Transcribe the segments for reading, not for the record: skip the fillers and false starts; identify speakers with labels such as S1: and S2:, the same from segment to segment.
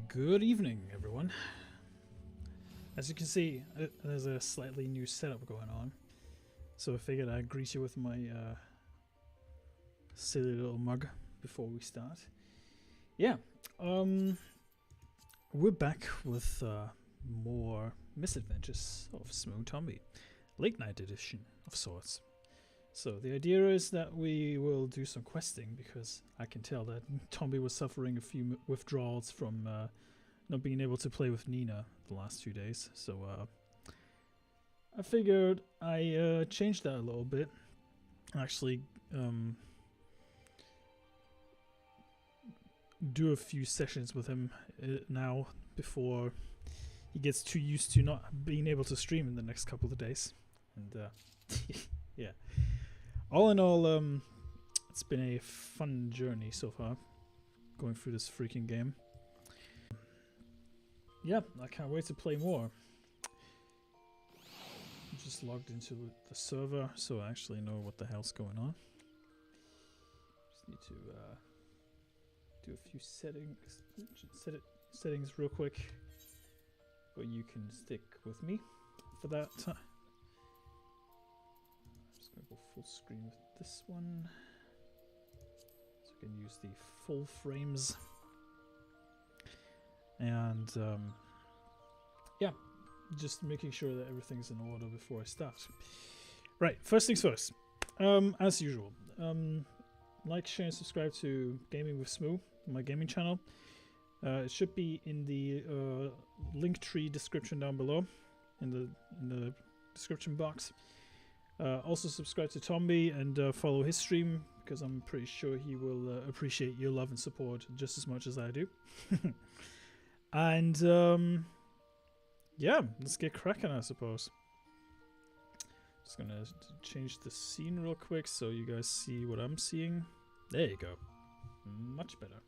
S1: Good evening, everyone. As you can see, there's a slightly new setup going on, so I figured I'd greet you with my silly little mug before we start. Yeah, we're back with more Misadventures of Smooth Tombi, late night edition of sorts. So the idea is that we will do some questing, because I can tell that Tombi was suffering a few withdrawals from not being able to play with Nina the last 2 days. So I figured I changed that a little bit. Actually, do a few sessions with him now before he gets too used to not being able to stream in the next couple of days. And yeah. All in all, it's been a fun journey so far, going through this freaking game. Yeah, I can't wait to play more. I'm just logged into the server, so I actually know what the hell's going on. Just need to do a few settings real quick, but you can stick with me for that. I'm gonna go full screen with this one, so I can use the full frames. And yeah, just making sure that everything's in order before I start. Right, first things first. As usual, like, share, and subscribe to Gaming with Smooth, my gaming channel. It should be in the Linktree description down below, in the description box. Also subscribe to Tombi and follow his stream, because I'm pretty sure he will appreciate your love and support just as much as I do. And yeah, let's get cracking, I suppose. Just gonna change the scene real quick so you guys see what I'm seeing. There you go. Much better.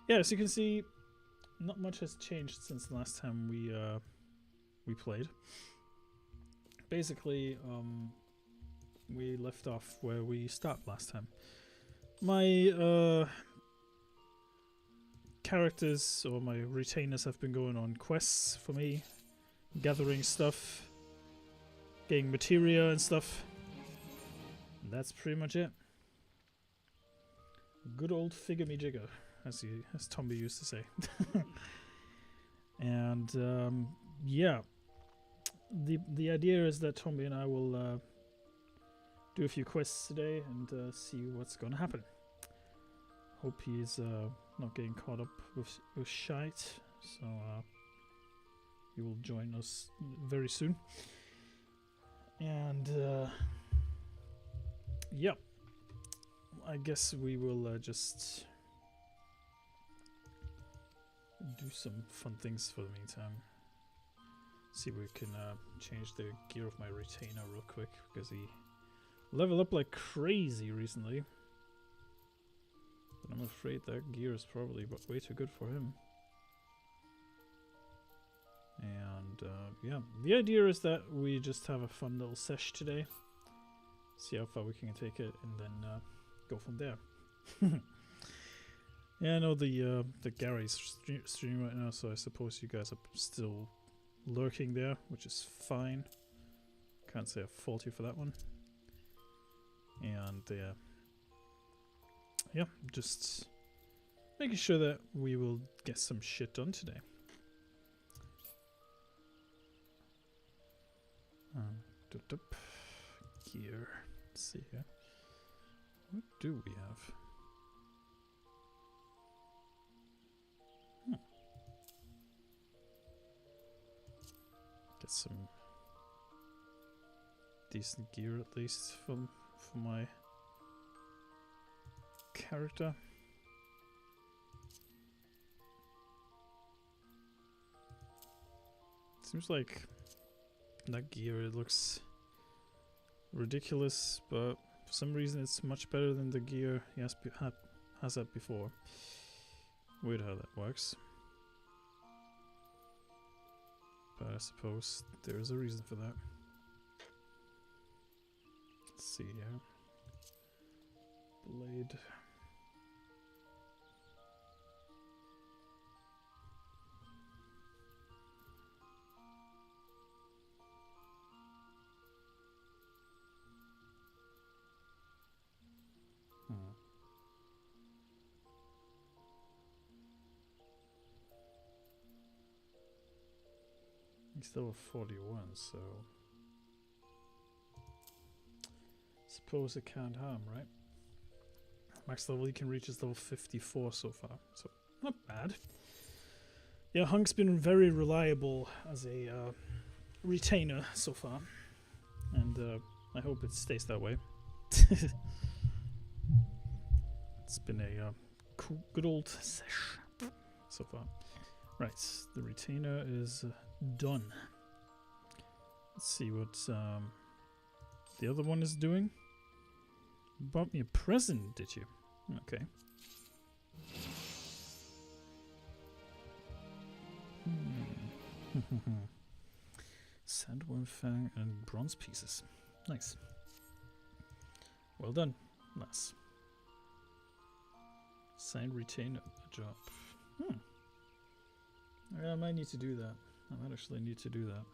S1: Yeah, as you can see, not much has changed since the last time we played. Basically, we left off where we stopped last time. My characters, or my retainers, have been going on quests for me, gathering stuff, getting materia and stuff. And that's pretty much it. Good old figure me jigger, as Tombi used to say. And yeah. The idea is that Tombi and I will do a few quests today and see what's going to happen. Hope he's not getting caught up with shite, so he will join us very soon. And yeah, I guess we will just do some fun things for the meantime. See if we can change the gear of my retainer real quick, because he leveled up like crazy recently. But I'm afraid that gear is probably way too good for him. And yeah, the idea is that we just have a fun little sesh today. See how far we can take it, and then go from there. Yeah, I know the Gary's streaming right now, so I suppose you guys are still lurking there, which is fine. Can't say I fault you for that one. And yeah, just making sure that we will get some shit done today. Gear. Let's see here. What do we have? Get some decent gear at least for my character. Seems like that gear, it looks ridiculous, but for some reason it's much better than the gear he has had before. Weird how that works. But I suppose there is a reason for that. Let's see here. Blade. He's level 41, so suppose it can't harm, right? Max level he can reach is level 54 so far, so not bad. Yeah, Hunk's been very reliable as a retainer so far, and I hope it stays that way. It's been a cool, good old sesh so far. Right, the retainer is done. Let's see what the other one is doing. Bought me a present, did you? Okay. Sandworm fang and bronze pieces. Nice. Well done, lass. Signed retainer job. Yeah, I might need to do that. I might actually need to do that.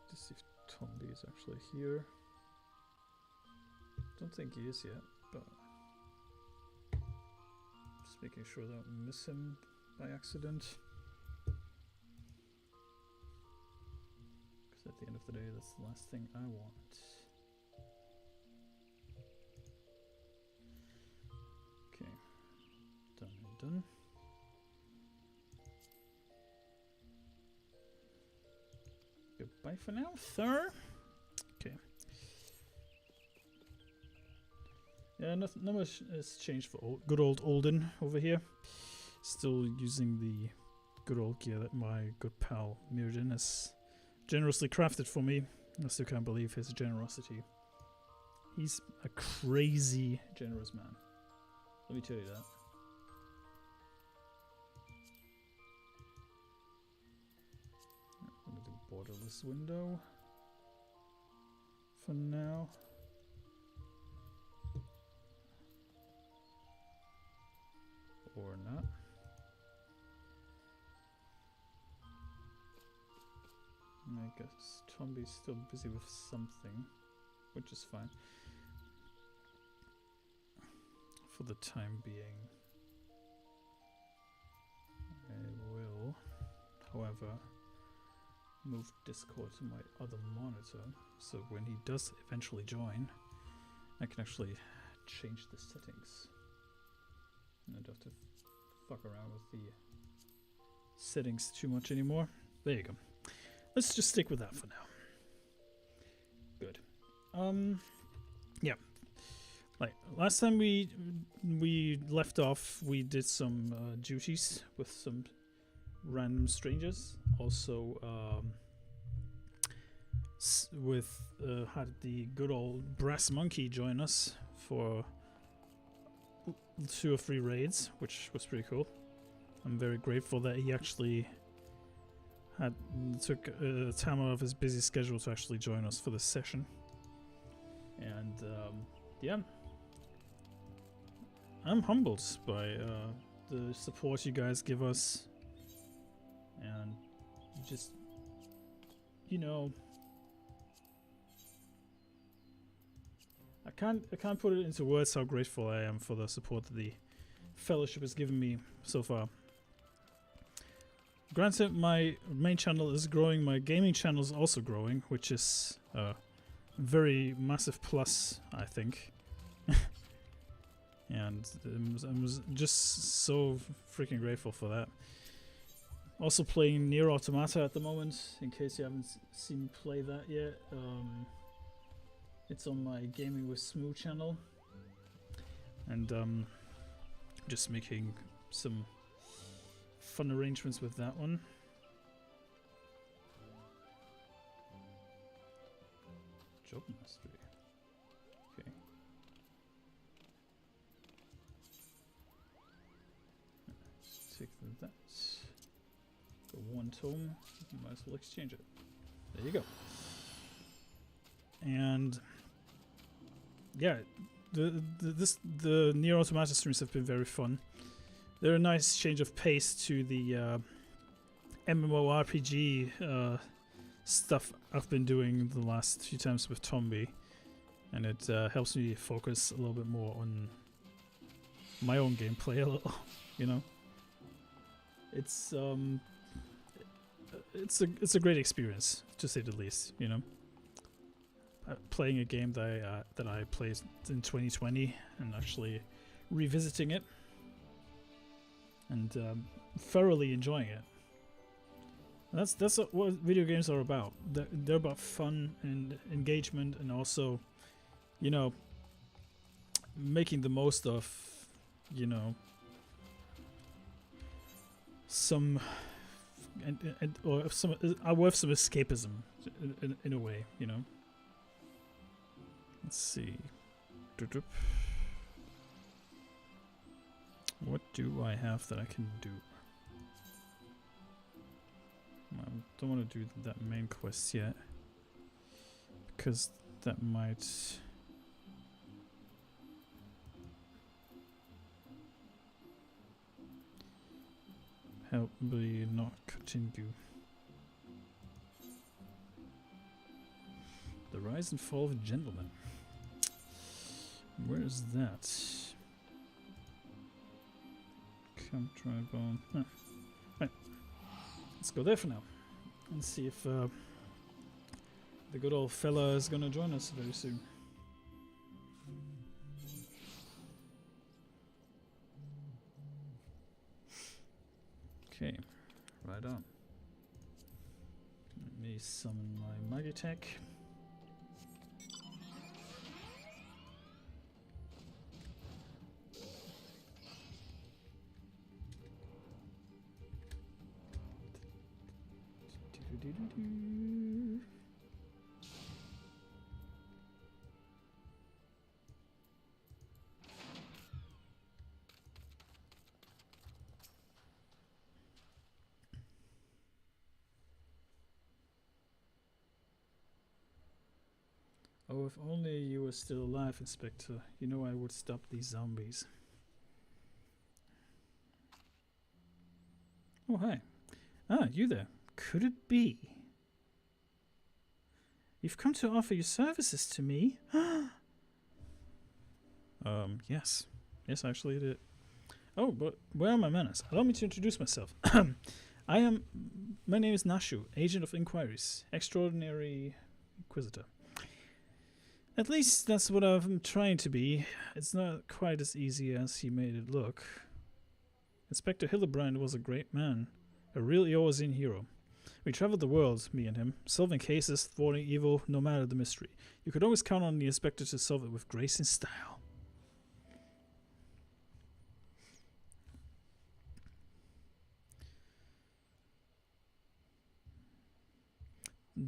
S1: Let's see if Tombi is actually here. Don't think he is yet, but just making sure I don't miss him by accident. Because at the end of the day, that's the last thing I want. Okay, done and done. Goodbye for now, sir. Okay. Yeah, not much has changed for good old Olden over here. Still using the good old gear that my good pal Mirrodin has generously crafted for me. I still can't believe his generosity. He's a crazy generous man. Let me tell you that. Let me do borderless window for now. Or not. I guess Tombi's still busy with something, which is fine. For the time being. I will, however, move Discord to my other monitor, so when he does eventually join, I can actually change the settings. And I don't have to fuck around with the settings too much anymore. There you go. Let's just stick with that for now. Good. Yeah. Like last time we left off, we did some duties with some random strangers. Also, had the good old brass monkey join us for 2 or 3 raids, which was pretty cool. I'm very grateful that he actually took time out of his busy schedule to actually join us for this session. And yeah, I'm humbled by the support you guys give us, and just, you know, I can't put it into words how grateful I am for the support that the fellowship has given me so far. Granted, my main channel is growing, my gaming channel is also growing, which is a very massive plus, I think. And I was just so freaking grateful for that. Also playing Nier Automata at the moment, in case you haven't seen me play that yet. It's on my Gaming with Smooth channel, and just making some fun arrangements with that one. Job mastery. Okay. Let's take that. Go 1 tome. Might as well exchange it. There you go. And yeah, the Nier Automata streams have been very fun. They're a nice change of pace to the MMORPG stuff I've been doing the last few times with Tombi, and it helps me focus a little bit more on my own gameplay a little, you know. it's it's a great experience, to say the least. You know, playing a game that I played in 2020 and actually revisiting it and thoroughly enjoying it. And that's what video games are about. They're about fun and engagement, and also, you know, making the most of, you know, some or some worth some escapism in a way, you know. Let's see. What do I have that I can do? I don't want to do that main quest yet, because that might help me not continue. The Rise and Fall of Gentlemen. Where is that? Camp Tribone. Huh. Right. Let's go there for now and see if the good old fella is gonna join us very soon. Okay, right on. Let me summon my Magitech. Oh, if only you were still alive, Inspector. You know I would stop these zombies. Oh, hi. Ah, you there. Could it be? You've come to offer your services to me? Yes. Yes, actually I did. Oh, but where are my manners? Allow me to introduce myself. My name is Nashu, Agent of Inquiries, Extraordinary Inquisitor. At least that's what I'm trying to be. It's not quite as easy as he made it look. Inspector Hillebrand was a great man, a real Eorzine hero. We traveled the world, me and him, solving cases, thwarting evil, no matter the mystery. You could always count on the Inspector to solve it with grace and style.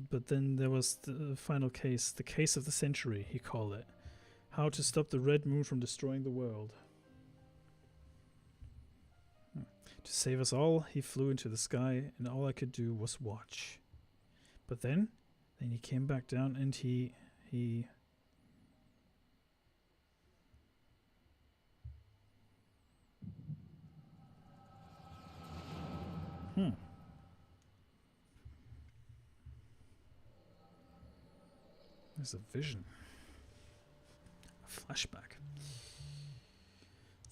S1: But then there was the final case, the case of the century, he called it. How to stop the Red Moon from destroying the world. To save us all, he flew into the sky, and all I could do was watch. But then he came back down, and he... There's a vision. A flashback.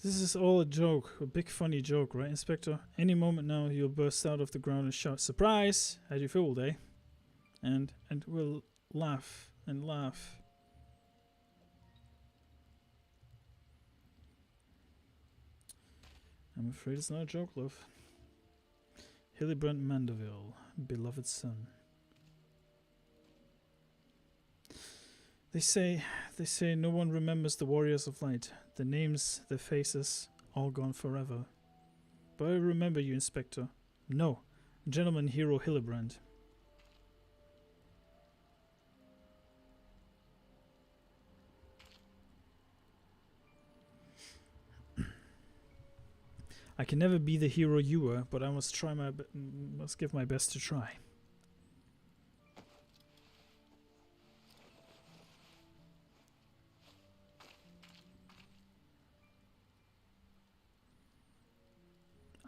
S1: This is all a joke, a big funny joke, right, Inspector? Any moment now you'll burst out of the ground and shout, "Surprise! Had you fooled, eh?" And we'll laugh and laugh. I'm afraid it's not a joke, love. Hillebrand Mandeville, beloved son. They say no one remembers the warriors of light. Their names, their faces, all gone forever. But I remember you, Inspector. No, Gentleman Hero Hillebrand. I can never be the hero you were, but I must try must give my best to try.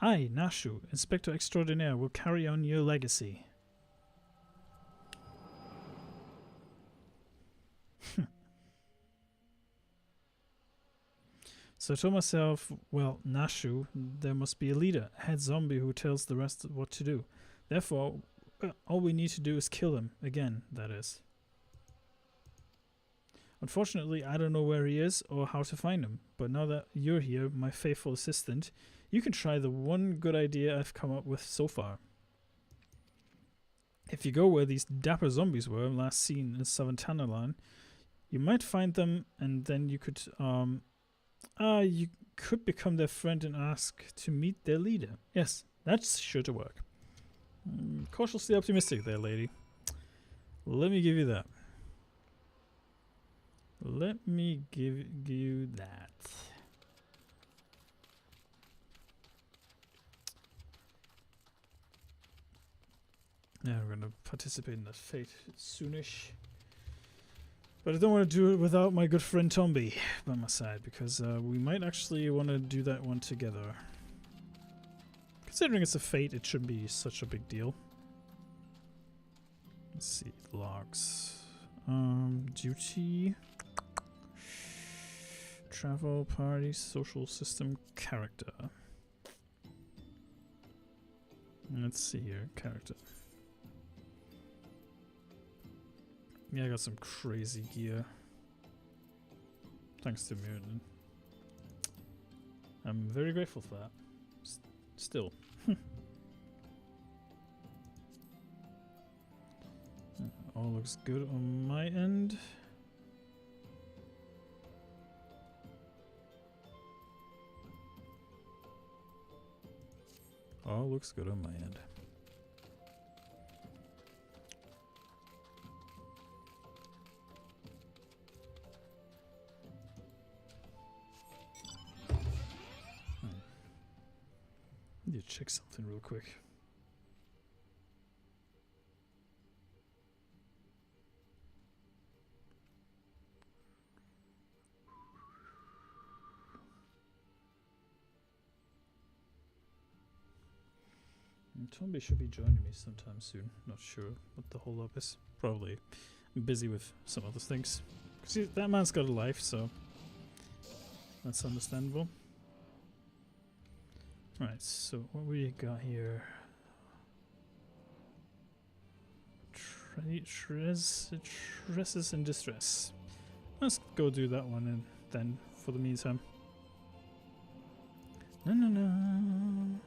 S1: I, Nashu, Inspector Extraordinaire, will carry on your legacy. So I told myself, well, Nashu, there must be a leader, a head zombie who tells the rest what to do. Therefore, all we need to do is kill him. Again, that is. Unfortunately, I don't know where he is or how to find him. But now that you're here, my faithful assistant, you can try the one good idea I've come up with so far. If you go where these dapper zombies were last seen in southern Tanalan, you might find them, and then you could become their friend and ask to meet their leader. Yes, that's sure to work. Cautiously optimistic there, lady. Let me give you that. Let me give you that. Now we're going to participate in the fate soonish. But I don't want to do it without my good friend Tombi by my side, because we might actually want to do that one together. Considering it's a fate, it shouldn't be such a big deal. Let's see, logs. Duty. Travel, party, social system, character. Let's see here, character. Yeah, I got some crazy gear. Thanks to Mutant. I'm very grateful for that. Still. All looks good on my end. All looks good on my end. Need to check something real quick. Tombi should be joining me sometime soon. Not sure what the hold up is. Probably busy with some other things. Because that man's got a life, so that's understandable. Alright, so what we got here? Tresses in distress. Let's go do that one and then for the meantime. No.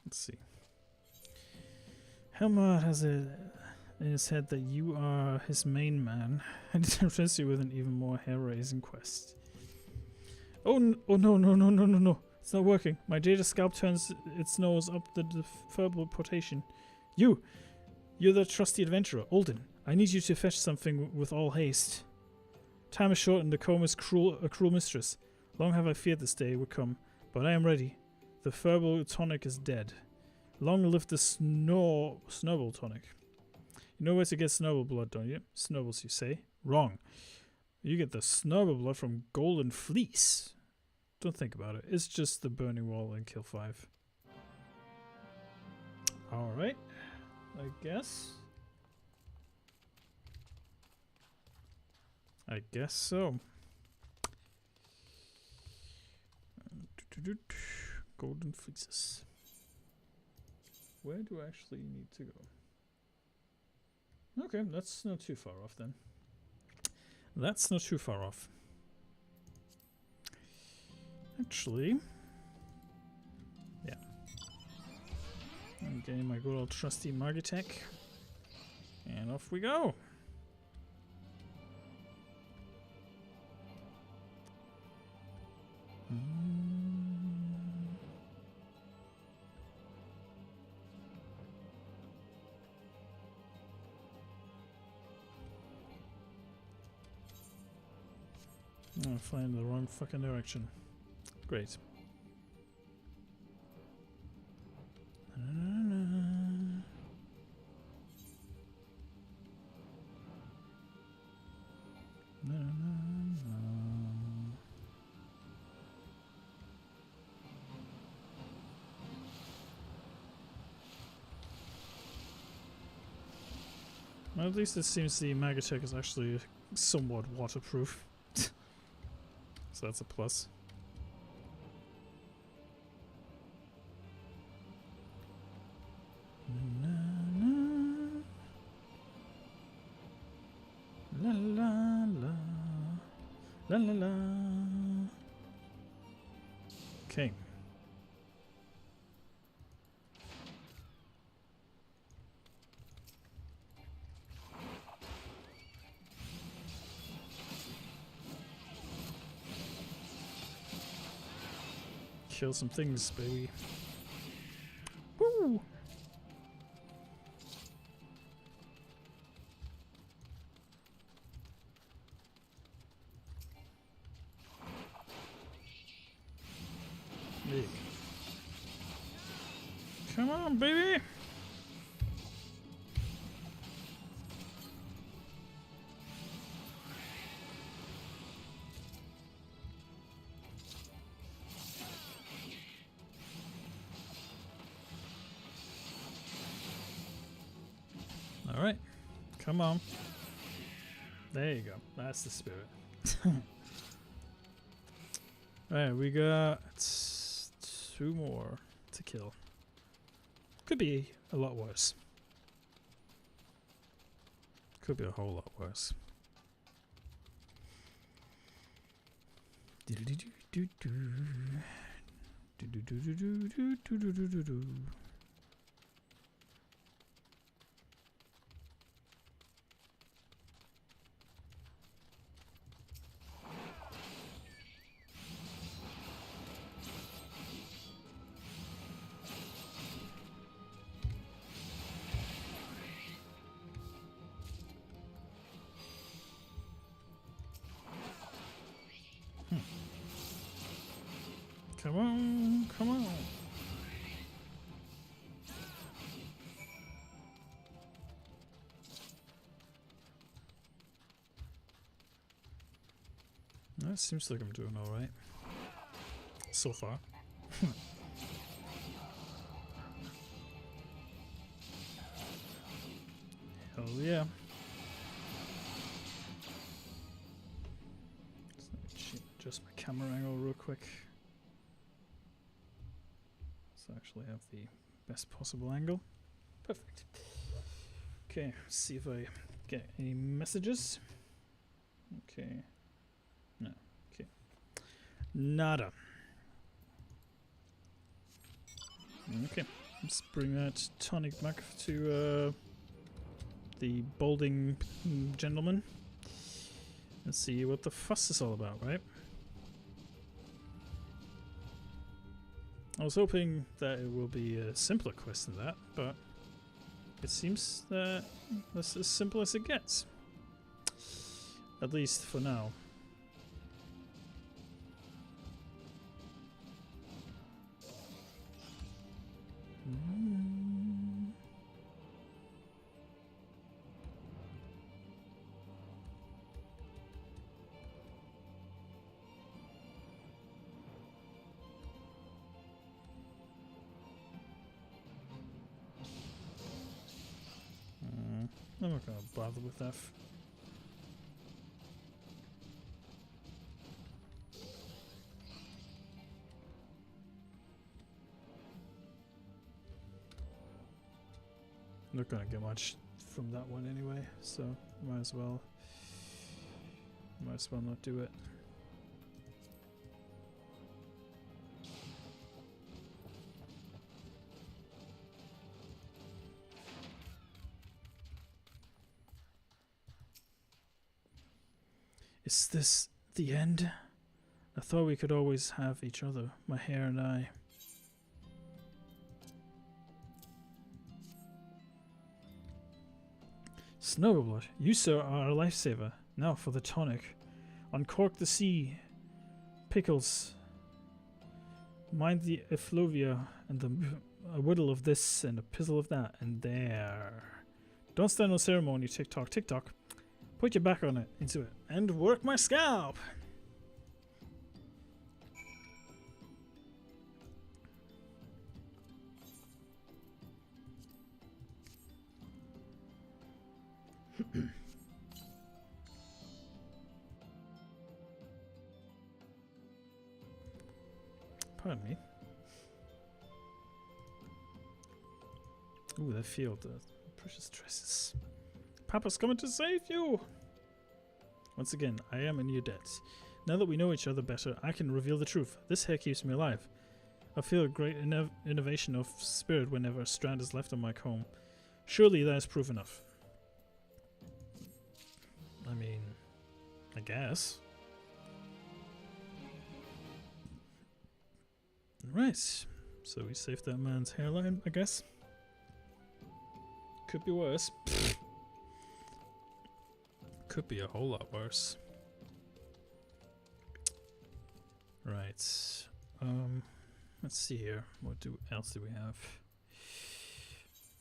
S1: Let's see. Helmut has it in his head that you are his main man and impress you with an even more hair-raising quest. Oh no. It's not working. My data scalp turns its nose up the verbal portation. You're the trusty adventurer, Alden. I need you to fetch something with all haste. Time is short and the comb is a cruel mistress. Long have I feared this day would come, but I am ready. The verbal tonic is dead. Long live the snowball tonic. You know where to get snowball blood, don't you? Snowballs, you say? Wrong. You get the snowball blood from Golden Fleece. Don't think about it. It's just the burning wall in Kill 5. Alright. I guess so. Golden Fleeces. Where do I actually need to go? Okay, that's not too far off then. That's not too far off. Actually, yeah. I'm getting my good old trusty Magitech. And off we go. I'm flying the wrong fucking direction. Great. Well, at least it seems the Magitech is actually somewhat waterproof. So that's a plus. La la la la la la. Okay. Kill some things, baby. Woo! There. Come on, baby! Alright, come on. There you go, that's the spirit. Alright, we got 2 more to kill. Could be a lot worse. Could be a whole lot worse. Come on, come on. That seems like I'm doing alright. So far. Hell yeah. Let me adjust my camera angle real quick. So actually have the best possible angle. Perfect. Okay, see if I get any messages. Okay. No. Okay. Nada. Okay. Let's bring that tonic back to the balding gentleman. Let's see what the fuss is all about, right? I was hoping that it will be a simpler quest than that, but it seems that that's as simple as it gets. At least for now. I'm not gonna bother with that. Not gonna get much from that one anyway, so might as well not do it. Is this the end? I thought we could always have each other, my hair and I. Snowblood, you sir are a lifesaver. Now for the tonic. Uncork the sea. Pickles. Mind the effluvia and a whittle of this and a pizzle of that and there. Don't stand no ceremony, tick tock, tick tock. Put your back on it, into it, and work my scalp! Pardon me. Ooh, that field. Precious tresses. Papa's coming to save you! Once again, I am in your debt. Now that we know each other better, I can reveal the truth. This hair keeps me alive. I feel a great innovation of spirit whenever a strand is left on my comb. Surely that is proof enough. I mean, I guess. Right, so we saved that man's hairline, I guess. Could be worse. Could be a whole lot worse. Right. Let's see here. What else do we have?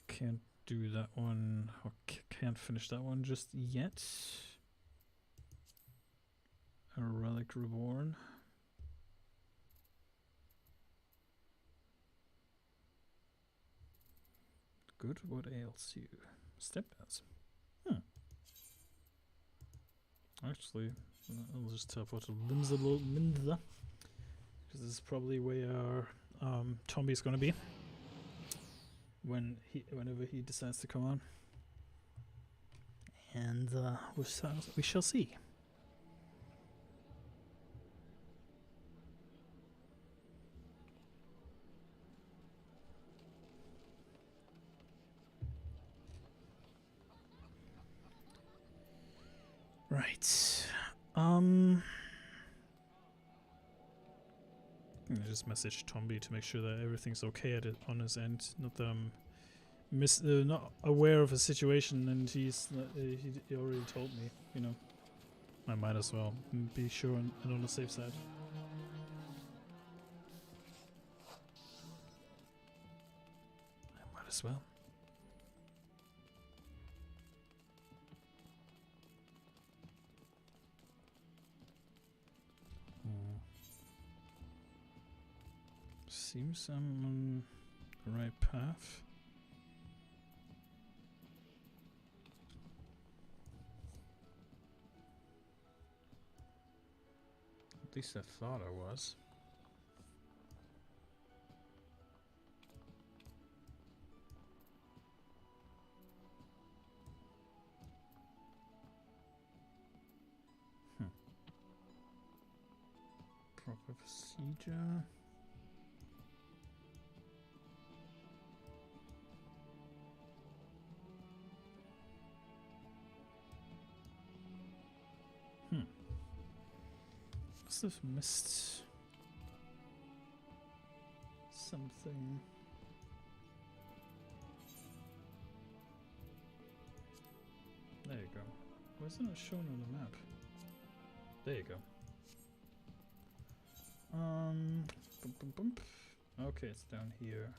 S1: Can't do that one. Or can't finish that one just yet. A relic reborn. Good. What ails you? Step dance. Actually, I'll just teleport to Limza, because this is probably where Tombi is going to be whenever he decides to come on, and we shall see. Right. I just messaged Tombi to make sure that everything's okay on his end. Not that I'm not aware of a situation, and he already told me. You know, I might as well be sure and on the safe side. I might as well. Seems I'm on the right path. At least I thought I was. Proper procedure. Must have missed something. There you go. Why is it not shown on the map? There you go. Okay, it's down here.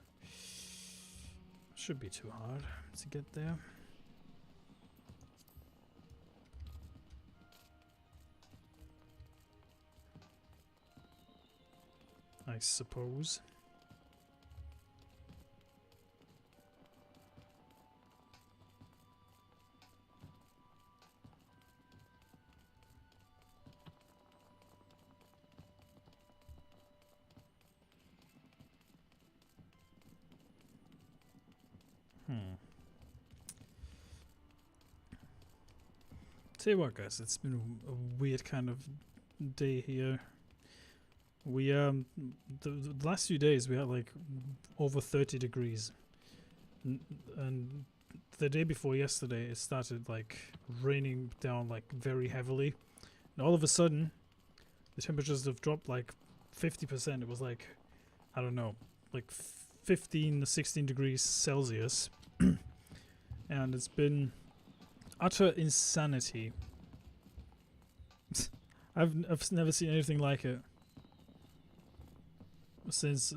S1: Should be too hard to get there. I suppose. Tell you what, guys, it's been a weird kind of day here. We the last few days we had like over 30 degrees, and the day before yesterday it started like raining down like very heavily, and all of a sudden the temperatures have dropped like 50%. It was like, I don't know, like 15 to 16 degrees Celsius, and it's been utter insanity. I've never seen anything like it since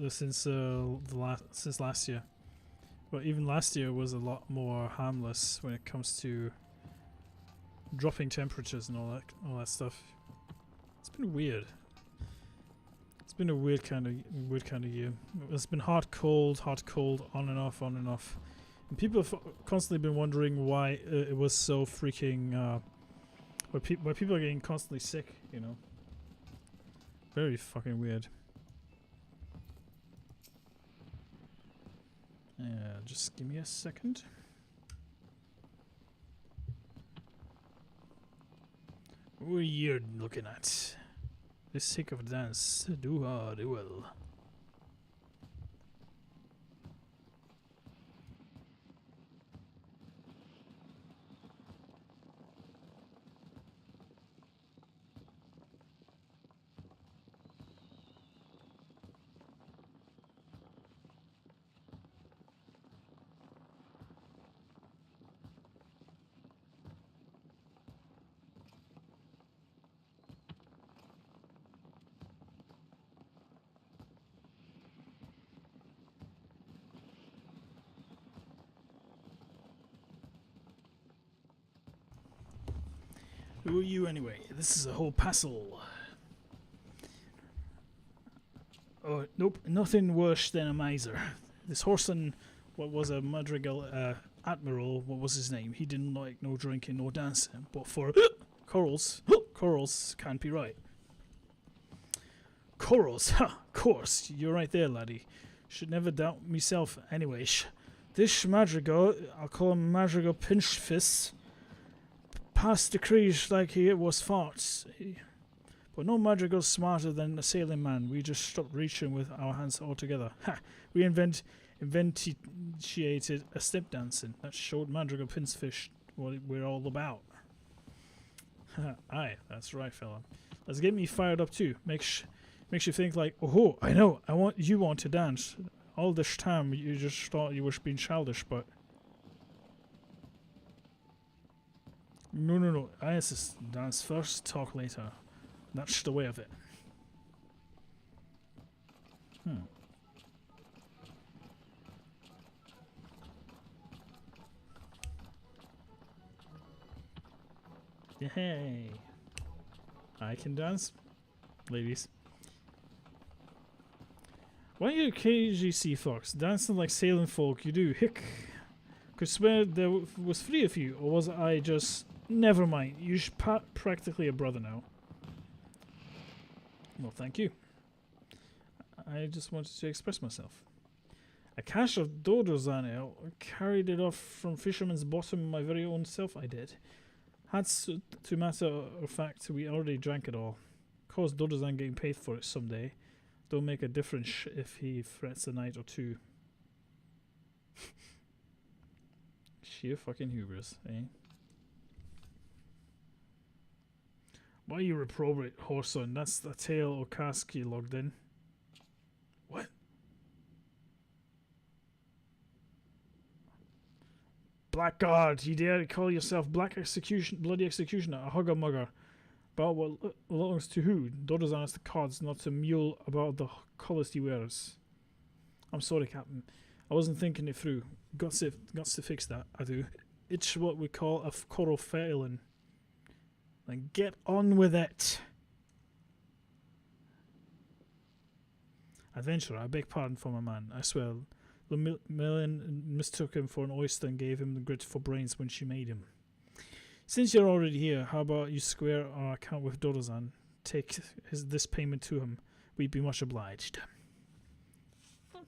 S1: last year. But even last year was a lot more harmless when it comes to dropping temperatures and all that stuff. It's been weird. It's been a weird kind of year. It's been hot, cold, on and off. People have constantly been wondering why it was so freaking. Why people are getting constantly sick, you know. Very fucking weird. Just give me a second. What are you looking at? The sake of dance, do well. Who are you anyway? This is a whole passel. Oh, nope, nothing worse than a miser. This Horson, what was a Madrigal admiral, what was his name? He didn't like no drinking, no dancing, but for corals, corals can't be right. Corals, ha, course, you're right there, laddie. Should never doubt myself anyway. This Madrigal, I'll call him Madrigal Pinchfist, passed the crease like he was farts. But no Madrigal's smarter than a sailing man. We just stopped reaching with our hands altogether. Ha! We invented a step dancing that showed Madrigal Pinchfish what we're all about. Aye, that's right, fella. Let's get me fired up too. Makes you think like, oh, I know, you want to dance. All this time you just thought you were being childish, but no. I insist. Dance first, talk later. That's the way of it. Hey, I can dance, ladies. Why are you KGC Fox dancing like sailing folk? You do hick. Could swear there was 3 of you, or was I just? Never mind. You're practically a brother now. Well, thank you. I just wanted to express myself. A cache of Dodozan ale. Carried it off from Fisherman's Bottom my very own self, I did. Had to matter of fact, we already drank it all. Cause Dodozan getting paid for it someday. Don't make a difference if he frets a night or two. Sheer fucking hubris, eh? Why you reprobate, Horson? That's the tale or cask you logged in. What? Blackguard, you dare call yourself bloody executioner, a hugger mugger. About what belongs to who? Dodozan is the cards, not to mule about the colours he wears. I'm sorry, Captain. I wasn't thinking it through. Got to fix that, I do. It's what we call a coral failing. Then get on with it. Adventurer, I beg pardon for my man, I swear. The Million mistook him for an oyster and gave him the grit for brains when she made him. Since you're already here, how about you square our account with Dodozan? Take this payment to him. We'd be much obliged.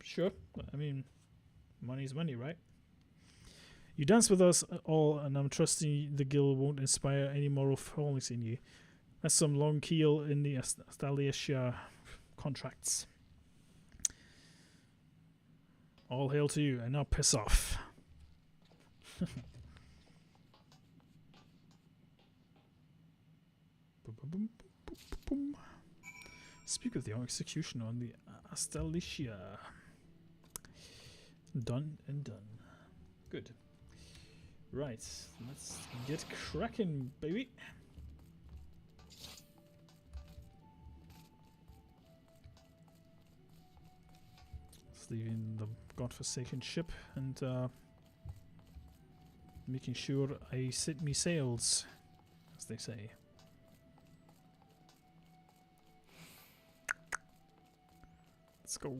S1: Sure. I mean, money's money, right? You dance with us all, and I'm trusting the guild won't inspire any moral fallings in you. That's some long keel in the Astalicia contracts. All hail to you, and now piss off. Speak of the execution on the Astalicia. Done and done. Good. Right, let's get cracking, baby. Just leaving the godforsaken ship and making sure I set me sails, as they say. Let's go.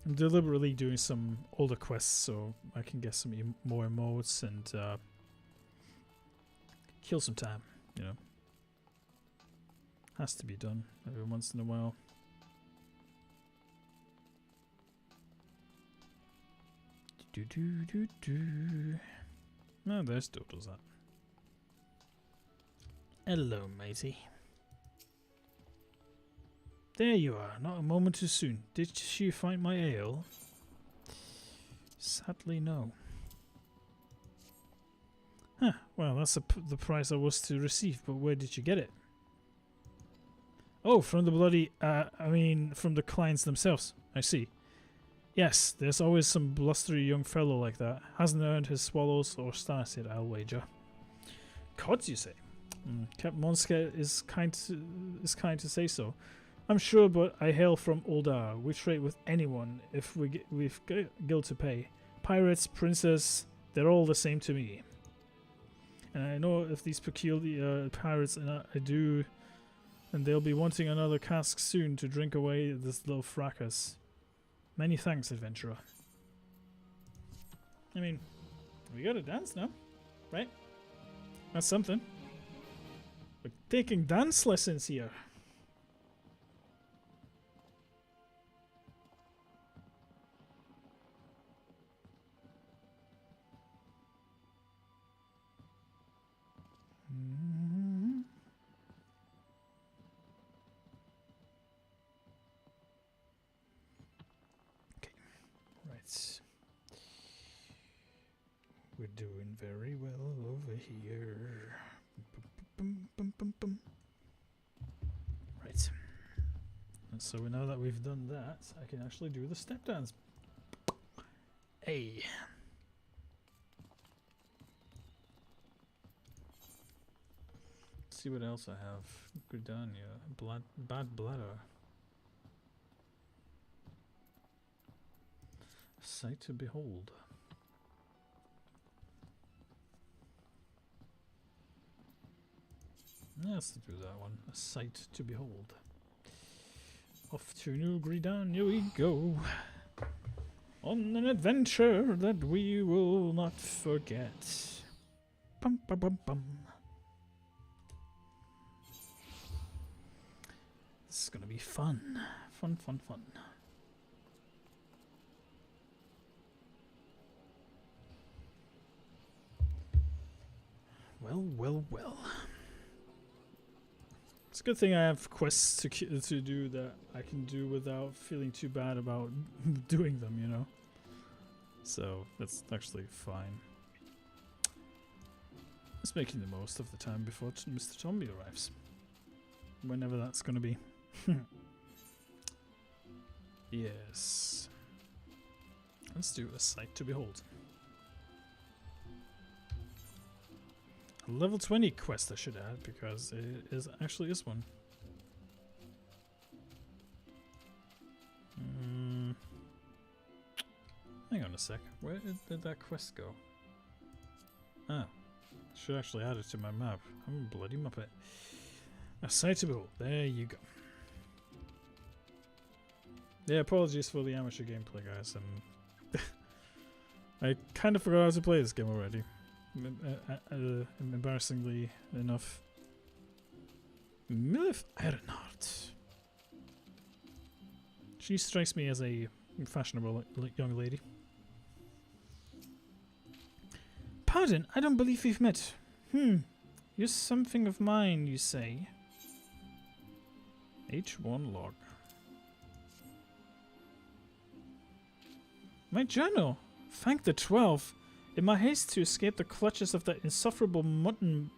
S1: I'm deliberately doing some older quests so I can get some more emotes and kill some time, you know. Has to be done every once in a while. Oh, there's Dodo's at. Hello, matey. There you are, not a moment too soon. Did she find my ale? Sadly, no. Huh, well, that's the price I was to receive, but where did you get it? Oh, from the bloody, from the clients themselves. I see. Yes, there's always some blustery young fellow like that. Hasn't earned his swallows or stars yet, I'll wager. Cods, you say? Captain Monska is kind to say so. I'm sure, but I hail from Uldar. We trade with anyone if we've guild to pay. Pirates, princes, they're all the same to me. And I know if these peculiar pirates, and I do, and they'll be wanting another cask soon to drink away this little fracas. Many thanks, adventurer. I mean, we gotta dance now, right? That's something. We're taking dance lessons here. We're doing very well over here. Right. And so now that we've done that, I can actually do the step dance. Hey. Let's see what else I have. Gridania. Bad bladder. A sight to behold. Let's do that one. A sight to behold. Off to New Gridania we go. On an adventure that we will not forget. Bum bum bum bum. This is gonna be fun. Fun, fun, fun. Well, well, well. It's a good thing I have quests to do that I can do without feeling too bad about doing them, you know? So, that's actually fine. Just making the most of the time before Mr. Tombi arrives. Whenever that's gonna be. Yes. Let's do a sight to behold. A level 20 quest I should add, because it actually is one. Hang on a sec. Where did that quest go? Ah. Should actually add it to my map. I'm a bloody muppet. A sight to behold. There you go. Yeah, apologies for the amateur gameplay, guys. I kind of forgot how to play this game already. Embarrassingly enough. Milif Ironheart. She strikes me as a fashionable young lady. Pardon, I don't believe we've met. You're something of mine, you say. H1 log. My journal. Thank the 12. In my haste to escape the clutches of that insufferable mutton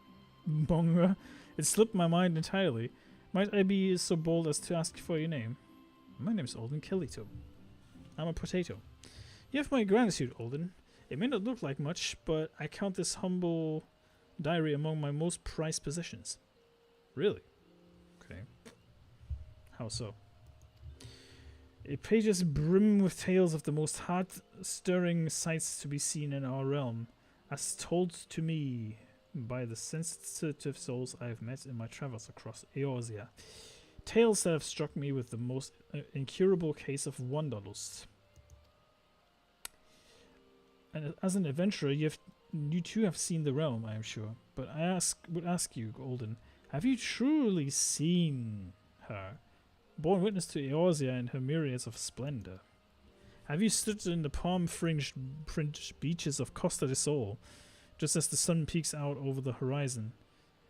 S1: monger, it slipped my mind entirely. Might I be so bold as to ask for your name? My name's Alden Kellito. I'm a potato. You have my gratitude, Alden. It may not look like much, but I count this humble diary among my most prized possessions. Really? Okay. How so? It pages brim with tales of the most heart-stirring sights to be seen in our realm, as told to me by the sensitive souls I have met in my travels across Eorzea. Tales that have struck me with the most incurable case of wanderlust. And as an adventurer, you too have seen the realm, I am sure. But I would ask you, Golden, have you truly seen her? Born witness to Eorzea and her myriads of splendor. Have you stood in the palm-fringed beaches of Costa del Sol, just as the sun peeks out over the horizon,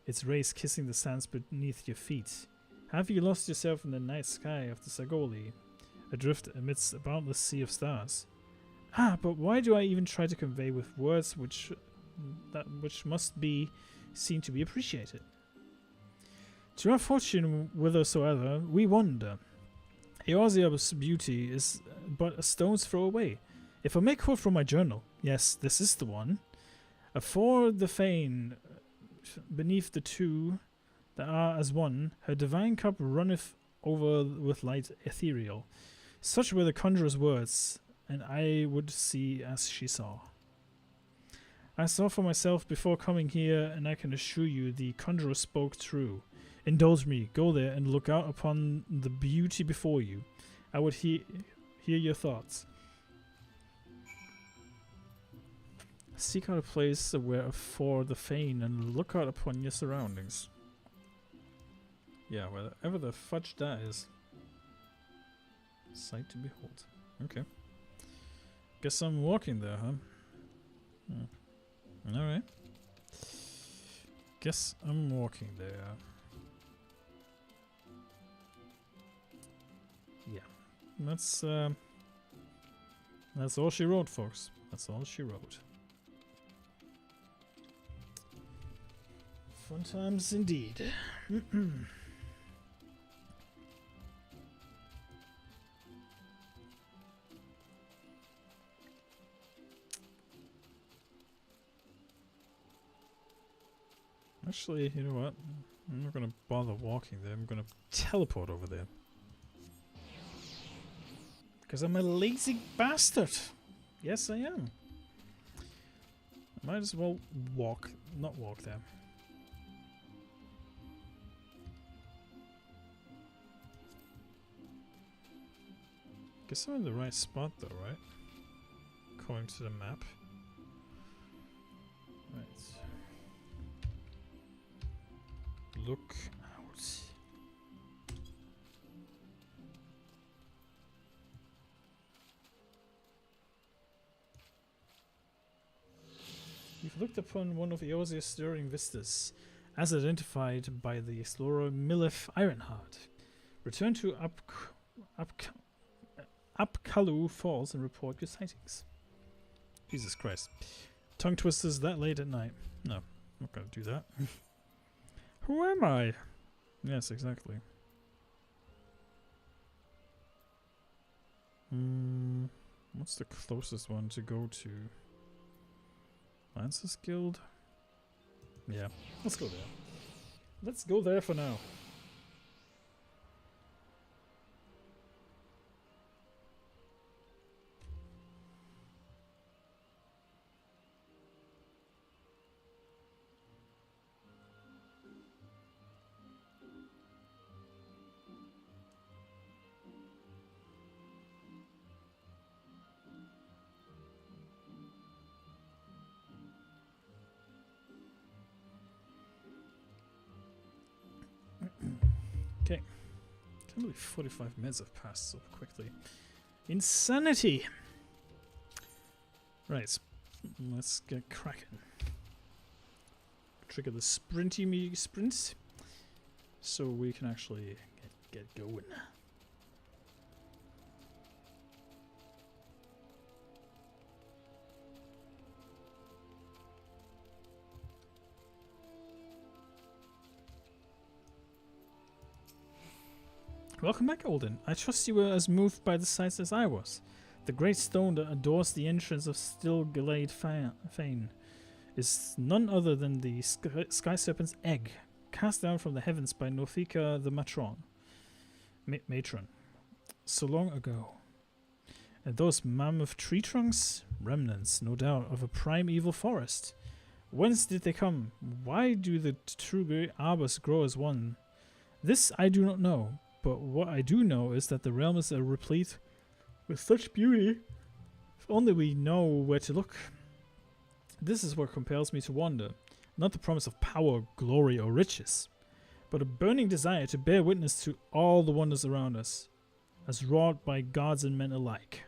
S1: its rays kissing the sands beneath your feet? Have you lost yourself in the night sky of the Sagoli, adrift amidst a boundless sea of stars? Ah, but why do I even try to convey with words which must be seen to be appreciated? To our fortune whithersoever we wander, Eorzea's beauty is but a stone's throw away. If I may quote from my journal, yes, this is the one. Afore the fane, beneath the two that are as one, her divine cup runneth over with light ethereal. Such were the conjurer's words, and I would see as she saw. I saw for myself before coming here, and I can assure you the conjurer spoke true. Indulge me, go there and look out upon the beauty before you. I would hear your thoughts. Seek out a place where for the fane and look out upon your surroundings. Yeah, wherever the fudge that is. Sight to behold. Okay. Guess I'm walking there, huh? Alright. Guess I'm walking there. Yeah. That's all she wrote, folks. That's all she wrote. Fun times indeed. Actually, you know what? I'm not gonna bother walking there. I'm gonna teleport over there. Because I'm a lazy bastard. Yes, I am. I might as well not walk there. Guess I'm in the right spot though, right? According to the map. Right. Look out. You've looked upon one of Eorzea's stirring vistas, as identified by the explorer Milif Ironheart. Return to Upkalu Falls and report your sightings. Jesus Christ. Tongue twisters that late at night. No, I'm not gonna do that. Who am I? Yes, exactly. What's the closest one to go to? Lancers Guild? Yeah, let's go there. Let's go there for now. Okay. Can't believe 45 minutes have passed so quickly. Insanity! Right, let's get cracking. Trigger the sprinty sprints so we can actually get going. Welcome back, Olden. I trust you were as moved by the sights as I was. The great stone that adorns the entrance of Still Glade Fane is none other than the Sky Serpent's egg, cast down from the heavens by Northika the matron. So long ago. And those mammoth tree trunks? Remnants, no doubt, of a primeval forest. Whence did they come? Why do the true great arbors grow as one? This I do not know. But what I do know is that the realm is replete with such beauty. If only we know where to look. This is what compels me to wander, not the promise of power, glory, or riches, but a burning desire to bear witness to all the wonders around us, as wrought by gods and men alike.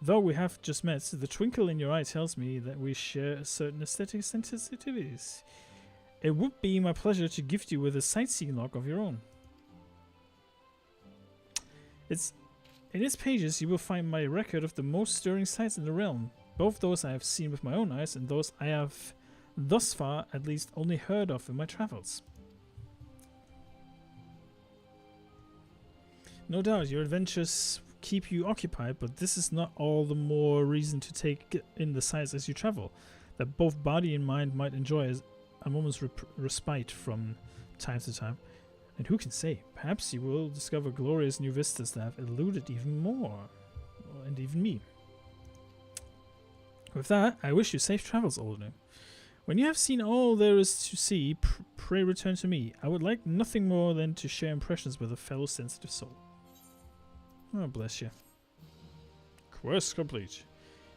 S1: Though we have just met, the twinkle in your eye tells me that we share certain aesthetic sensitivities. It would be my pleasure to gift you with a sightseeing log of your own. In its pages you will find my record of the most stirring sights in the realm, both those I have seen with my own eyes and those I have thus far at least only heard of in my travels. No doubt your adventures keep you occupied, but this is not all the more reason to take in the sights as you travel, that both body and mind might enjoy as a moment's respite from time to time. And who can say, perhaps you will discover glorious new vistas that have eluded even more, and even me. With that, I wish you safe travels, Olenu. When you have seen all there is to see, pray return to me. I would like nothing more than to share impressions with a fellow sensitive soul. Oh, bless you. Quest complete.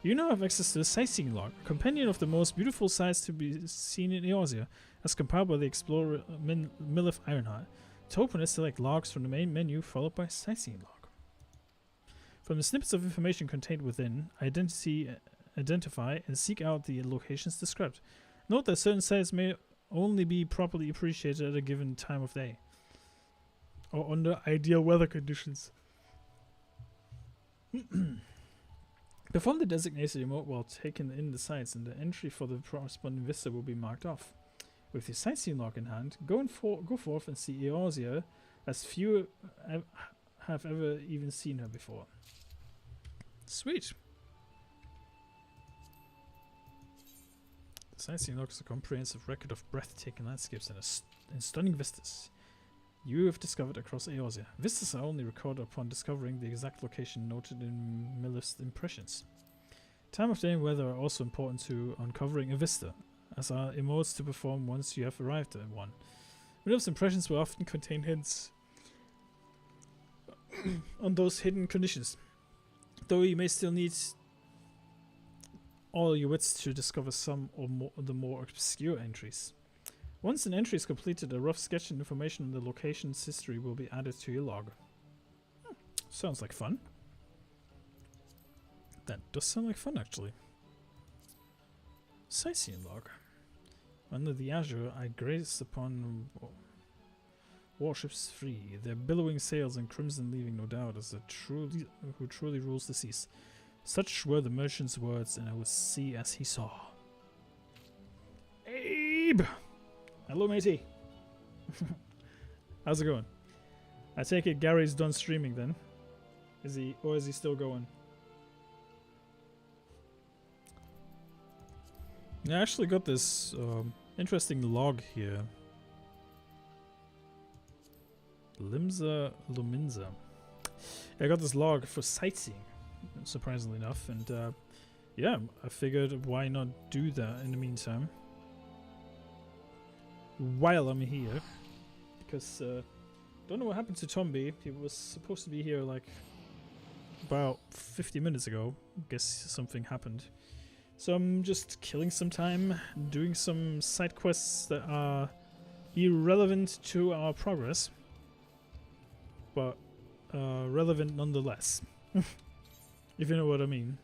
S1: You now have access to the sightseeing log, a companion of the most beautiful sights to be seen in Eorzea, as compiled by the explorer Millith Ironheart. To open it, select logs from the main menu, followed by sightseeing log. From the snippets of information contained within, identify and seek out the locations described. Note that certain sites may only be properly appreciated at a given time of day, or under ideal weather conditions. Perform the designated emote while taking in the sights, and the entry for the corresponding vista will be marked off. With your sightseeing log in hand, go forth and see Eorzea, as few have ever even seen her before. Sweet. The sightseeing log is a comprehensive record of breathtaking landscapes and stunning vistas you have discovered across Eorzea. Vistas are only recorded upon discovering the exact location noted in Millith's impressions. Time of day and weather are also important to uncovering a vista, as are emotes to perform once you have arrived at one. Millith's impressions will often contain hints on those hidden conditions, though you may still need all your wits to discover some or more of the more obscure entries. Once an entry is completed, a rough sketch and information on the location's history will be added to your log. Sounds like fun. That does sound like fun, actually. Sightseeing log. Under the azure, I graze upon warships free, their billowing sails and crimson leaving no doubt as who truly rules the seas. Such were the merchant's words, and I would see as he saw. Abe! Hello, matey. How's it going? I take it Gary's done streaming then. Is he still going? I actually got this interesting log here. Limsa Luminza. I got this log for sightseeing, surprisingly enough, and yeah, I figured why not do that in the meantime while I'm here, because don't know what happened to Tombi. He was supposed to be here like about 50 minutes ago. Guess something happened. So I'm just killing some time, doing some side quests that are irrelevant to our progress, but relevant nonetheless. If you know what I mean.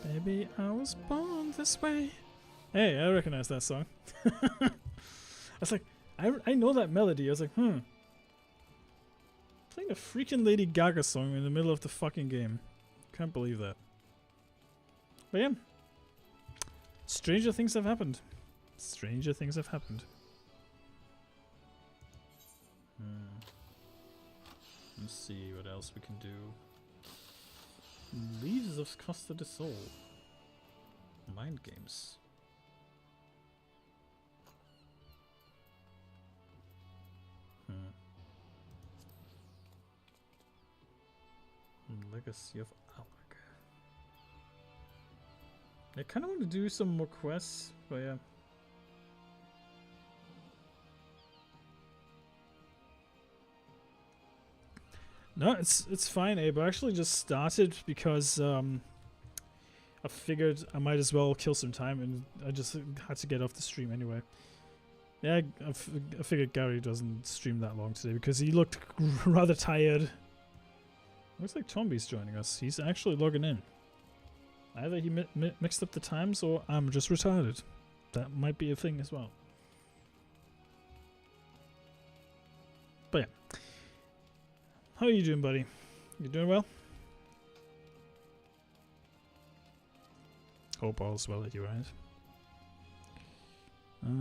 S1: Baby, I was born this way. Hey, I recognize that song. I was like, I know that melody. I was like, playing a freaking Lady Gaga song in the middle of the fucking game. Can't believe that. But yeah. Stranger things have happened. Stranger things have happened. Let's see what else we can do. Leaves of Costa de Sol. Mind games. Legacy of Alec. I kind of want to do some more quests, but yeah. No, it's fine, Abe. I actually just started because I figured I might as well kill some time, and I just had to get off the stream anyway. Yeah, I figured Gary doesn't stream that long today because he looked rather tired. Looks like Tombi's joining us. He's actually logging in. Either he mixed up the times or I'm just retarded. That might be a thing as well. But yeah. How are you doing, buddy? You doing well? Hope all's well at your end. Let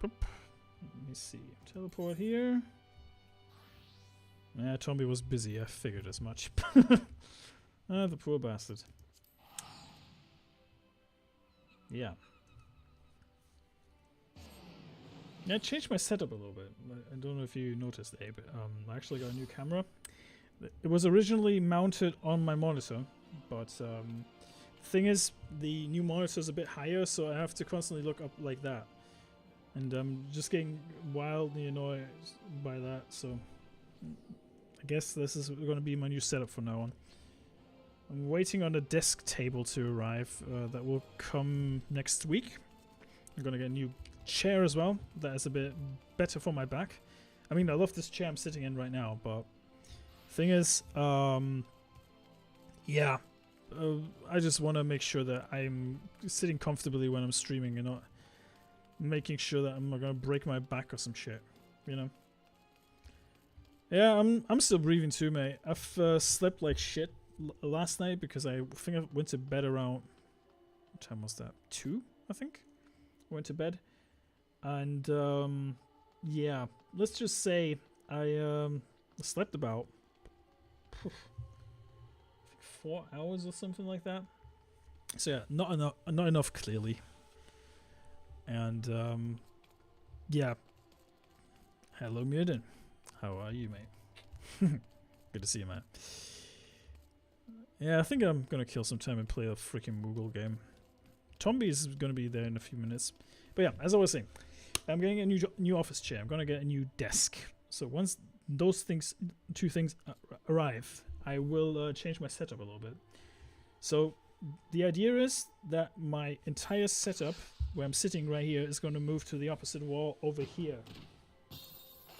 S1: me see. Teleport here. Yeah, Tombi was busy. I figured as much. Ah, the poor bastard. Yeah. Yeah, I changed my setup a little bit. I don't know if you noticed, Abe. I actually got a new camera. It was originally mounted on my monitor, but the thing is, the new monitor is a bit higher, so I have to constantly look up like that. And I'm just getting wildly annoyed by that, so I guess this is going to be my new setup from now on. I'm waiting on a desk table to arrive. That will come next week. I'm going to get a new chair as well. That is a bit better for my back. I mean, I love this chair I'm sitting in right now, but thing is, yeah, I just want to make sure that I'm sitting comfortably when I'm streaming and not making sure that I'm not going to break my back or some shit, you know? Yeah, I'm still breathing too, mate. I've slept like shit last night because I think I went to bed around, what time was that? 2, I think? I went to bed. And yeah, let's just say I slept about I think 4 hours or something like that. So yeah, not enough clearly. And yeah. Hello, Mirden. How are you, mate? Good to see you, man. Yeah, I think I'm gonna kill some time and play a freaking Moogle game. Tombi's gonna be there in a few minutes. But yeah, as I was saying, I'm getting a new office chair. I'm gonna get a new desk. So once those two things arrive, I will change my setup a little bit. So the idea is that my entire setup, where I'm sitting right here, is going to move to the opposite wall over here,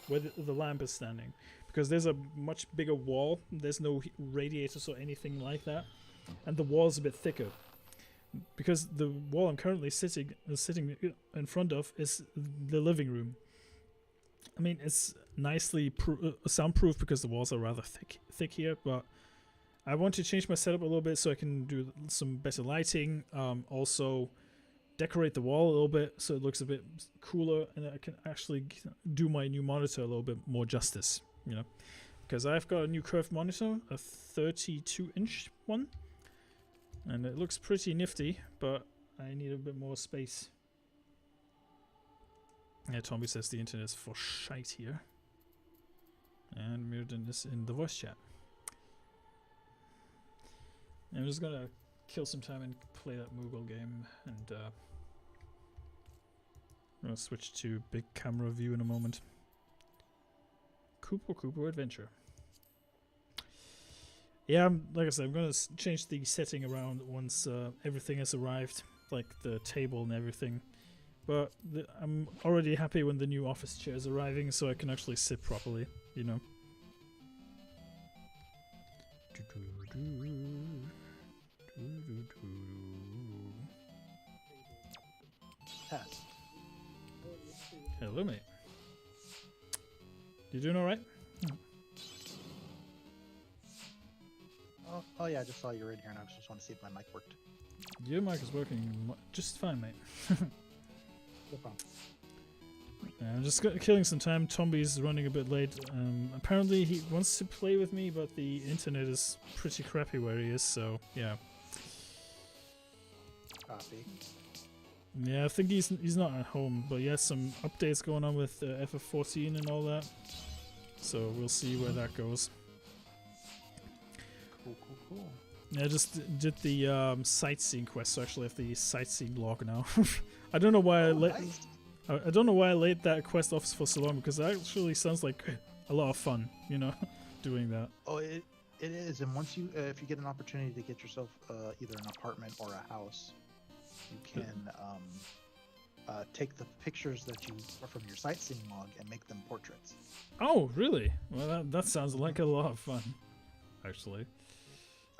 S1: where the lamp is standing, because there's a much bigger wall. There's no radiators or anything like that, and the wall's a bit thicker. Because the wall I'm currently sitting in front of is the living room. I mean, it's nicely soundproof because the walls are rather thick here, but I want to change my setup a little bit so I can do some better lighting. Also, decorate the wall a little bit so it looks a bit cooler, and I can actually do my new monitor a little bit more justice, you know, because I've got a new curved monitor, a 32-inch one. And it looks pretty nifty, but I need a bit more space. Yeah, Tombi says the internet is for shite here. And Mirden is in the voice chat. I'm just gonna kill some time and play that Moogle game, and I'm gonna switch to big camera view in a moment. Cooper Adventure. Yeah, like I said, I'm going to change the setting around once everything has arrived, like the table and everything. But I'm already happy when the new office chair is arriving, so I can actually sit properly, you know. Hello, mate. You doing alright?
S2: Oh yeah, I just saw you were in here and I just want to see if my mic worked.
S1: Your mic is working just fine, mate.
S2: No problem.
S1: Yeah, I'm just killing some time. Tombi's running a bit late. Apparently he wants to play with me, but the internet is pretty crappy where he is, so yeah.
S2: Copy.
S1: Yeah, I think he's not at home, but he has some updates going on with FF14 and all that. So we'll see where that goes.
S2: Cool. cool.
S1: Yeah, I just did the sightseeing quest, so I actually have the sightseeing log now. I don't know why
S2: Nice.
S1: I don't know why I laid that quest off for so long, because that actually sounds like a lot of fun, you know, doing that.
S2: Oh, it is. And once you, if you get an opportunity to get yourself either an apartment or a house, you can take the pictures that you are from your sightseeing log and make them portraits.
S1: Oh, really? Well, that sounds like a lot of fun, actually.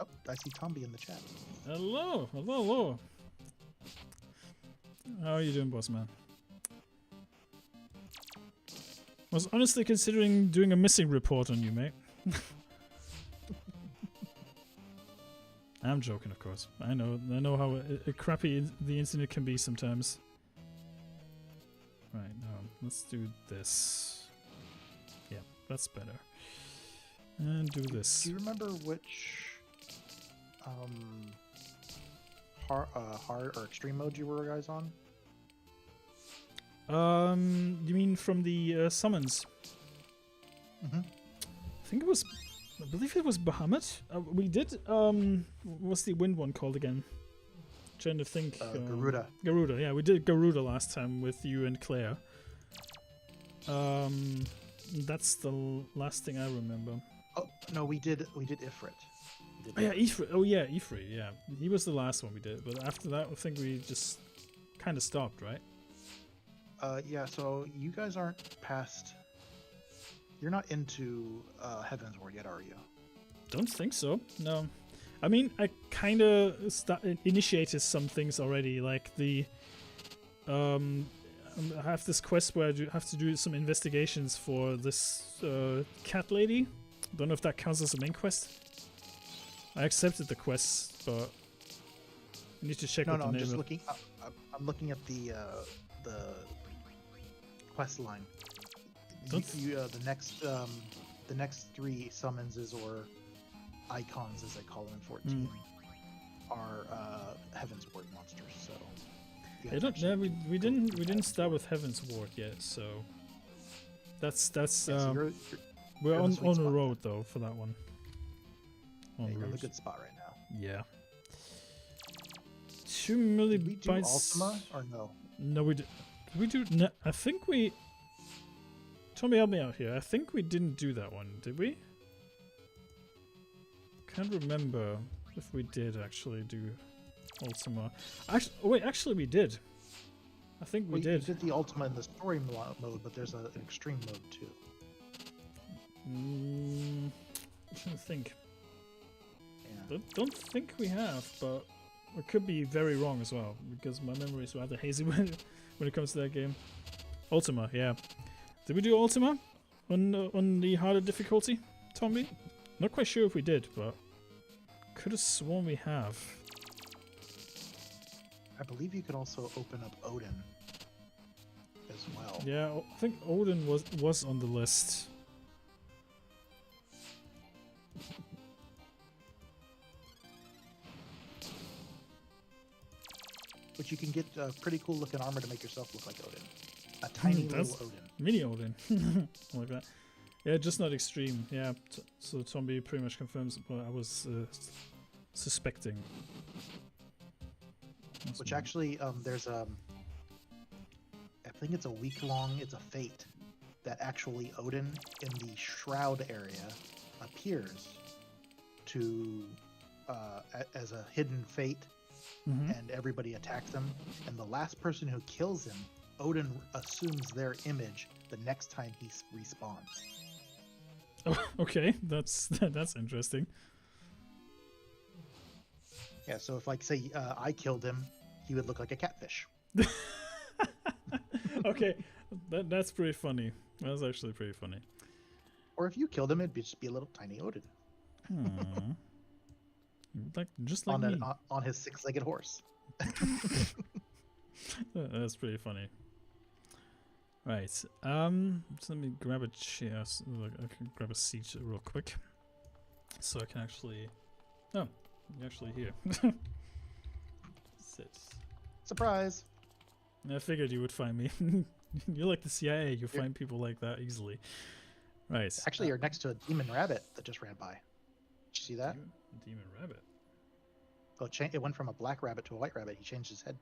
S2: Oh, I see Tombi in the chat.
S1: Hello, hello, hello. How are you doing, boss man? Was honestly considering doing a missing report on you, mate. I'm joking, of course. I know how crappy the internet can be sometimes. Right, now let's do this. Yeah, that's better. And do this.
S2: Do you remember which hard or extreme mode you were guys on?
S1: You mean from the summons?
S2: Mm-hmm.
S1: I believe it was Bahamut. We did, what's the wind one called again? Trying to think.
S2: Garuda.
S1: Garuda, yeah, we did Garuda last time with you and Claire. That's the last thing I remember.
S2: Oh no, we did Ifrit.
S1: Oh yeah, Ifrit. Oh yeah, Ifrit. Yeah, he was the last one we did. But after that, I think we just kind of stopped, right?
S2: Yeah. So you guys aren't past. You're not into Heaven's Ward yet, are you?
S1: Don't think so. No. I mean, I kind of initiated some things already, like the. I have this quest where I have to do some investigations for this cat lady. Don't know if that counts as a main quest. I accepted the quest, but I need to check.
S2: No,
S1: what
S2: no,
S1: the
S2: I'm
S1: name
S2: just
S1: of...
S2: looking. I'm looking at the quest line. The next 3 summonses or icons, as they call them in 14, are Heaven's Ward monsters. So
S1: I don't. Yeah, we didn't start with Heaven's Ward yet, so that's
S2: Yeah, so
S1: we're on
S2: sweet
S1: a
S2: spot
S1: road though for that one.
S2: yeah, you're in
S1: road.
S2: a good spot right now.
S1: Yeah. 2 millibytes.
S2: Did we do Ultima or no?
S1: No, we did. Did we do? No, I think we. Tommy, help me out here. I think we didn't do that one, did we? Can't remember if we did actually do Ultima. Actually, oh wait, actually we did. I think we did.
S2: You did the Ultima in the story mode, but there's an extreme mode too.
S1: I'm trying to think.
S2: Yeah.
S1: Don't think we have, but I could be very wrong as well, because my memory is rather hazy when it comes to that game. Ultima, yeah. Did we do Ultima on the harder difficulty, Tommy? Not quite sure if we did, but could have sworn we have.
S2: I believe you could also open up Odin as well.
S1: Yeah, I think Odin was on the list.
S2: But you can get a pretty cool looking armor to make yourself look like Odin. A tiny little Odin.
S1: Mini Odin. Like that. Yeah, just not extreme. Yeah, so Tombi pretty much confirms what I was suspecting. That's
S2: Which
S1: weird.
S2: actually, there's I think it's a week-long, it's a fate that actually Odin in the Shroud area appears to as a hidden fate, and everybody attacks him, and the last person who kills him, Odin assumes their image the next time he respawns.
S1: Oh, okay, that's interesting.
S2: Yeah, so if like say I killed him, he would look like a catfish.
S1: Okay, that's pretty funny. That's actually pretty funny.
S2: Or if you killed him, it'd just be a little tiny Odin.
S1: Like just like me.
S2: On his 6-legged horse.
S1: That's pretty funny. Right. So let me grab a chair. So I can grab a seat real quick, so I can actually. Oh, you're actually here. Sit.
S2: Surprise!
S1: I figured you would find me. You're like the CIA. You find people like that easily. Right.
S2: Actually, you're next to a demon rabbit that just ran by. Did you see that?
S1: Demon rabbit.
S2: Oh, it went from a black rabbit to a white rabbit. He changed his head.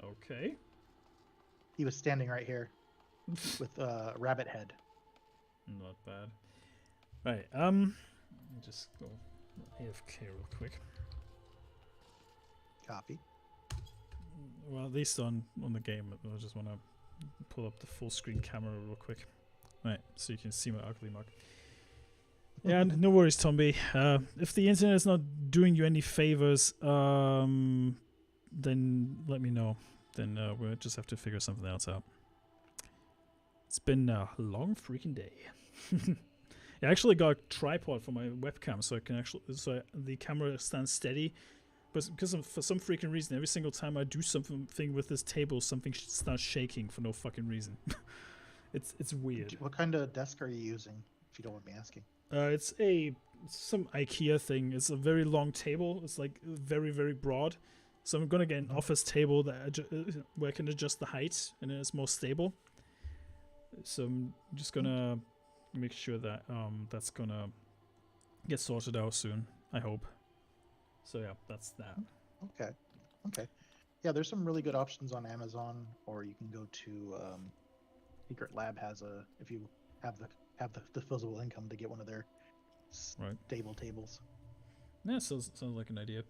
S1: Okay.
S2: He was standing right here with a rabbit head.
S1: Not bad. Right. Let me just go AFK real quick.
S2: Copy.
S1: Well, at least on the game, I just want to pull up the full screen camera real quick. Right, so you can see my ugly mug. Yeah, no worries, Tombi. If the internet is not doing you any favors, then let me know. Then we'll just have to figure something else out. It's been a long freaking day. I actually got a tripod for my webcam, so I can the camera stands steady. But because for some freaking reason, every single time I do something with this table, something starts shaking for no fucking reason. It's weird.
S2: What kind of desk are you using, if you don't mind me asking?
S1: It's some IKEA thing. It's a very long table. It's like very, very broad. So I'm gonna get an office table where I can adjust the height and it's more stable. So I'm just gonna make sure that that's gonna get sorted out soon. I hope. So yeah, that's that.
S2: Okay. Yeah, there's some really good options on Amazon, or you can go to Secret Lab has if you have the disposable income to get one of their stable tables.
S1: Yeah, sounds like an idea.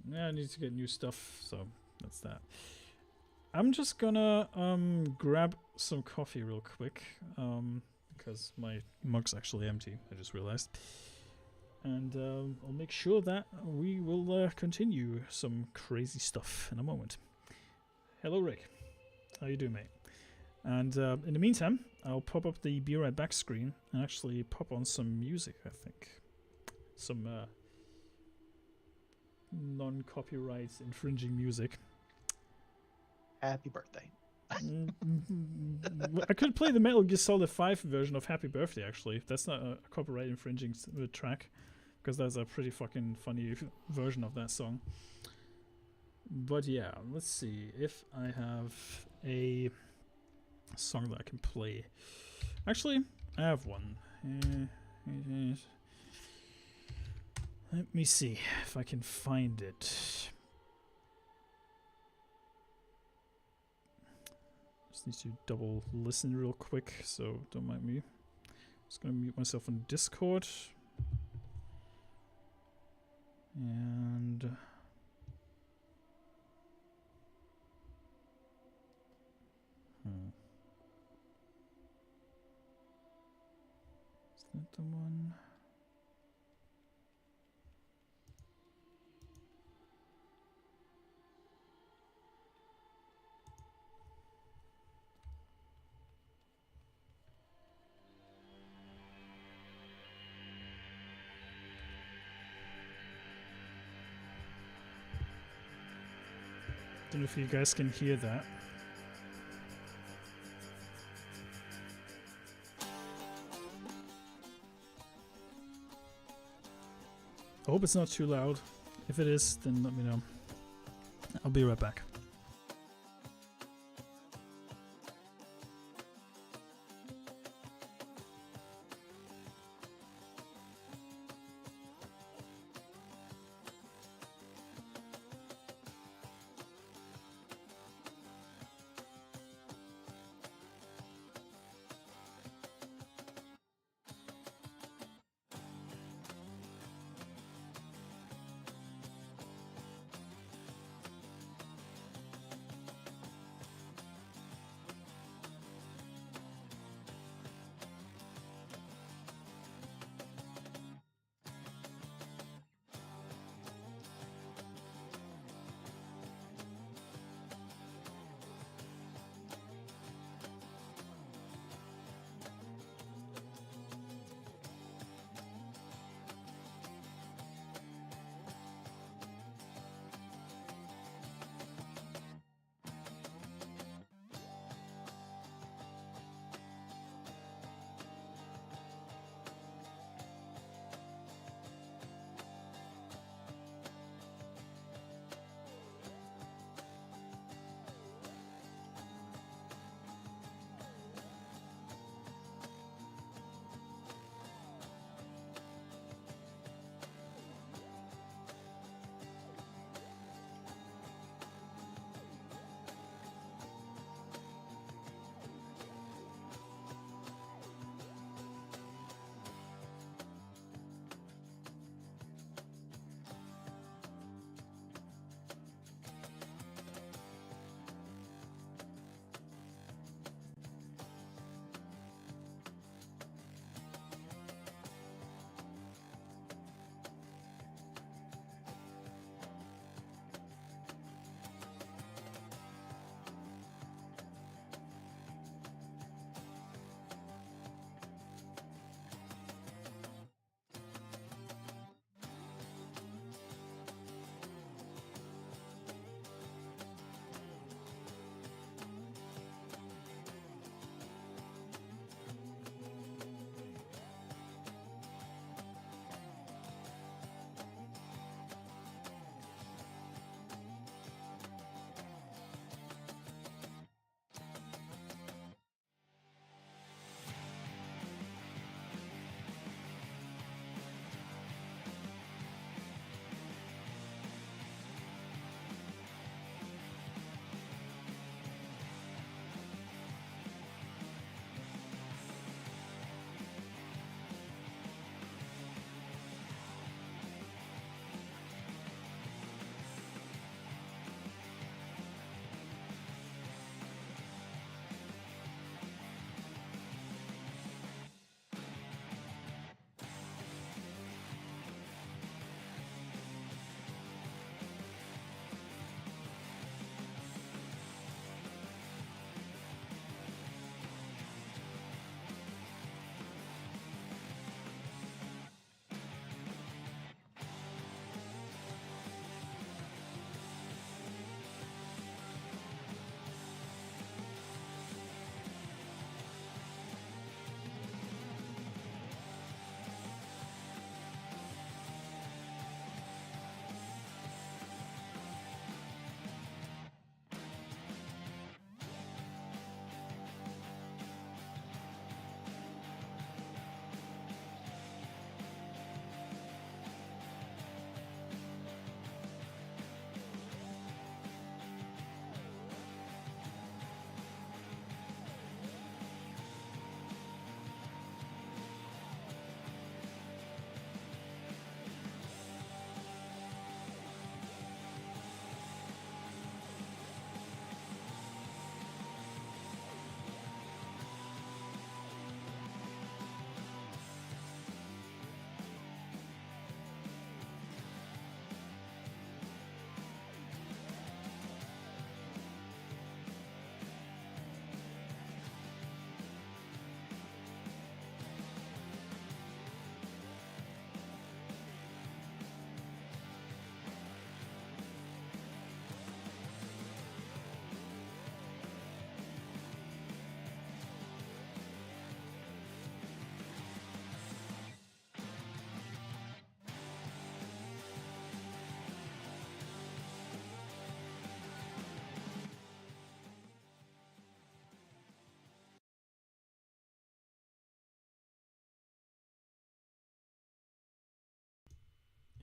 S1: Yeah, I need to get new stuff, so that's that. I'm just gonna grab some coffee real quick, because my mug's actually empty, I just realized. And I'll make sure that we will continue some crazy stuff in a moment. Hello, Rick. How you doing, mate? And in the meantime, I'll pop up the Be Right Back screen and actually pop on some music, I think. Some non-copyright infringing music.
S2: Happy birthday.
S1: I could play the Metal Gear Solid 5 version of Happy Birthday, actually. That's not a copyright infringing track, because that's a pretty fucking funny version of that song. But yeah, let's see if I have a song that I can play. Actually, I have one. Let me see if I can find it. Just need to double listen real quick, so don't mind me. Just gonna mute myself on Discord. And is that the one? Don't know if you guys can hear that. I hope it's not too loud. If it is, then let me know. I'll be right back.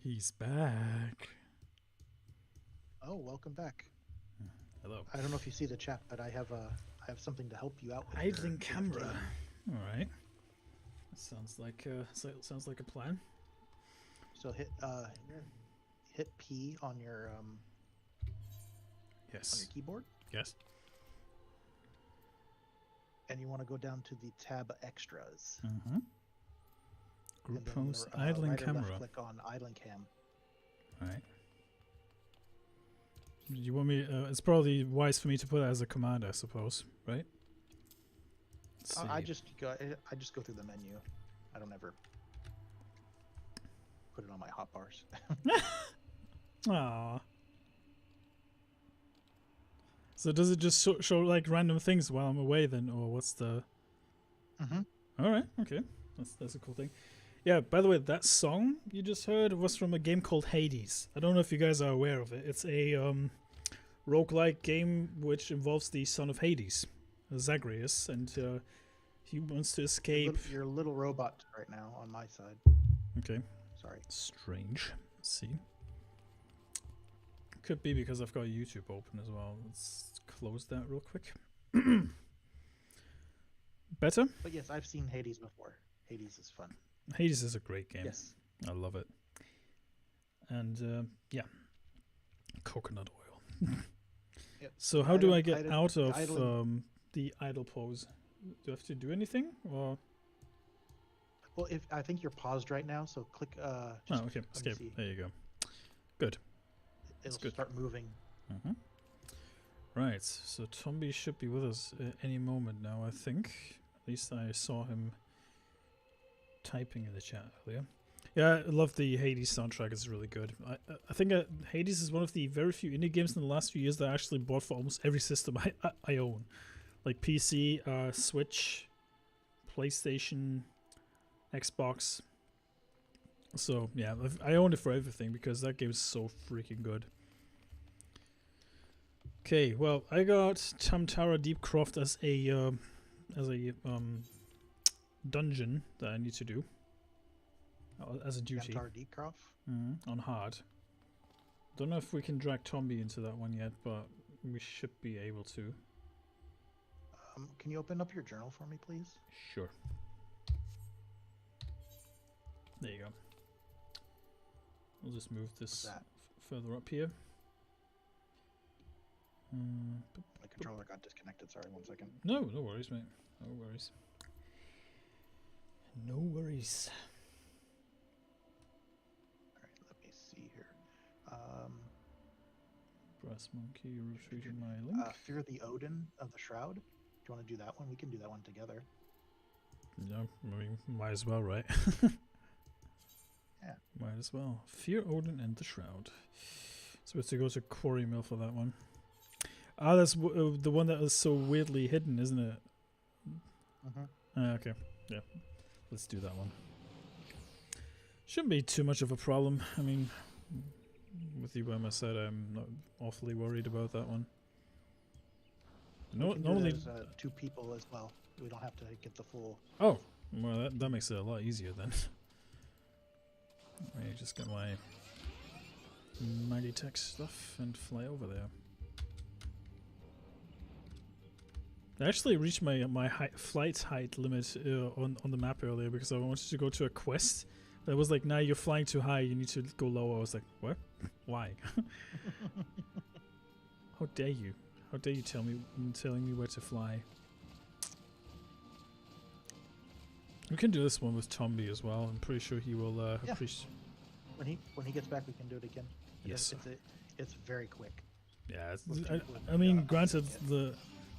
S1: He's back.
S2: Oh, welcome back.
S1: Hello.
S2: I don't know if you see the chat, but I have something to help you out with.
S1: Idling
S2: your
S1: camera.
S2: game.
S1: All right. Sounds like a plan.
S2: So hit P on your
S1: Yes.
S2: on your keyboard,
S1: Yes.
S2: and you want to go down to the tab extras.
S1: Mm-hmm. Group
S2: And then
S1: host
S2: your,
S1: idling
S2: right or
S1: camera.
S2: left click on idling cam.
S1: All right. You want me? It's probably wise for me to put that as a command, I suppose, right? Let's
S2: I
S1: see.
S2: just go through the menu. I don't ever put it on my hotbars.
S1: Aww. So does it just show like random things while I'm away then, or what's the?
S2: Mm-hmm.
S1: All right. Okay. That's a cool thing. Yeah. By the way, that song you just heard was from a game called Hades. I don't know if you guys are aware of it. It's a roguelike game which involves the son of Hades, Zagreus, and he wants to escape.
S2: You're a little robot right now on my side.
S1: Okay.
S2: Sorry.
S1: Strange. Let's see. Could be because I've got YouTube open as well. Let's close that real quick. Better?
S2: But yes, I've seen Hades before. Hades is fun.
S1: Hades is a great game.
S2: Yes.
S1: I love it. And yeah, coconut oil.
S2: Yep.
S1: So how do I get out of the idle pose? Do I have to do anything? Or
S2: Well, if I think you're paused right now, so click. Just,
S1: okay,
S2: let me
S1: escape.
S2: see.
S1: There you go. Good.
S2: It'll
S1: good.
S2: start moving.
S1: Mm-hmm. Right. So Tombi should be with us any moment now, I think. At least I saw him typing in the chat earlier. Yeah, I love the Hades soundtrack. It's really good. I think Hades is one of the very few indie games in the last few years that I actually bought for almost every system I own. Like PC, Switch, PlayStation, Xbox. So yeah, I own it for everything because that game is so freaking good. Okay, well, I got Tamtara Deepcroft as a dungeon that I need to do as a duty.
S2: Tamtar Deepcroft.
S1: On hard. Don't know if we can drag Tombi into that one yet, but we should be able to.
S2: Can you open up your journal for me, please?
S1: Sure. There you go. I'll just move this further up here.
S2: My controller got disconnected. Sorry, 1 second.
S1: No worries, mate. No worries. No worries.
S2: All right, let me see here.
S1: Brass monkey, retrieving my link.
S2: Fear the Odin of the Shroud. Do you want to do that one? We can do that one together.
S1: No, I mean, might as well, right?
S2: Yeah.
S1: Might as well. Fear Odin and the Shroud. So we have to go to Quarry Mill for that one. Ah, that's the one that is so weirdly hidden, isn't it? Okay. Yeah. Let's do that one. Shouldn't be too much of a problem. I mean, with you by my side, I'm not awfully worried about that one.
S2: No, normally there's 2 people as well. We don't have to get the full.
S1: Oh, well, that makes it a lot easier then. Let me just get my Mighty Tech stuff and fly over there. I actually reached my flight height limit on the map earlier because I wanted to go to a quest. That was like, nah, you're flying too high, you need to go lower. I was like, what? Why? How dare you? How dare you telling me where to fly? We can do this one with Tombi as well. I'm pretty sure he will appreciate.
S2: When he gets back, we can do it again.
S1: Yes.
S2: It's very quick.
S1: Yeah. I mean, granted, the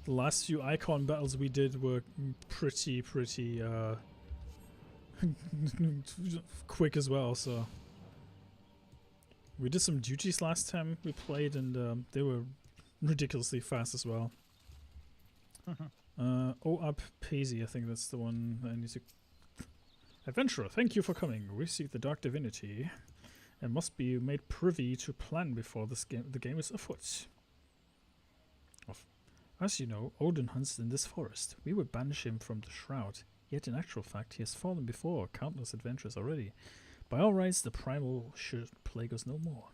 S1: last few icon battles we did were pretty quick as well. So we did some duties last time we played, and they were ridiculously fast as well. Up Paisy, I think that's the one I need to. Adventurer, thank you for coming. We seek the Dark Divinity and must be made privy to plan before the game is afoot. As you know, Odin hunts in this forest. We would banish him from the Shroud, yet in actual fact he has fallen before countless adventures already. By all rights, the primal should plague us no more.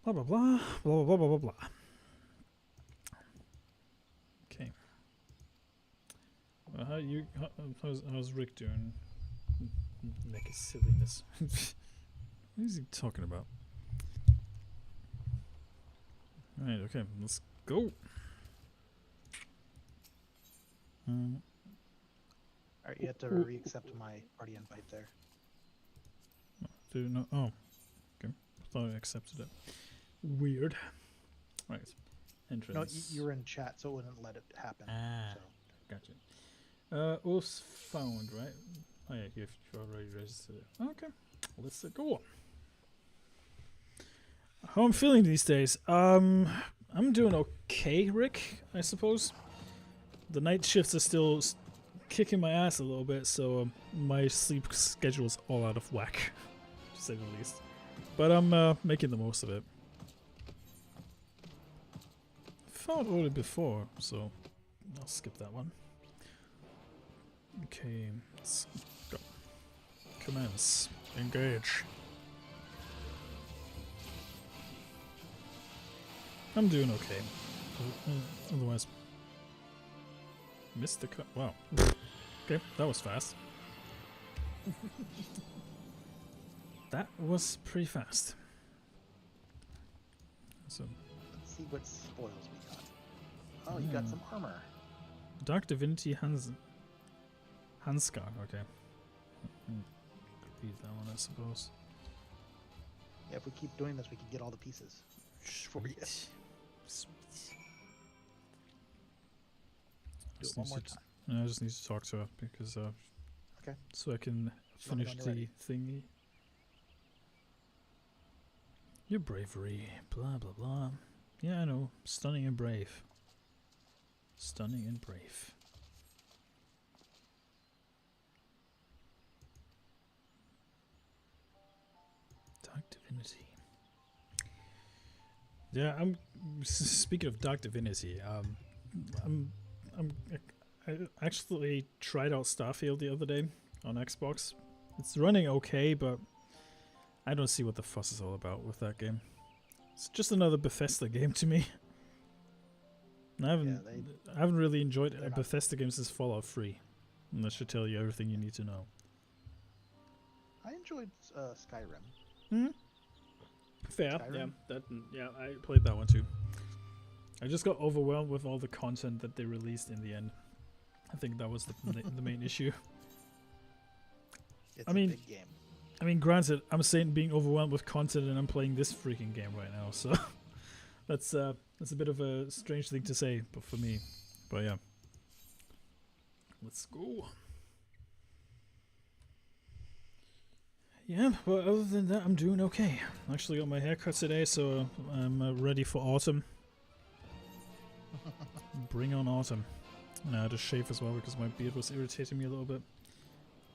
S1: Blah blah blah blah blah blah blah blah. Okay. How's Rick doing? Naked silliness. What is he talking about? Alright, okay, let's go.
S2: Alright, you have to re-accept my party invite there.
S1: Do not. Oh, okay. I thought I accepted it. Weird. Right. Entrance.
S2: No, you were in chat, so it wouldn't let it happen.
S1: Ah,
S2: So.
S1: gotcha. Oaths found, right? Oh yeah, you've already registered it. Okay, let's go. How I'm feeling these days? I'm doing okay, Rick. I suppose. The night shifts are still kicking my ass a little bit, so my sleep schedule's all out of whack, to say the least. But I'm making the most of it. Found ordered before, so I'll skip that one. Okay, let's go. Commence. Engage. I'm doing okay. Otherwise, missed the cut. Wow. Okay, that was fast. That was pretty fast. So,
S2: let's see what spoils we got. Oh, you got some armor.
S1: Dark Divinity Hanskar. Okay. Read that one, I suppose.
S2: Yeah, if we keep doing this, we can get all the pieces.
S1: Sweet. Sweet.
S2: Do it one more time.
S1: I just need to talk to her because
S2: okay.
S1: So I can finish the thingy. Your bravery, blah blah blah. Yeah, I know. Stunning and brave. Stunning and brave. Dark Divinity. Yeah, I'm speaking of Dark Divinity. I actually tried out Starfield the other day on Xbox. It's running okay, but I don't see what the fuss is all about with that game. It's just another Bethesda game to me. And I haven't really enjoyed a Bethesda game since Fallout 3. And that should tell you everything you need to know.
S2: I enjoyed Skyrim.
S1: Hmm. Fair.
S2: Skyrim?
S1: Yeah, I played that one too. I just got overwhelmed with all the content that they released in the end. I think that was the main issue.
S2: It's a big game.
S1: I mean, granted, I'm saying being overwhelmed with content, and I'm playing this freaking game right now, so that's a bit of a strange thing to say, but for me, but yeah, let's go. Yeah, but other than that, I'm doing okay. I actually got my hair cut today, so I'm ready for autumn. Bring on autumn. And I had to shave as well because my beard was irritating me a little bit.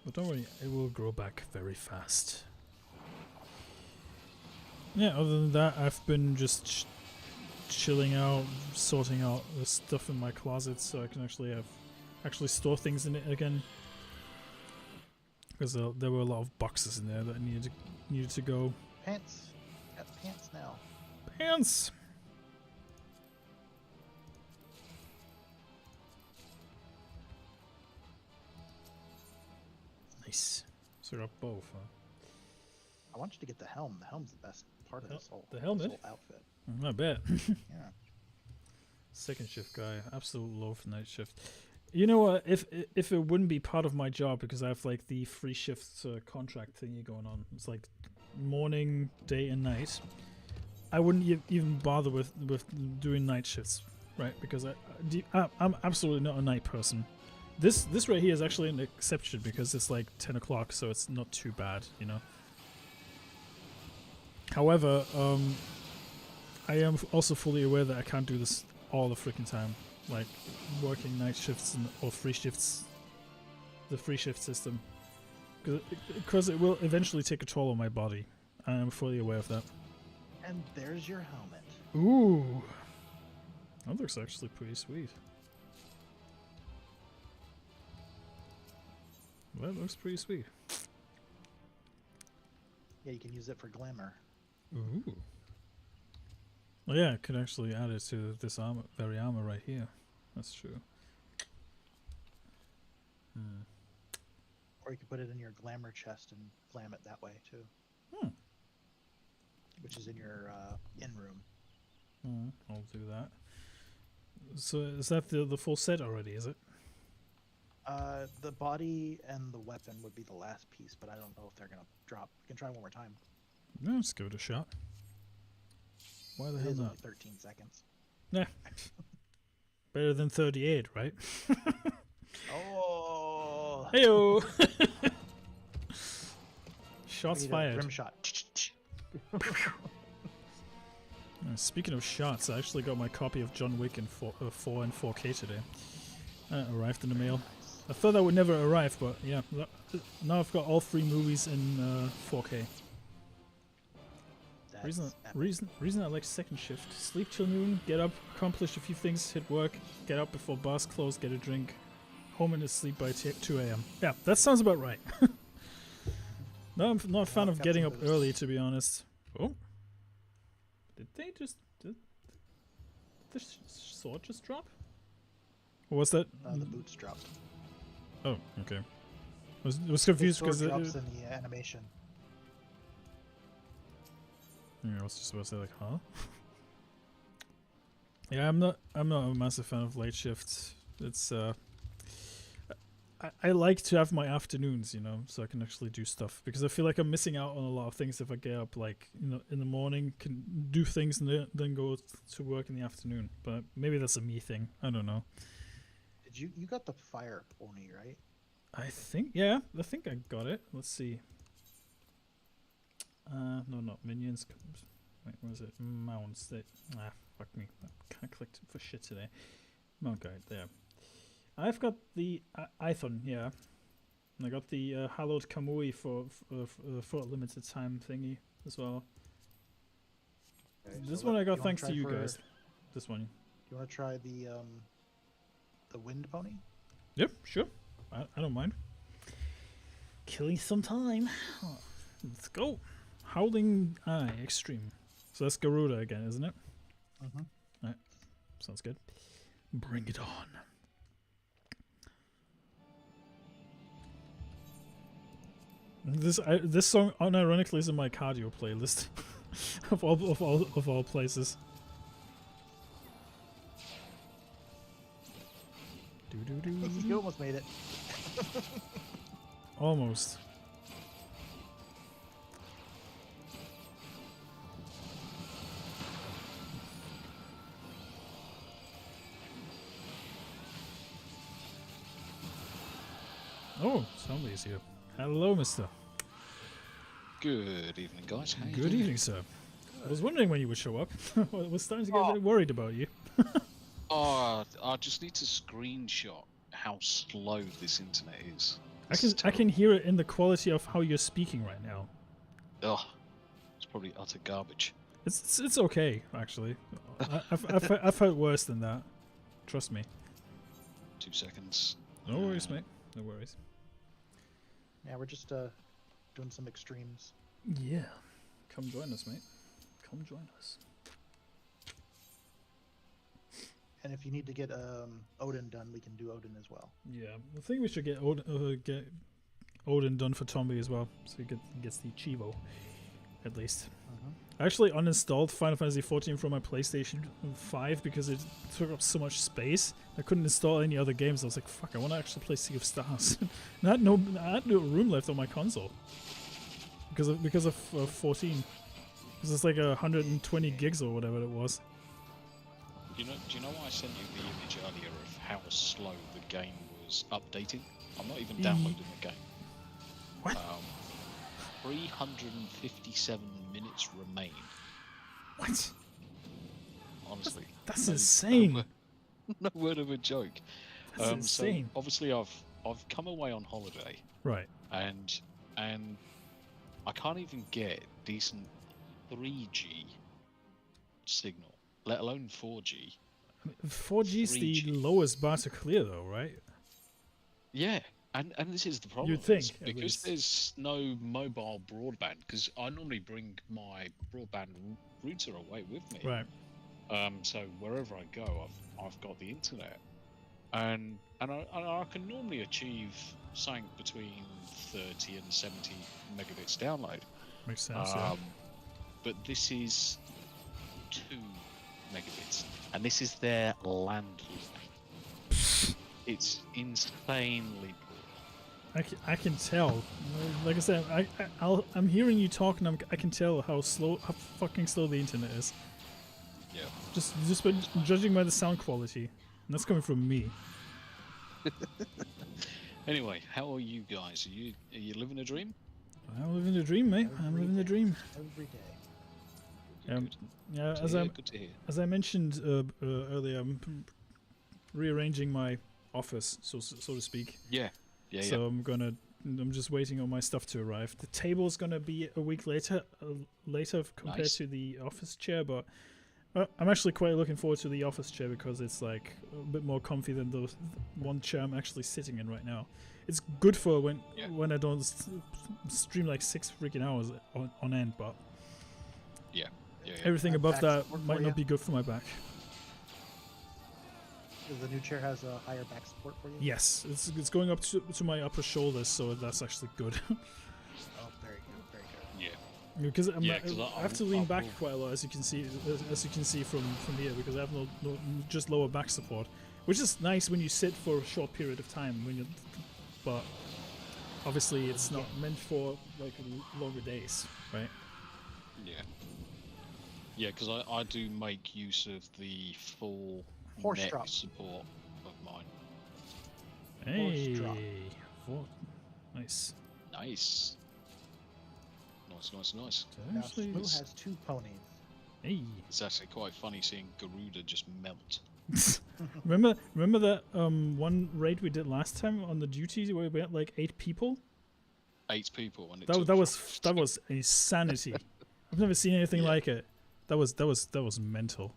S1: But don't worry, it will grow back very fast. Yeah, other than that, I've been just chilling out, sorting out the stuff in my closet so I can actually store things in it again. Because there were a lot of boxes in there that needed to go.
S2: Pants. Got pants now.
S1: Pants. Nice. So I got both, huh?
S2: I want you to get the helm. The helm's the best part of this whole outfit.
S1: I bet.
S2: Yeah.
S1: Second shift guy. Absolute low for night shift. You know what? If it wouldn't be part of my job because I have like the free shift contract thingy going on, it's like morning, day, and night. I wouldn't even bother with doing night shifts, right? Because I'm absolutely not a night person. This right here is actually an exception because it's like 10 o'clock, so it's not too bad, you know. However, I am also fully aware that I can't do this all the freaking time, like working night shifts or free shifts, the free shift system, because it will eventually take a toll on my body. I am fully aware of that.
S2: And there's your helmet.
S1: Ooh, that looks actually pretty sweet. That looks pretty sweet.
S2: Yeah, you can use it for glamour.
S1: Ooh. Well, yeah, I could actually add it to this very armor right here. That's true.
S2: Or you can put it in your glamour chest and glam it that way too. Which is in your in room.
S1: I'll do that. So is that the full set already, is it?
S2: The body and the weapon would be the last piece, but I don't know if they're gonna drop. We can try one more time.
S1: No, let's give it a shot. Why the
S2: It
S1: hell
S2: is
S1: not?
S2: only 13 seconds.
S1: Yeah. Better than 38, right?
S2: Oh!
S1: Heyo! Shots
S2: We need a
S1: fired.
S2: rim shot.
S1: Speaking of shots, I actually got my copy of John Wick in 4 and 4K today. Arrived in the mail. I thought that would never arrive, but yeah, now I've got all 3 movies in 4K. Reason I like second shift. Sleep till noon, get up, accomplish a few things, hit work, get up before bars close, get a drink, home and asleep by 2 a.m. Yeah, that sounds about right. No, I'm not a fan of getting up early, to be honest. Oh. Did the sword just drop? What was that?
S2: The boots dropped.
S1: Oh, okay. I was confused because
S2: it drops in the animation.
S1: Yeah, I was just about to say like, huh? Yeah, I'm not a massive fan of late shifts. It's I like to have my afternoons, you know, so I can actually do stuff, because I feel like I'm missing out on a lot of things if I get up like, you know, in the morning, can do things and then go to work in the afternoon. But maybe that's a me thing. I don't know.
S2: Did you got the fire pony, right?
S1: I think I got it. Let's see. No, not minions. Wait, where is it? Mounts. Fuck me. I can't click for shit today. Mount guide, there. I've got the Ithon, yeah. And I got the Hallowed Kamui for a limited time thingy as well. Okay, this one I got thanks to you guys. This one.
S2: You want to try the wind pony?
S1: Yep, sure. I don't mind. Killing some time. Let's go. Howling Eye Extreme. So that's Garuda again, isn't it? Alright. Sounds good. Bring it on. This song unironically is in my cardio playlist of all places.
S2: You almost made it.
S1: Almost. Oh, somebody's here. Hello, mister.
S3: Good evening, guys. How
S1: Good evening, sir. I was wondering when you would show up. I was starting to get a bit worried about you.
S3: I just need to screenshot how slow this internet is.
S1: I can hear it in the quality of how you're speaking right now.
S3: Ugh, it's probably utter garbage.
S1: It's okay, actually. I've heard worse than that. Trust me.
S3: 2 seconds.
S1: No worries, mate. No worries.
S2: Yeah, we're just doing some extremes.
S1: Yeah. Come join us, mate. Come join us.
S2: And if you need to get Odin done, we can do Odin as well.
S1: Yeah, I think we should get Odin done for Tombi as well, so he gets the Chivo, at least. I actually uninstalled Final Fantasy 14 from my PlayStation 5 because it took up so much space. I couldn't install any other games. I was like, fuck, I want to actually play Sea of Stars. And I had no room left on my console because of 14. Because it's like 120 gigs or whatever it was.
S3: Do you know why I sent you the image earlier of how slow the game was updating? I'm not even downloading the game.
S1: What?
S3: 357 minutes remain.
S1: What?
S3: Honestly.
S1: That's insane.
S3: No word of a joke.
S1: That's insane.
S3: So obviously I've come away on holiday.
S1: Right.
S3: And I can't even get decent 3G signal, let alone 4G.
S1: 4G is the lowest bar to clear though, right?
S3: Yeah, And this is the problem.
S1: You'd think,
S3: is
S1: at
S3: because
S1: least.
S3: there's no mobile broadband. Because I normally bring my broadband router away with me.
S1: Right.
S3: So wherever I go, I've got the internet, and I can normally achieve something between 30 and 70 megabits download.
S1: Makes sense. Yeah.
S3: But this is 2 megabits, and this is their landline. It's insanely poor.
S1: I can tell. Like I said, I'm hearing you talk, and I can tell how fucking slow the internet is.
S3: Yeah.
S1: Just by judging by the sound quality, and that's coming from me.
S3: Anyway, how are you guys? Are you living a dream?
S1: I'm living the dream, mate. I'm living the dream.
S2: Every day.
S3: Good.
S1: Yeah,
S3: Good to hear.
S1: as I mentioned earlier, I'm rearranging my office, so to speak.
S3: Yeah.
S1: So I'm just waiting on my stuff to arrive. The table's gonna be a week later compared
S3: Nice.
S1: to the office chair, but I'm actually quite looking forward to the office chair because it's like a bit more comfy than the one chair I'm actually sitting in right now. It's good for when I don't stream like 6 freaking hours on end, but
S3: Yeah.
S1: everything
S2: That
S1: above
S2: back
S1: that
S2: support
S1: might
S2: for
S1: not
S2: you?
S1: be good for my back.
S2: The new chair has a higher back support for you?
S1: Yes, it's going up to my upper shoulders, so that's actually good.
S2: Oh, very good, very good.
S3: Yeah.
S1: Because
S3: Yeah, 'cause
S1: I have to lean
S3: I
S1: back
S3: will-
S1: quite a lot, as you can see from here, because I have no just lower back support, which is nice when you sit for a short period of time. But obviously it's not meant for like longer days, right?
S3: Yeah. Yeah, because I do make use of the full
S2: Horse
S3: neck
S2: drop.
S3: support of mine.
S1: Hey,
S2: drop.
S1: Nice.
S3: Nice. Nice.
S2: Now,
S1: Actually,
S2: Smoo has 2 ponies.
S1: hey,
S3: It's actually quite funny seeing Garuda just melt.
S1: remember that one raid we did last time on the duties where we had like 8 people?
S3: 8 people, and it
S1: That
S3: took
S1: was insanity. I've never seen anything
S3: Yeah.
S1: like it. That was mental.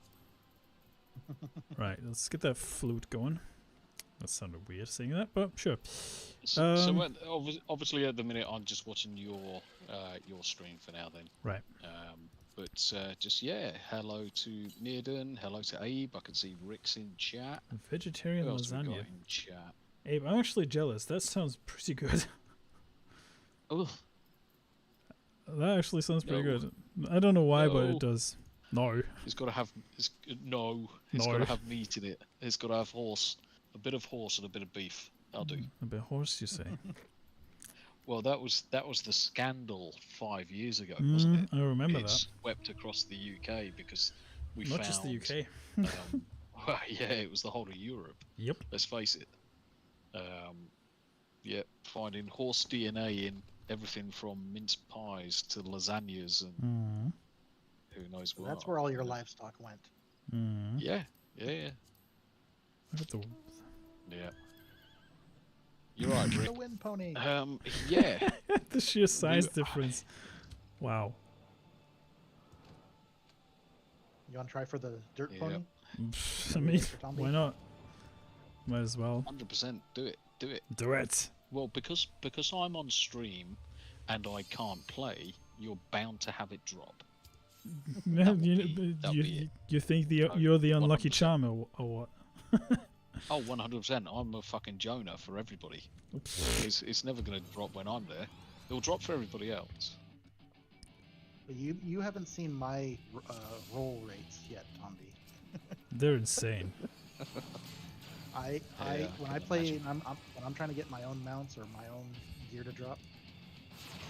S1: Right, let's get that flute going. That sounded weird saying that, but sure.
S3: Obviously at the minute I'm just watching your stream for now then.
S1: Right.
S3: But just hello to Nearden, hello to Abe. I can see Rick's in chat.
S1: Vegetarian
S3: Who else we got
S1: lasagna.
S3: in chat?
S1: Abe, I'm actually jealous. That sounds pretty good.
S3: Oh,
S1: That actually sounds pretty
S3: No.
S1: good. I don't know why, but
S3: No.
S1: it does. No.
S3: it's got to have It's
S1: No.
S3: got to have meat in it. It's got to have a bit of horse and a bit of beef. I'll do.
S1: A bit hoarse, you say?
S3: Well, that was the scandal 5 years ago, wasn't it?
S1: I remember
S3: It
S1: that.
S3: swept across the UK because we
S1: Not
S3: found.
S1: just the UK.
S3: Well, yeah, it was the whole of Europe.
S1: Yep.
S3: Let's face it. Finding horse DNA in everything from mince pies to lasagnas and
S1: Mm.
S3: who knows
S2: So
S3: what.
S2: that's where all your livestock went.
S1: Mm.
S3: Yeah.
S1: Look at the.
S3: Yeah. You're right,
S2: The
S3: Rick.
S2: wind pony.
S3: Yeah.
S1: The sheer size difference. Wow.
S2: You want to try for the dirt
S3: Yeah.
S2: pony?
S1: I mean,
S2: For Tombi?
S1: why not? Might as well.
S3: 100%. Do it.
S1: Do it.
S3: Well, because I'm on stream and I can't play, you're bound to have it drop.
S1: Yeah,
S3: would be it.
S1: you think
S3: Oh,
S1: you're the unlucky
S3: 100%.
S1: charm or what?
S3: Oh, 100%. I'm a fucking Jonah for everybody. It's never going to drop when I'm there. It'll drop for everybody else.
S2: But you haven't seen my roll rates yet, Tombi.
S1: They're insane.
S2: When
S3: I
S2: I
S3: can
S2: play,
S3: imagine.
S2: when I'm trying to get my own mounts or my own gear to drop,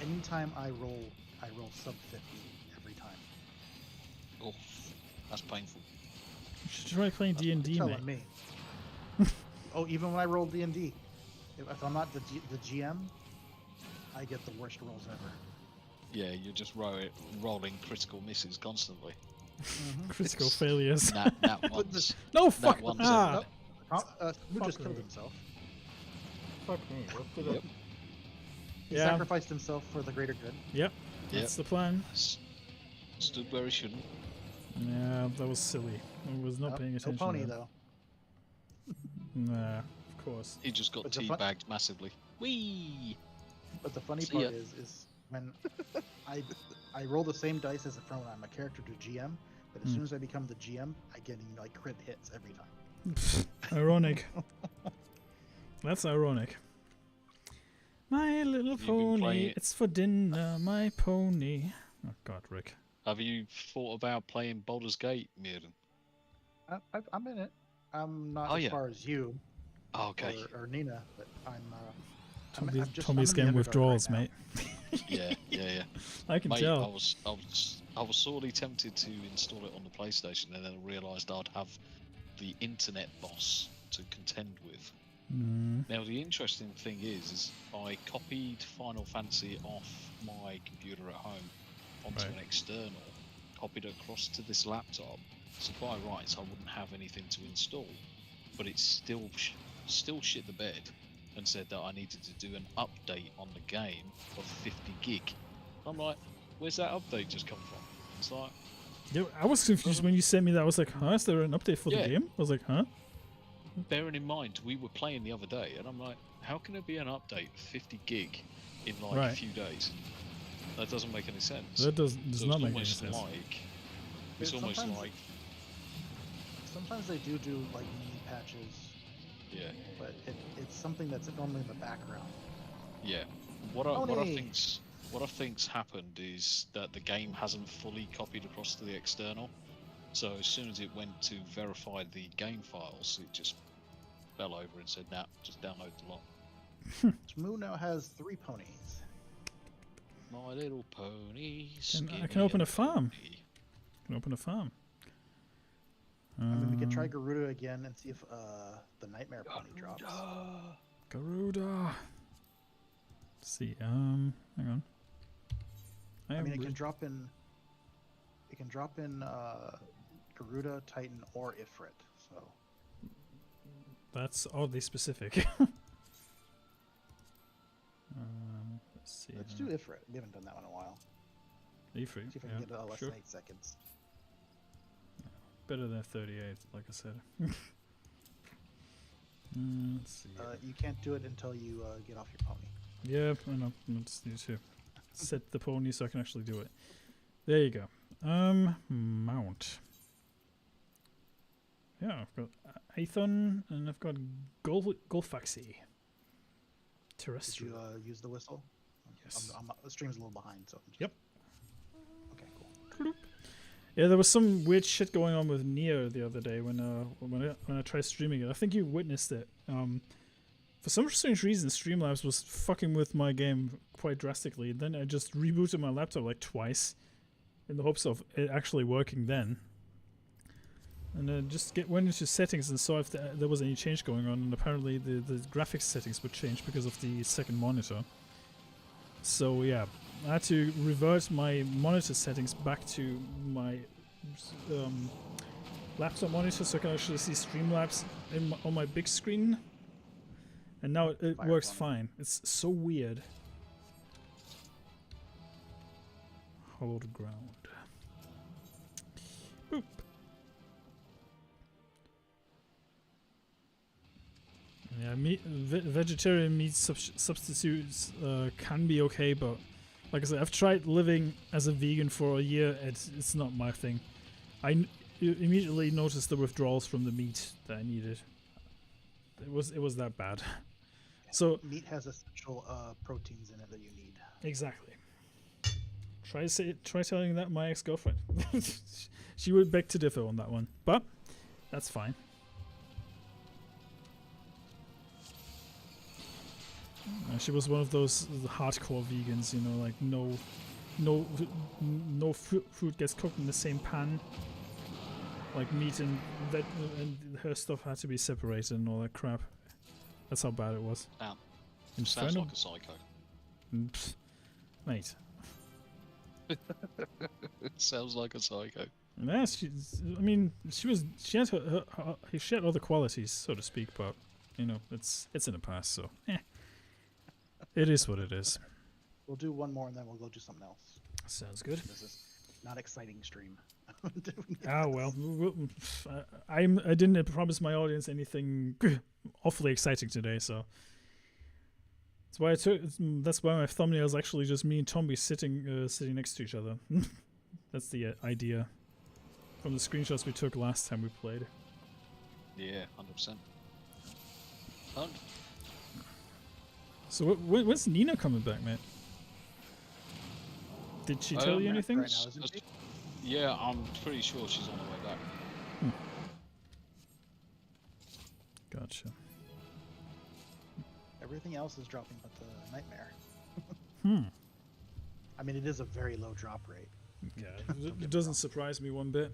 S2: anytime I roll sub 50 every time.
S3: Oh, that's painful.
S1: You should try playing
S3: That's
S1: D&D,
S2: You're
S1: mate.
S2: telling me. Oh, even when I roll D&D, if I'm not the GM, I get the worst rolls ever.
S3: Yeah, you're just rolling critical misses constantly.
S1: Critical
S3: It's-
S1: failures.
S3: That one's.
S1: No, fuck.
S3: one's
S1: Ah.
S2: Who just
S1: Fuck
S2: killed
S1: me.
S2: himself?
S1: Fuck me.
S3: Yep.
S2: He
S1: Yeah.
S2: sacrificed himself for the greater good.
S1: Yep. That's the plan.
S3: Stood where he shouldn't.
S1: Yeah, that was silly. I was not paying attention.
S2: No pony
S1: there.
S2: though.
S1: Nah, of course.
S3: He just got
S2: But the fun-
S3: teabagged massively. Whee!
S2: But the funny
S3: See
S2: part
S3: ya.
S2: is when I roll the same dice as from when I'm a character to GM, but as soon as I become the GM, I get like crit hits every time.
S1: Ironic. That's ironic. My little
S3: Have you been
S1: pony,
S3: playing-
S1: it's for dinner, my pony. Oh God, Rick.
S3: Have you thought about playing Baldur's Gate, Mirren?
S2: I'm in it. I'm not
S3: Oh,
S2: as
S3: yeah.
S2: far as you
S3: Oh, okay.
S2: or Nina, but I'm
S1: Tommy's
S2: I'm in
S1: getting
S2: the
S1: withdrawals,
S2: Underdark right
S1: mate.
S3: Yeah.
S1: I can
S3: Mate,
S1: tell.
S3: I was sorely tempted to install it on the PlayStation, and then I realised I'd have the internet boss to contend with. Now the interesting thing is I copied Final Fantasy off my computer at home onto
S1: Right.
S3: an external, copied it across to this laptop. So by rights I wouldn't have anything to install, but it still shit the bed and said that I needed to do an update on the game of 50 gig. I'm like, where's that update just come from? It's like,
S1: Yeah, I was confused when you sent me that. I was like, huh? Is there an update for the
S3: Yeah.
S1: game? I was like, huh?
S3: bearing in mind we were playing the other day, and I'm like, how can there be an update of 50 gig in like a
S1: Right.
S3: few days? That doesn't make any sense.
S1: That does
S3: So
S1: not
S3: it's
S1: make any
S3: almost
S1: sense.
S3: like it's
S2: Yeah,
S3: almost
S2: sometimes-
S3: like
S2: Sometimes they do like mini patches,
S3: yeah.
S2: but it's something that's normally in the background.
S3: Yeah. What I
S2: Tony!
S3: think's happened is that the game hasn't fully copied across to the external. So as soon as it went to verify the game files, it just fell over and said, "Nah, just download the lot."
S2: Moo now has 3 ponies.
S3: My little pony.
S1: I can open
S3: skinny
S1: a farm.
S3: pony.
S1: Can open a farm.
S2: I mean, we could try Garuda again and see if the Nightmare Pony drops.
S1: Garuda. Let's see. Hang on.
S2: I mean, it can drop in. It can drop in Garuda, Titan, or Ifrit. So
S1: That's oddly specific. Let's see.
S2: let's do Ifrit. We haven't done that one in a while.
S1: Are you free?
S2: See if I
S1: Yeah,
S2: can get less
S1: sure.
S2: than 8 seconds.
S1: Better than 38, like I said. Let's see.
S2: You can't do it until you get off your pony.
S1: Yeah, I know. I just need to set the pony so I can actually do it. There you go. Mount. Yeah, I've got Aethon and I've got Golfaxi.
S2: Did you
S1: Terrestrial.
S2: use the whistle?
S1: Yes.
S2: The stream's a little behind, so. I'm just...
S1: Yep.
S2: Okay, cool.
S1: Yeah, there was some weird shit going on with Neo the other day when I tried streaming it. I think you witnessed it. For some strange reason, Streamlabs was fucking with my game quite drastically. Then I just rebooted my laptop like twice, in the hopes of it actually working then. And then just went into settings and saw if there was any change going on. And apparently the graphics settings would change because of the second monitor. So yeah, I had to revert my monitor settings back to my laptop monitor so I can actually see Streamlabs on my big screen. And now it works fine. It's so weird. Hollowed ground. Boop. Yeah, vegetarian meat substitutes can be okay, but like I said, I've tried living as a vegan for a year. It's not my thing. I immediately noticed the withdrawals from the meat that I needed. It was that bad. So
S2: Meat has essential proteins in it that you need.
S1: exactly. Try telling that my ex-girlfriend. She would beg to differ on that one, but that's fine. She was one of those hardcore vegans, you know, like no food gets cooked in the same pan. Like meat and her stuff had to be separated and all that crap. That's how bad it was.
S3: Sounds like a psycho.
S1: Pfft, mate.
S3: It sounds like a psycho.
S1: Yeah, she had other qualities, so to speak, but you know, it's in the past, so it is what it is.
S2: We'll do one more and then we'll go do something else.
S1: Sounds good.
S2: This is not exciting stream.
S1: Well, I didn't promise my audience anything awfully exciting today, so it's That's why that's why my thumbnail is actually just me and Tombi sitting next to each other. That's the idea from the screenshots we took last time we played.
S3: Yeah, 100%. Done.
S1: So when's Nina coming back, mate? Did she tell you anything?
S2: Right now, isn't she?
S3: Yeah, I'm pretty sure she's on her way back.
S1: Gotcha.
S2: Everything else is dropping but the nightmare.
S1: Hmm.
S2: I mean, it is a very low drop rate.
S1: Yeah, it doesn't surprise me one bit.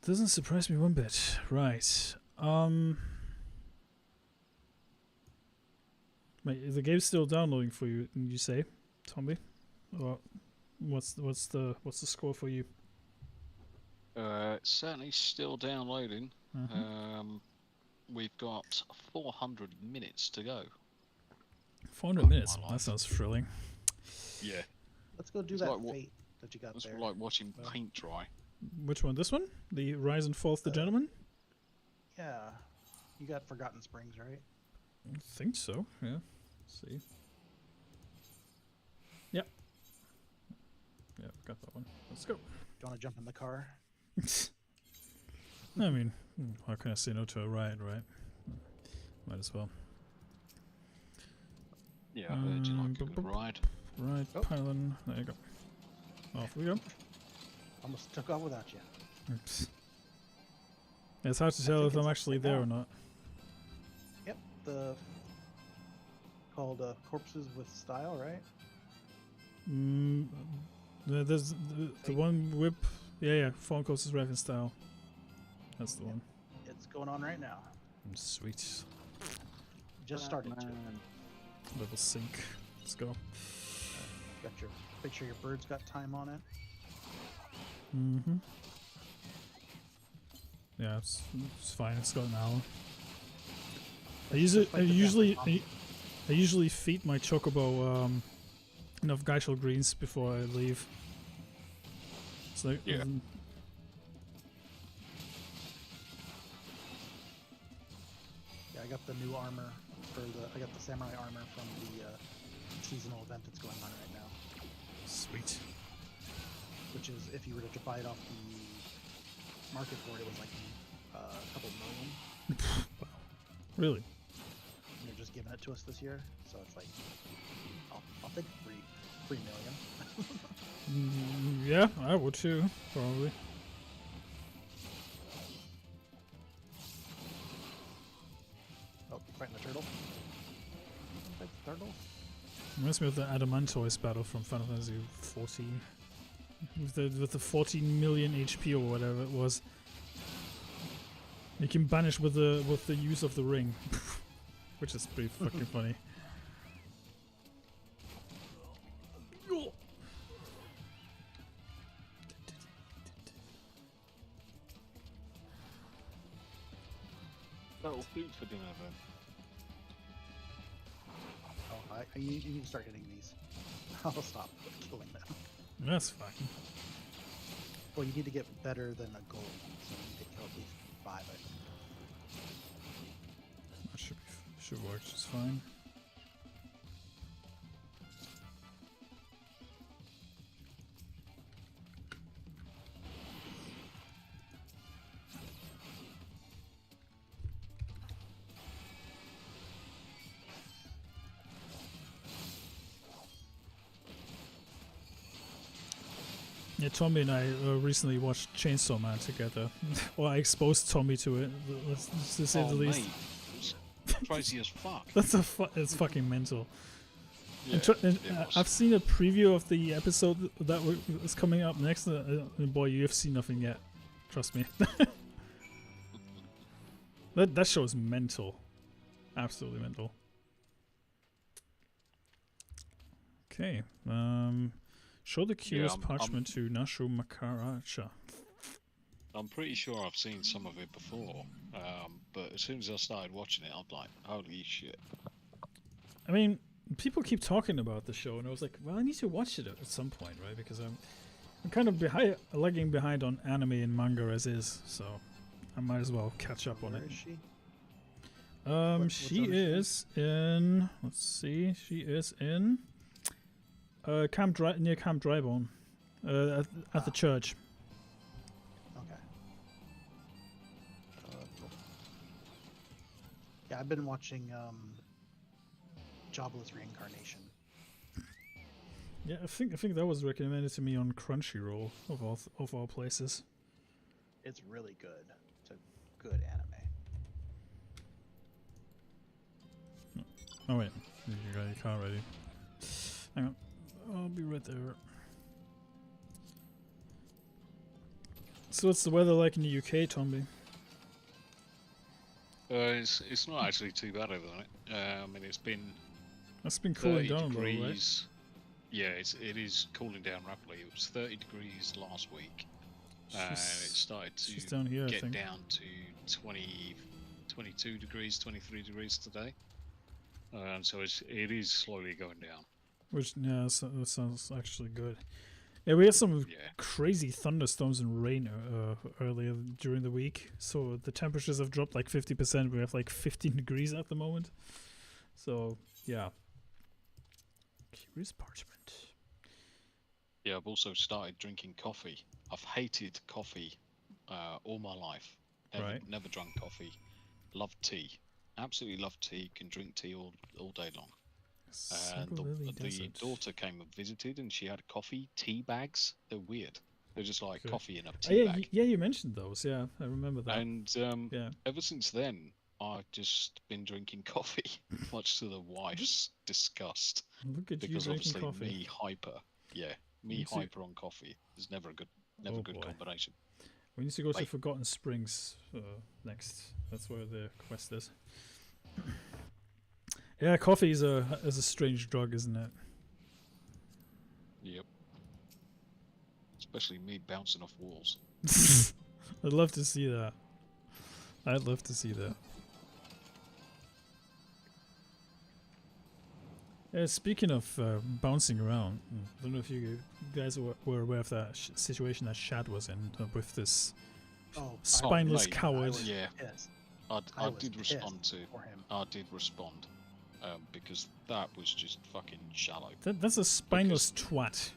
S1: Doesn't surprise me one bit. Right. Wait, the game's still downloading for you, you say, Tombi? Or what's the score for you?
S3: It's certainly still downloading.
S1: Mm-hmm.
S3: We've got 400 minutes to go.
S1: 400 minutes. That sounds thrilling.
S3: Yeah.
S2: Let's go do
S3: It's
S2: that
S3: like
S2: fate that you got
S3: It's
S2: there.
S3: like watching paint dry.
S1: Which one? This one? The Rise and Fall of the Gentleman?
S2: Yeah. You got Forgotten Springs, right?
S1: I think so, yeah. Let's see. Yep. Yeah, got that one. Let's go.
S2: Do you want to jump in the car?
S1: I mean, how can I say no to a ride, right? Might as well.
S3: Yeah, I heard you like a good ride.
S1: Right,
S2: Oh.
S1: Paladin. There you go. Off we go.
S2: Almost took off without you.
S1: Oops. It's hard to tell
S2: think
S1: if I'm
S2: it's
S1: actually
S2: right
S1: there
S2: now.
S1: or not.
S2: Yep. Called Corpses with Style, right?
S1: There's the one whip. Yeah, Phone Coast is Raven style. That's the one.
S2: It's going on right now.
S1: Sweet.
S2: Just started to.
S1: Level sync. Let's go.
S2: Got your make sure your bird's got time on it.
S1: Mm-hmm. Yeah, it's fine. It's got an hour. I usually feed my chocobo enough Geishel greens before I leave. So
S3: Yeah.
S2: Yeah, I got the new armor I got the samurai armor from the seasonal event that's going on right now.
S1: Sweet.
S2: Which is, if you were to buy it off the market for it, it was like a couple million.
S1: Wow. Really?
S2: And they're just giving it to us this year, so it's like, I'll take 3 million.
S1: Yeah, I would too, probably.
S2: Oh, fighting the turtle. Fight the turtle.
S1: Reminds me of the Adamantoise battle from Final Fantasy 14. With the 14 million HP or whatever it was. You can banish with the use of the ring. Which is pretty fucking funny.
S3: That'll food for dinner then.
S2: Oh, you need to start hitting these. I'll stop killing them.
S1: That's fine.
S2: Well, you need to get better than a gold, so you need to kill at least 5, I think.
S1: That should work just fine. Yeah, Tombi and I recently watched Chainsaw Man together. Well, I exposed Tombi to it, to say the least.
S3: Mate, it's crazy as fuck.
S1: It's fucking mental.
S3: Yeah,
S1: And
S3: it was.
S1: I've seen a preview of the episode that is coming up next. And boy, you have seen nothing yet. Trust me. That show is mental. Absolutely mental. Okay. Show the curious parchment to Nashu Makaracha.
S3: I'm pretty sure I've seen some of it before, but as soon as I started watching it, I'm like, holy shit.
S1: I mean, people keep talking about the show, and I was like, well, I need to watch it at some point, right? Because I'm kind of lagging behind on anime and manga as is, so I might as well catch up on it.
S2: Where is she?
S1: She
S2: other stream?
S1: is in. Let's see. She is in. Near Camp Drybone, at the church.
S2: Okay. Cool. Yeah, I've been watching Jobless Reincarnation.
S1: Yeah, I think that was recommended to me on Crunchyroll of all places.
S2: It's really good. It's a good anime.
S1: Oh wait, you got your car ready. Hang on, I'll be right there. So what's the weather like in the UK, Tombi?
S3: It's not actually too bad over there. I mean, it's been
S1: Cooling
S3: 30
S1: down
S3: degrees.
S1: though, right?
S3: Yeah, it is cooling down rapidly. It was 30 degrees last week. And it started to
S1: down here, I
S3: get
S1: think.
S3: down to 20, 22 degrees, 23 degrees today. So it is slowly going down.
S1: Which, yeah, that sounds actually good. Yeah, we had some crazy thunderstorms and rain earlier during the week. So the temperatures have dropped like 50%. We have like 15 degrees at the moment. So, yeah. Curious parchment.
S3: Yeah, I've also started drinking coffee. I've hated coffee all my life. Never drunk coffee. Love tea. Absolutely love tea. Can drink tea all day long. And the daughter came and visited, and she had coffee tea bags. They're weird. They're just like coffee in a tea bag.
S1: Yeah, you mentioned those. Yeah, I remember that.
S3: And ever since then, I've just been drinking coffee, much to the wife's disgust.
S1: Look at
S3: because
S1: you drinking
S3: obviously
S1: coffee.
S3: me hyper. Yeah, me hyper on coffee is never a good combination.
S1: We need to go to Forgotten Springs next. That's where the quest is. Yeah, coffee is a strange drug, isn't it?
S3: Yep. Especially me bouncing off walls.
S1: I'd love to see that. I'd love to see that. Speaking of bouncing around, I don't know if you guys were aware of that situation that Shad was in with this spineless coward.
S3: I did respond to him. I did respond because that was just fucking shallow.
S1: That's a spineless twat.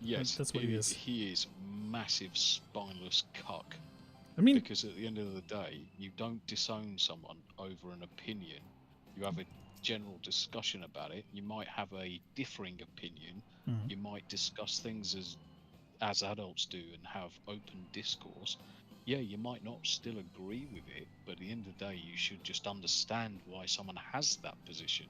S3: Yes,
S1: that's what he is.
S3: He is massive spineless cuck.
S1: I mean,
S3: because at the end of the day, you don't disown someone over an opinion. You have a general discussion about it. You might have a differing opinion. You might discuss things as adults do and have open discourse. Yeah, you might not still agree with it, but at the end of the day, you should just understand why someone has that position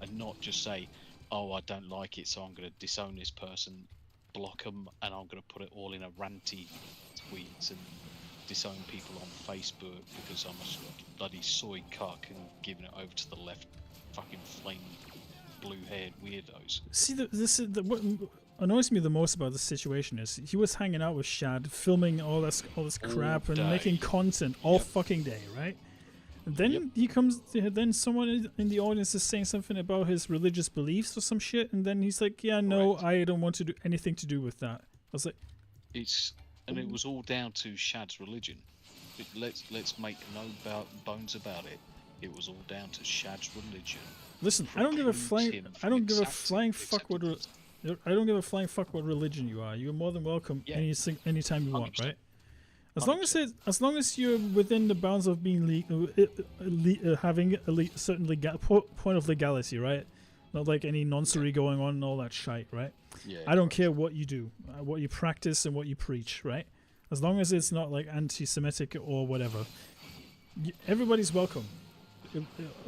S3: and not just say, oh, I don't like it, so I'm going to disown this person, block them, and I'm going to put it all in a ranty tweet and disown people on Facebook because I'm a bloody soy cuck and giving it over to the left fucking flame blue-haired weirdos.
S1: See, what annoys me the most about this situation is he was hanging out with Shad, filming all this crap and making content all fucking day, right? And then he comes, then someone in the audience is saying something about his religious beliefs or some shit, and then he's like, "Yeah, no, I don't want to do anything to do with that." I was like,
S3: it was all down to Shad's religion. Let's make no bones about it. It was all down to Shad's religion.
S1: Listen, I don't give a flying fuck what religion you are. You're more than welcome anytime you want, right? As long as you're within the bounds of being having a certain point of legality, right? Not like any nonsense going on and all that shite, right?
S3: Yeah.
S1: I don't care what you do, what you practice and what you preach, right? As long as it's not like anti-Semitic or whatever, everybody's welcome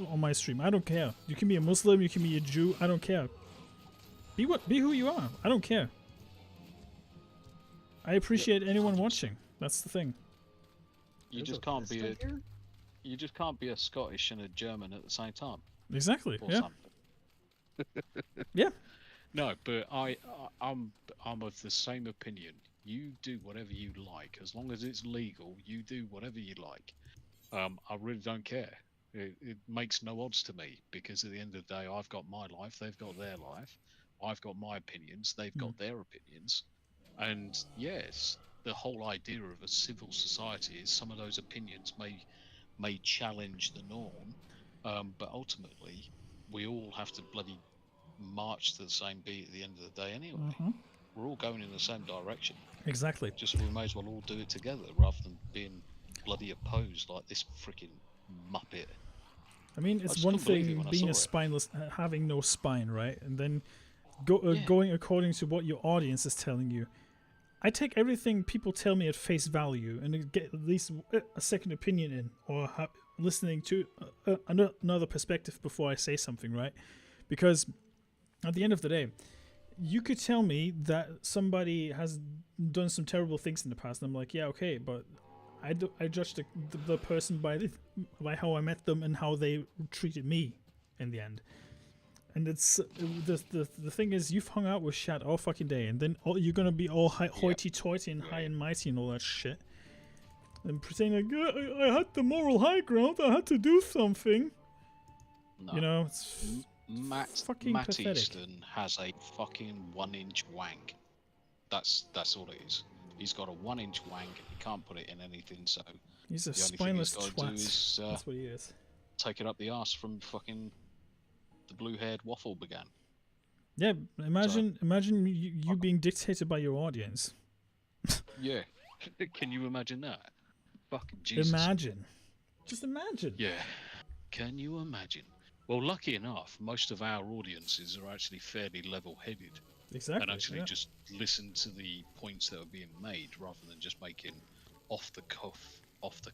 S1: on my stream. I don't care. You can be a Muslim, you can be a Jew. I don't care. Be who you are. I don't care. I appreciate anyone watching. That's the thing.
S3: You just can't be a Scottish and a German at the same time.
S1: Exactly. Yeah. Yeah.
S3: No, but I'm of the same opinion. You do whatever you like, as long as it's legal. You do whatever you like. I really don't care. It makes no odds to me because at the end of the day, I've got my life, they've got their life. I've got my opinions, they've got their opinions, and yes, the whole idea of a civil society is some of those opinions may may challenge the norm, but ultimately we all have to bloody march to the same beat at the end of the day anyway. We're all going in the same direction.
S1: Exactly.
S3: Just we may as well all do it together rather than being bloody opposed like this freaking muppet.
S1: I mean,
S3: I
S1: it's
S3: just
S1: one
S3: couldn't believe it
S1: thing
S3: when I
S1: being
S3: saw
S1: a
S3: it.
S1: spineless, having no spine, right? And then
S3: Yeah.
S1: going according to what your audience is telling you. I take everything people tell me at face value and get at least a second opinion in, or listening to another perspective before I say something, right? Because at the end of the day, you could tell me that somebody has done some terrible things in the past, and I'm like, yeah, okay, but I judge the person by how I met them and how they treated me in the end. And it's the thing is, you've hung out with Shad all fucking day, and then you're gonna be all hoity-toity and high and mighty and all that shit, and pretending like I had the moral high ground, I had to do something.
S3: No.
S1: You know, it's fucking
S3: Matt
S1: pathetic.
S3: Easton has a fucking 1-inch wank. That's all it is. He's got a 1-inch wank. He can't put it in anything, so
S1: He's a
S3: the only thing he's
S1: spineless
S3: got to do
S1: twat.
S3: is
S1: That's what he is.
S3: take it up the arse from fucking the blue-haired waffle began.
S1: Yeah, imagine you being dictated by your audience.
S3: Yeah. Can you imagine that? Fucking Jesus.
S1: Imagine. Just imagine.
S3: Yeah. Can you imagine? Well, lucky enough, most of our audiences are actually fairly level-headed.
S1: Exactly.
S3: And actually just listen to the points that are being made rather than just making off the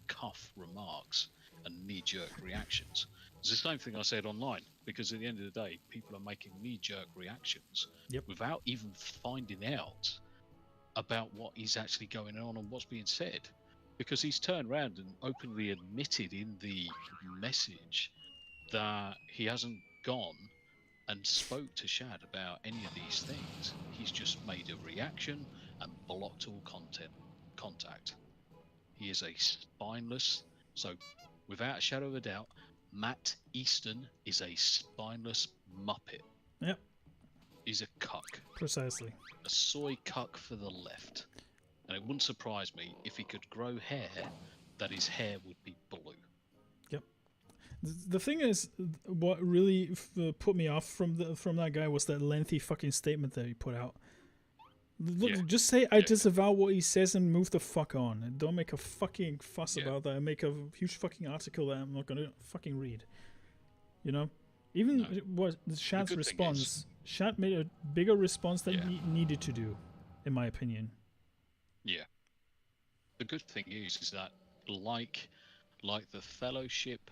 S3: cuff remarks and knee-jerk reactions. It's the same thing I said online, because at the end of the day, people are making knee-jerk reactions without even finding out about what is actually going on and what's being said. Because he's turned around and openly admitted in the message that he hasn't gone and spoke to Shad about any of these things. He's just made a reaction and blocked all contact. He is a spineless, so without a shadow of a doubt, Matt Easton is a spineless muppet.
S1: Yep.
S3: He's a cuck.
S1: Precisely.
S3: A soy cuck for the left. And it wouldn't surprise me if he could grow hair, that his hair would be blue.
S1: Yep. The thing is, what really put me off from that guy was that lengthy fucking statement that he put out. Look, just say I disavow what he says and move the fuck on. And don't make a fucking fuss about that and make a huge fucking article that I'm not gonna fucking read. You know? Even what Shad's response, Shad made a bigger response than he needed to do, in my opinion.
S3: Yeah. The good thing is that like the Fellowship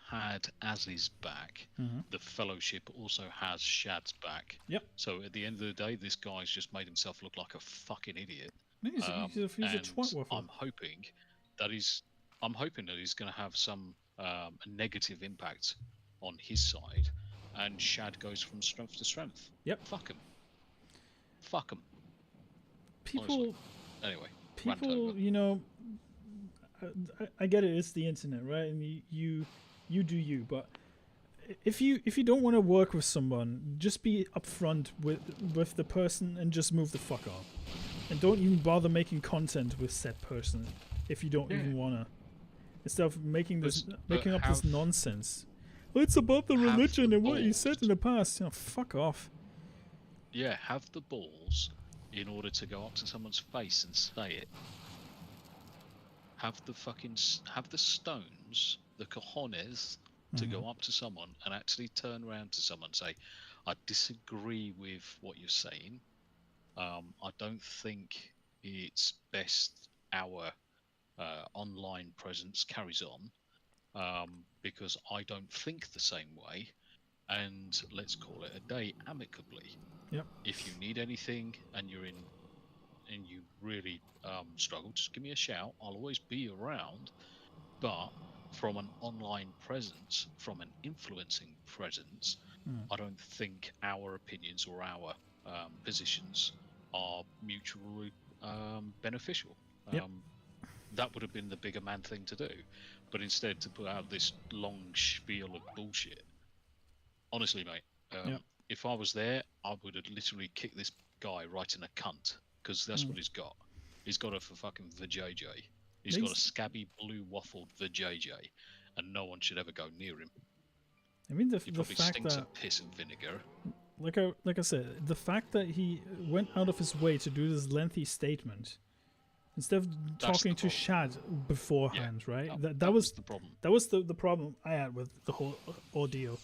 S3: had Az's back, the Fellowship also has Shad's back.
S1: Yep.
S3: So at the end of the day, this guy's just made himself look like a fucking idiot.
S1: He's a twat waffle.
S3: I'm hoping that he's going to have some negative impact on his side, and Shad goes from strength to strength.
S1: Yep.
S3: Fuck him. Fuck him.
S1: People.
S3: Honestly. Anyway.
S1: People, you know, I get it. It's the internet, right? And you do you. But if you don't want to work with someone, just be upfront with the person and just move the fuck on. And don't even bother making content with said person if you don't even wanna. Instead of making this nonsense. Well, it's about the religion and what you said in the past. You know, fuck off.
S3: Yeah, have the balls in order to go up to someone's face and say it. Have the stones, the cojones, to go up to someone and actually turn around to someone and say, I disagree with what you're saying. I don't think it's best our online presence carries on because I don't think the same way, and let's call it a day amicably.
S1: Yep.
S3: If you need anything and you really struggle, just give me a shout. I'll always be around. But from an online presence, from an influencing presence, I don't think our opinions or our positions are mutually beneficial.
S1: Yep.
S3: That would have been the bigger man thing to do. But instead to put out this long spiel of bullshit. Honestly, mate, if I was there, I would have literally kicked this guy right in a cunt. Because that's what he's got. He's got a fucking vajayjay. He's got a scabby blue waffled vajayjay. and no one should ever go near him.
S1: I mean,
S3: He
S1: the
S3: probably
S1: fact
S3: stinks
S1: that,
S3: of piss and vinegar.
S1: like I said, the fact that he went out of his way to do this lengthy statement instead of
S3: That's
S1: talking
S3: the
S1: to
S3: problem.
S1: Shad beforehand, right?
S3: That was the problem.
S1: That was the problem I had with the whole ordeal.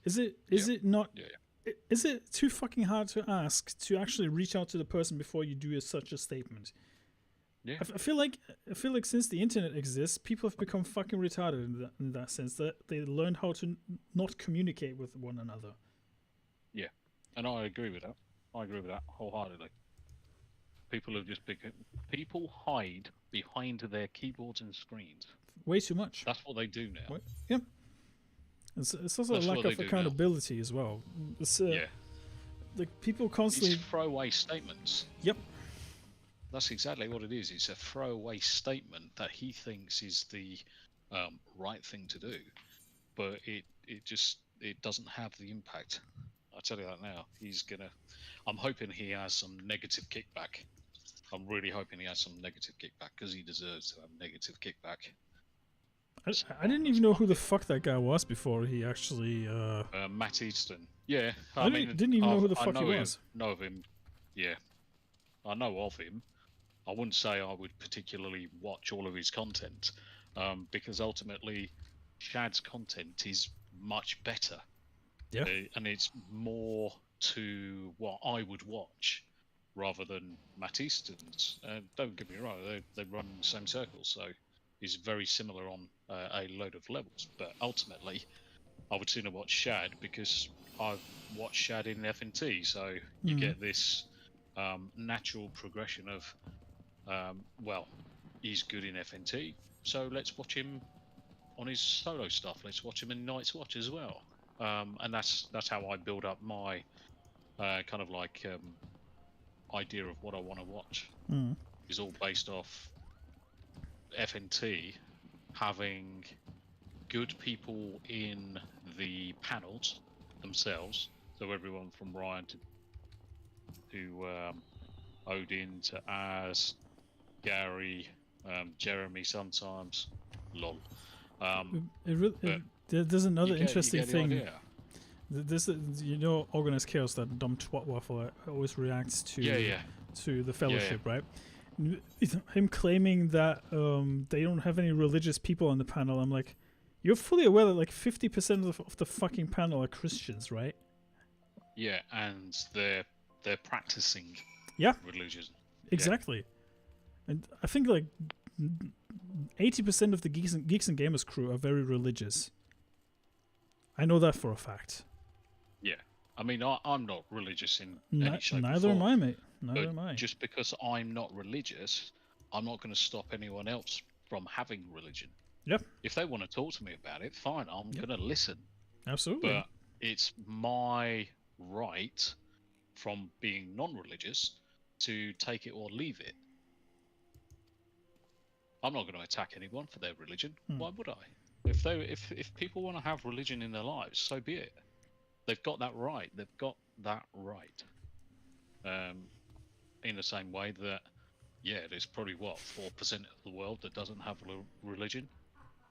S1: Is it not?
S3: Yeah.
S1: Is it too fucking hard to ask to actually reach out to the person before you do such a statement?
S3: Yeah.
S1: I feel like since the internet exists, people have become fucking retarded in that sense, that they learned how to not communicate with one another.
S3: Yeah, and I agree with that. I agree with that wholeheartedly. People have just people hide behind their keyboards and screens.
S1: Way too much.
S3: That's what they do now.
S1: Yep. It's also
S3: That's
S1: a lack
S3: what they
S1: of
S3: do now.
S1: accountability as well. It's,
S3: Yeah.
S1: like people constantly.
S3: It's throwaway statements.
S1: Yep.
S3: That's exactly what it is. It's a throwaway statement that he thinks is the right thing to do, but it doesn't have the impact. I tell you that now. I'm hoping he has some negative kickback. I'm really hoping he has some negative kickback because he deserves to have negative kickback.
S1: I didn't even know who the fuck that guy was before he actually.
S3: Matt Easton. Yeah,
S1: I didn't even know who the fuck he was.
S3: Know of him. Yeah, I know of him. I wouldn't say I would particularly watch all of his content, because ultimately, Shad's content is much better.
S1: Yeah.
S3: And it's more to what I would watch rather than Matt Easton's. Don't get me wrong, they run in the same circles, so it's very similar on a load of levels. But ultimately, I would sooner watch Shad because I've watched Shad in FNT, so you get this natural progression of, well, he's good in FNT, so let's watch him on his solo stuff. Let's watch him in Night's Watch as well. And that's how I build up my kind of like idea of what I want to watch. Is all based off FNT having good people in the panels themselves. So everyone from Ryan to Odin to Az, Gary, Jeremy sometimes, lol.
S1: There's another interesting thing.
S3: Idea.
S1: This Organized Chaos, that dumb twat waffle always reacts to to the Fellowship, right? Him claiming that they don't have any religious people on the panel. I'm like, you're fully aware that like 50% of the fucking panel are Christians, right?
S3: Yeah, and they're practicing religion.
S1: Exactly. And I think like 80% of the Geeks and Gamers crew are very religious. I know that for a fact.
S3: Yeah. I mean, I'm not religious in any shape
S1: Neither
S3: or
S1: am
S3: form.
S1: I, mate. Neither am I.
S3: Just because I'm not religious, I'm not going to stop anyone else from having religion.
S1: Yep.
S3: If they want to talk to me about it, fine, I'm going to listen.
S1: Absolutely.
S3: But it's my right from being non-religious to take it or leave it. I'm not going to attack anyone for their religion. Why would I? If people want to have religion in their lives, so be it. They've got that right. They've got that right. In the same way that, there's probably 4% of the world that doesn't have religion.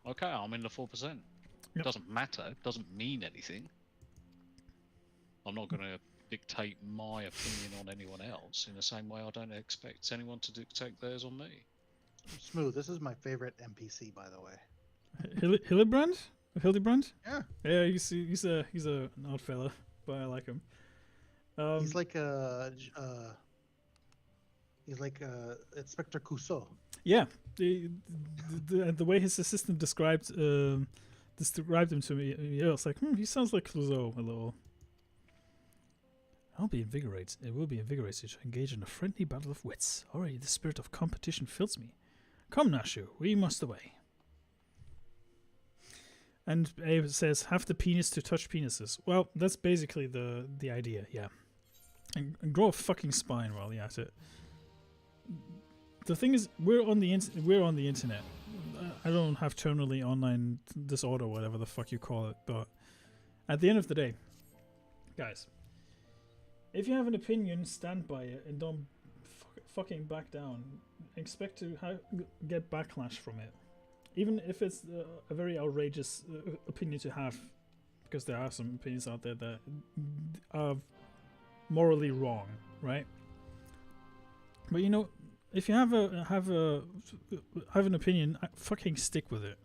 S3: Okay, I'm in the 4%.
S1: Yep.
S3: It doesn't matter. It doesn't mean anything. I'm not going to dictate my opinion on anyone else in the same way I don't expect anyone to dictate theirs on me.
S2: Smooth. This is my favorite NPC, by the way.
S1: Hildebrand? Hildebrand?
S2: Yeah.
S1: Yeah, he's an odd fella, but I like him.
S2: He's like Inspector Clouseau.
S1: Yeah, the way his assistant described him to me, I was like, he sounds like Clouseau a little. It will be invigorated to engage in a friendly battle of wits. Already the spirit of competition fills me. Come, Nashu, we must away. And Abe says, have the penis to touch penises. Well, that's basically the idea, yeah. And grow a fucking spine while you're at it. The thing is, we're on the internet. I don't have terminally online disorder, whatever the fuck you call it, but at the end of the day, guys, if you have an opinion, stand by it and don't fucking back down. Expect to get backlash from it. even if it's a very outrageous opinion to have, because there are some opinions out there that are morally wrong, right? But you know, if you have an opinion, fucking stick with it,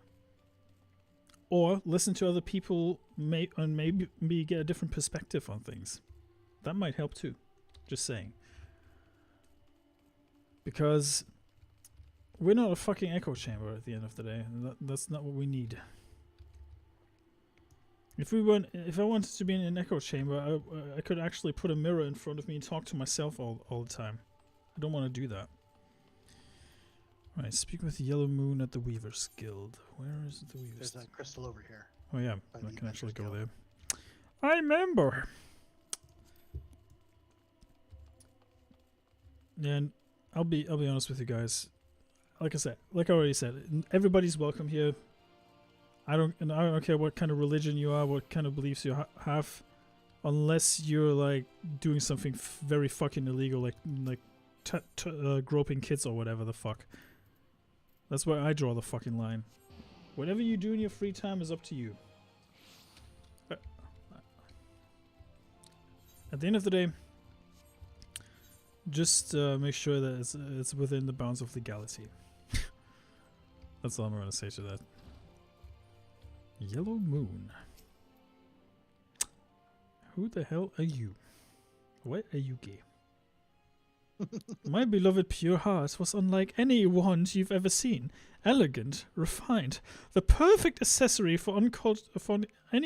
S1: or listen to other people, and maybe get a different perspective on things. That might help too. Just saying. Because we're not a fucking echo chamber at the end of the day. That's not what we need. If I wanted to be in an echo chamber, I could actually put a mirror in front of me and talk to myself all the time. I don't want to do that. Right, speak with Yellow Moon at the Weaver's Guild. Where is the Weaver's?
S2: There's a crystal over here.
S1: Oh yeah,
S2: By
S1: I
S2: the
S1: can actually go
S2: Adventurers
S1: there. I remember. And I'll be honest with you guys. Like I already said, everybody's welcome here. I don't care what kind of religion you are, what kind of beliefs you have, unless you're like doing something very fucking illegal, like groping kids or whatever the fuck. That's where I draw the fucking line. Whatever you do in your free time is up to you. At the end of the day, just make sure that it's within the bounds of legality. That's all I'm going to say to that. Yellow Moon. Who the hell are you? Why are you gay? My beloved pure heart was unlike any wand you've ever seen. Elegant, refined, the perfect accessory for any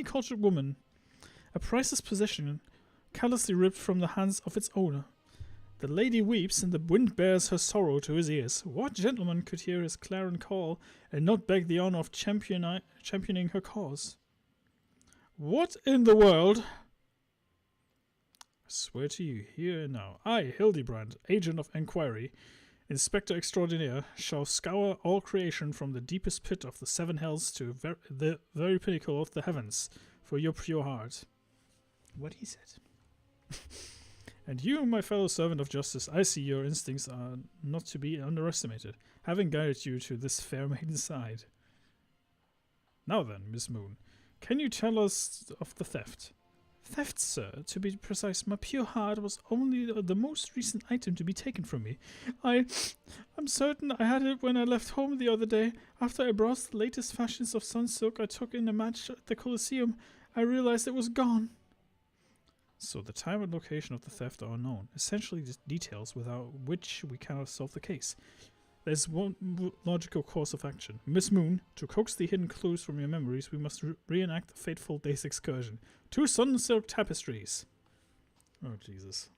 S1: cultured woman. A priceless possession, callously ripped from the hands of its owner. The lady weeps, and the wind bears her sorrow to his ears. What gentleman could hear his clarion call and not beg the honor of championing her cause? What in the world? I swear to you, here and now, I, Hildebrand, agent of enquiry, Inspector Extraordinaire, shall scour all creation from the deepest pit of the seven hells to the very pinnacle of the heavens for your pure heart. What he said. And you, my fellow servant of justice, I see your instincts are not to be underestimated, having guided you to this fair maiden's side. Now then, Miss Moon, can you tell us of the theft? Theft, sir, to be precise. My pure heart was only the most recent item to be taken from me. I'm certain I had it when I left home the other day. After I browsed the latest fashions of sunsilk I took in a match at the Colosseum, I realized it was gone. So the time and location of the theft are unknown, essentially just details without which we cannot solve the case. There's one logical course of action. Miss Moon, to coax the hidden clues from your memories, we must reenact the fateful day's excursion. 2 sunsilk tapestries. Oh, Jesus.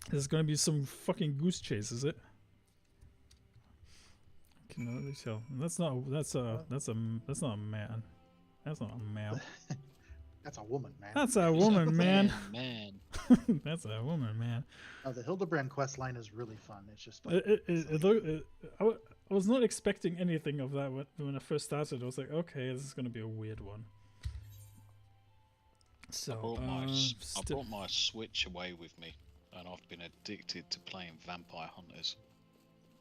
S1: There's gonna be some fucking goose chase, is it? I can already tell. That's not a man. That's not a man.
S2: That's a woman, man.
S1: That's a woman, man.
S3: Man.
S1: That's a woman, man.
S2: Oh, the Hildebrand quest line is really fun. It's just like,
S1: I was not expecting anything of that when I first started. I was like, okay, this is going to be a weird one. So
S3: I brought my Switch away with me, and I've been addicted to playing Vampire Hunters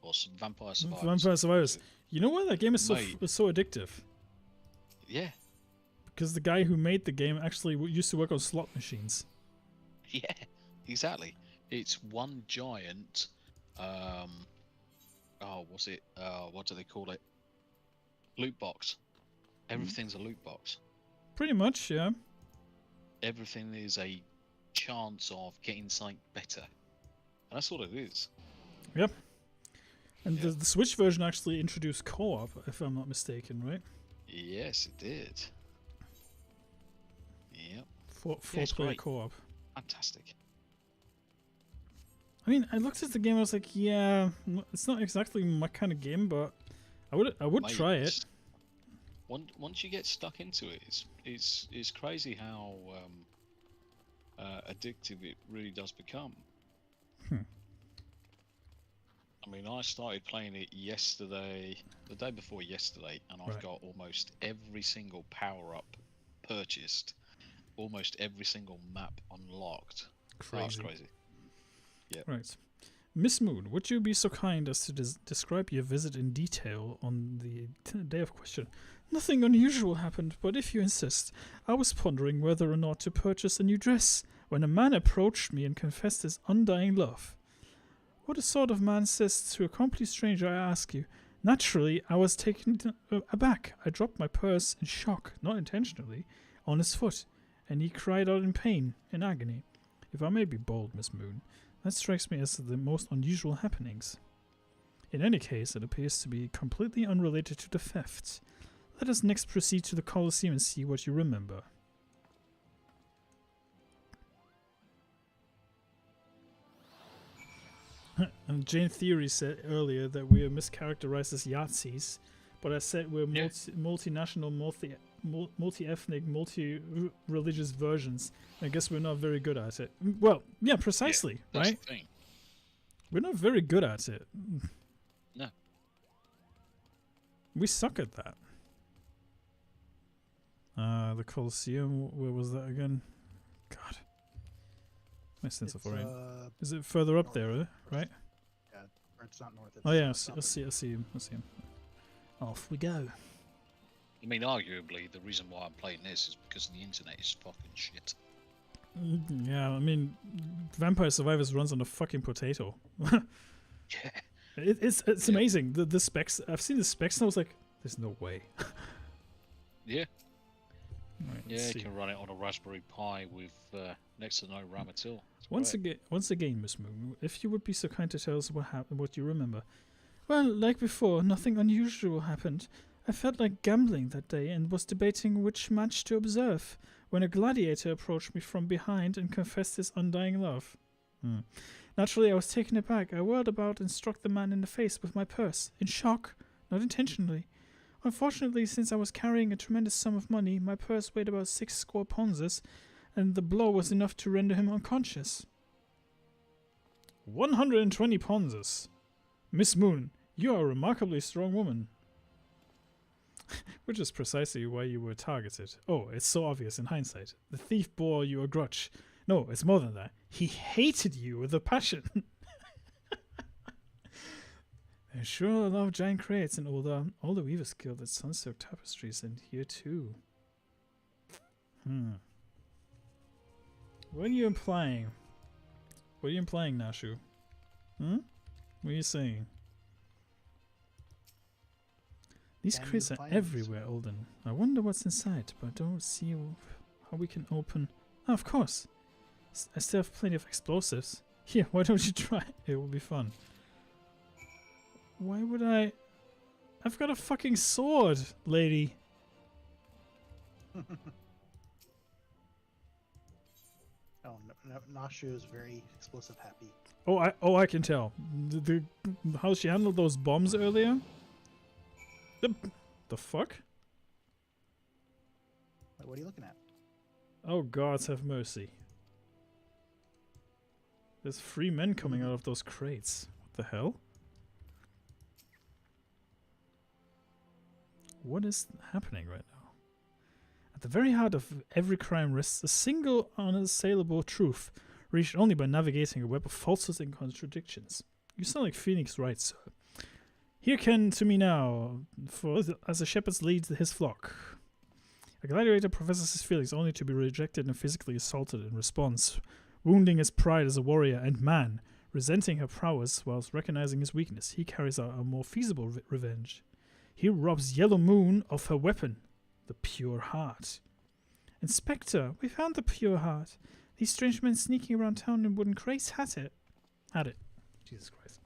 S3: or Vampire Survivors.
S1: Vampire Survivors. You know why that game is so addictive?
S3: Yeah.
S1: Because the guy who made the game actually used to work on slot machines.
S3: Yeah, exactly. It's one giant. What do they call it? Loot box. Everything's a loot box.
S1: Pretty much, yeah.
S3: Everything is a chance of getting something better, and that's what it is.
S1: Yep. And the Switch version actually introduced co-op, if I'm not mistaken, right?
S3: Yes, it did. Yep.
S1: Four-player co-op.
S3: Fantastic.
S1: I mean, I looked at the game. I was like, yeah, it's not exactly my kind of game, but I would try it.
S3: Once you get stuck into it, it's crazy how addictive it really does become. I mean, I started playing it yesterday, the day before yesterday, and I've got almost every single power-up purchased, almost every single map unlocked.
S1: Crazy.
S3: That's crazy. Yeah.
S1: Right. Miss Moon, would you be so kind as to describe your visit in detail on the day of question? Nothing unusual happened, but if you insist, I was pondering whether or not to purchase a new dress when a man approached me and confessed his undying love. What a sort of man says to a complete stranger, I ask you? Naturally, I was taken aback. I dropped my purse in shock, not intentionally, on his foot, and he cried out in pain, in agony. If I may be bold, Miss Moon, that strikes me as the most unusual happenings. In any case, it appears to be completely unrelated to the thefts. Let us next proceed to the Colosseum and see what you remember. And Jane Theory said earlier that we are mischaracterized as Yahtzees, but I said we're multinational, multi-ethnic, multi-religious versions. I guess we're not very good at it. Well, yeah, precisely,
S3: that's
S1: right?
S3: the thing.
S1: We're not very good at it.
S3: No.
S1: We suck at that. The Colosseum, where was that again? God. My sense of orient. Is it further up there, right?
S2: Yeah, or it's not north. It's
S1: Oh yeah, I see him. Off we go.
S3: I mean, arguably, the reason why I'm playing this is because the internet is fucking shit.
S1: Yeah, I mean, Vampire Survivors runs on a fucking potato.
S3: Yeah.
S1: It's amazing. The specs, I've seen the specs and I was like, there's no way.
S3: Yeah.
S1: Right,
S3: Yeah, you can run it on a Raspberry Pi with next to no RAM at all.
S1: Once again, Miss Moon, if you would be so kind to tell us what happened, what you remember. Well, like before, nothing unusual happened. I felt like gambling that day and was debating which match to observe when a gladiator approached me from behind and confessed his undying love. Naturally, I was taken aback. I whirled about and struck the man in the face with my purse, in shock, not intentionally. Unfortunately, since I was carrying a tremendous sum of money, my purse weighed about 6 score ponzas, and the blow was enough to render him unconscious. 120 ponzas. Miss Moon, you are a remarkably strong woman. Which is precisely why you were targeted. Oh, it's so obvious in hindsight. The thief bore you a grudge. No, it's more than that. He hated you with a passion. I sure love giant crates and all the Weavers Guild at Sunsilk Tapestries and here too. What are you implying? What are you implying, Nashu? What are you saying? These crates are everywhere, Olden. I wonder what's inside, but I don't see how we can open... Oh, of course. I still have plenty of explosives. Here, why don't you try? It will be fun. Why would I... I've got a fucking sword, lady.
S2: Oh, Nashu is very explosive happy.
S1: Oh, I can tell. How she handled those bombs earlier? The fuck?
S2: Wait, what are you looking at?
S1: Oh, gods have mercy. There's 3 men coming out of those crates. What the hell? What is happening right now? At the very heart of every crime rests a single unassailable truth, reached only by navigating a web of falsehoods and contradictions. You sound like Phoenix Wright, sir. Hearken to me now, as a shepherd leads his flock. A gladiator professes his feelings only to be rejected and physically assaulted in response, wounding his pride as a warrior and man, resenting her prowess whilst recognizing his weakness. He carries out a more feasible revenge. He robs Yellow Moon of her weapon, the pure heart. Inspector, we found the pure heart. These strange men sneaking around town in wooden crates had it. Jesus Christ.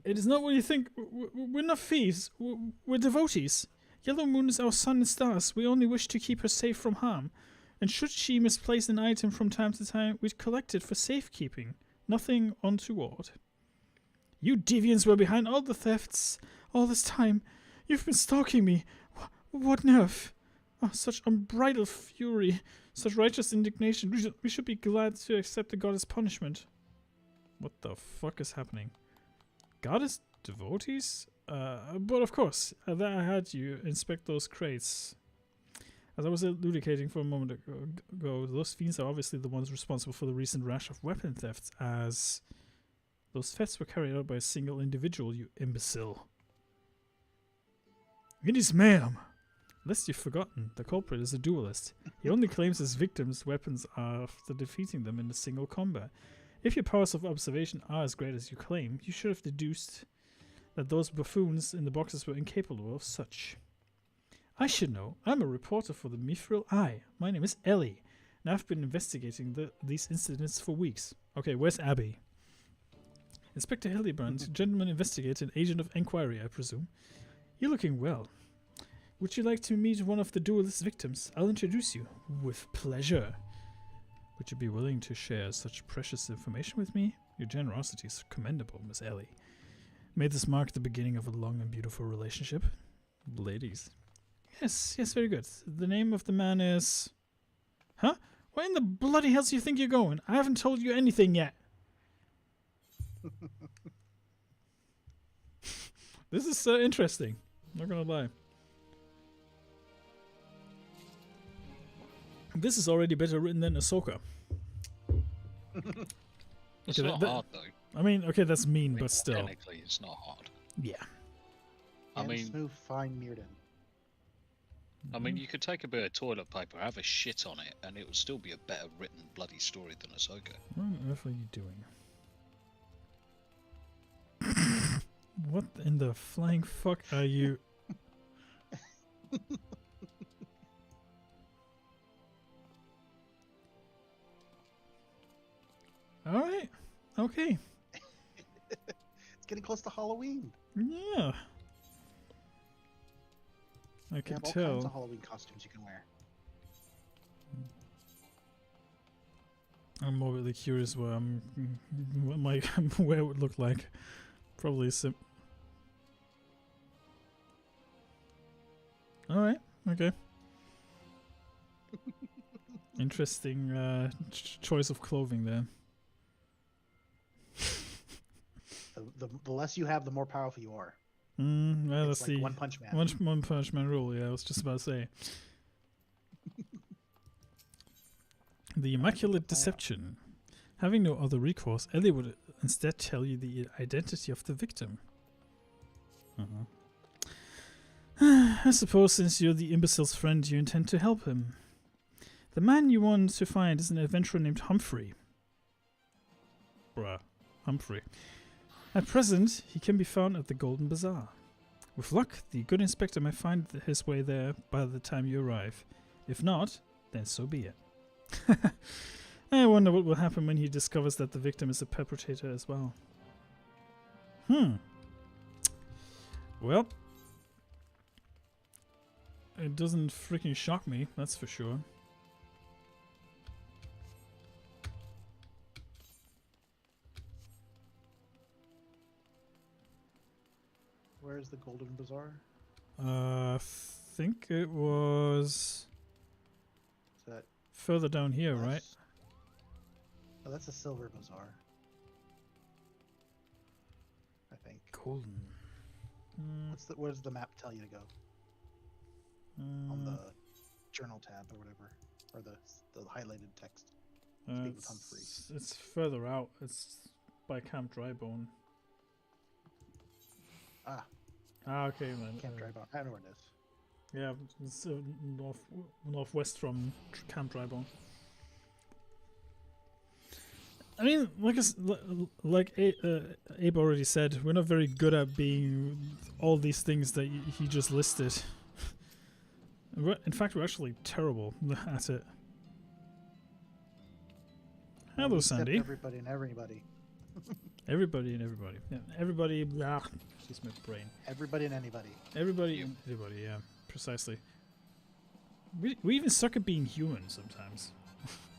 S1: It is not what you think. We're not thieves. We're devotees. Yellow Moon is our sun and stars. We only wish to keep her safe from harm. And should she misplace an item from time to time, we'd collect it for safekeeping. Nothing untoward. You deviants were behind all the thefts all this time. You've been stalking me. What nerve? Oh, such unbridled fury. Such righteous indignation. We should be glad to accept the goddess' punishment. What the fuck is happening? Goddess devotees? But of course, that I had you inspect those crates. As I was elucidating for a moment ago, those fiends are obviously the ones responsible for the recent rash of weapon thefts, as Those thefts were carried out by a single individual, you imbecile. It is ma'am. Lest you've forgotten, the culprit is a duelist. He only claims his victims' weapons after defeating them in a single combat. If your powers of observation are as great as you claim, you should have deduced that those buffoons in the boxes were incapable of such. I should know. I'm a reporter for the Mithril Eye. My name is Ellie, and I've been investigating these incidents for weeks. Okay, where's Abby? Inspector Hildebrand, gentleman investigator and agent of inquiry, I presume. You're looking well. Would you like to meet one of the duelist victims? I'll introduce you. With pleasure. Would you be willing to share such precious information with me? Your generosity is commendable, Miss Ellie. May this mark the beginning of a long and beautiful relationship. Ladies. Yes, very good. The name of the man is... Huh? Where in the bloody hell do you think you're going? I haven't told you anything yet. This is interesting. Not gonna lie. This is already better written than Ahsoka.
S3: It's
S1: okay,
S3: not hard, though.
S1: I mean, okay, that's mean, but still.
S3: Technically, it's not hard.
S1: Yeah.
S3: I mean,
S2: smooth, fine Mirrodin.
S3: I mean, you could take a bit of toilet paper, have a shit on it, and it would still be a better written bloody story than Ahsoka.
S1: What on earth are you doing? What in the flying fuck are you? Alright. Okay.
S2: It's getting close to Halloween.
S1: Yeah. I
S2: They
S1: can
S2: have all
S1: tell.
S2: kinds of Halloween costumes you can wear.
S1: I'm morbidly curious what my where it would look like. Probably Alright, okay. Interesting choice of clothing there.
S2: The less you have, the more powerful you are.
S1: Well, let's
S2: It's
S1: see.
S2: like One Punch Man.
S1: One Punch Man rule, yeah, I was just about to say. The Immaculate Deception. Having no other recourse, Ellie would instead tell you the identity of the victim. I suppose since you're the imbecile's friend, you intend to help him. The man you want to find is an adventurer named Humphrey. Bruh. Humphrey. At present, he can be found at the Golden Bazaar. With luck, the good inspector may find his way there by the time you arrive. If not, then so be it. I wonder what will happen when he discovers that the victim is a perpetrator as well. Well, it doesn't freaking shock me, that's for sure.
S2: Where's the Golden Bazaar?
S1: I think it was
S2: Is that
S1: further down here, right?
S2: west? Oh, that's a Silver Bazaar. I think.
S1: Golden.
S2: Where does the map tell you to go? On the journal tab or whatever, or the highlighted text. Speak with Humphrey.
S1: It's further out. It's by Camp Drybone. Okay, man.
S2: Camp Drybone. I know where it is.
S1: Yeah, it's northwest from Camp Drybone. I mean, like Abe already said, we're not very good at being all these things that he just listed. In fact, we're actually terrible at it. Hello,
S2: Except
S1: Sandy.
S2: Everybody and everybody.
S1: Everybody and everybody. Yeah, everybody. Blah. Excuse my brain.
S2: Everybody and anybody.
S1: Everybody and everybody. Yeah, precisely. We even suck at being human sometimes.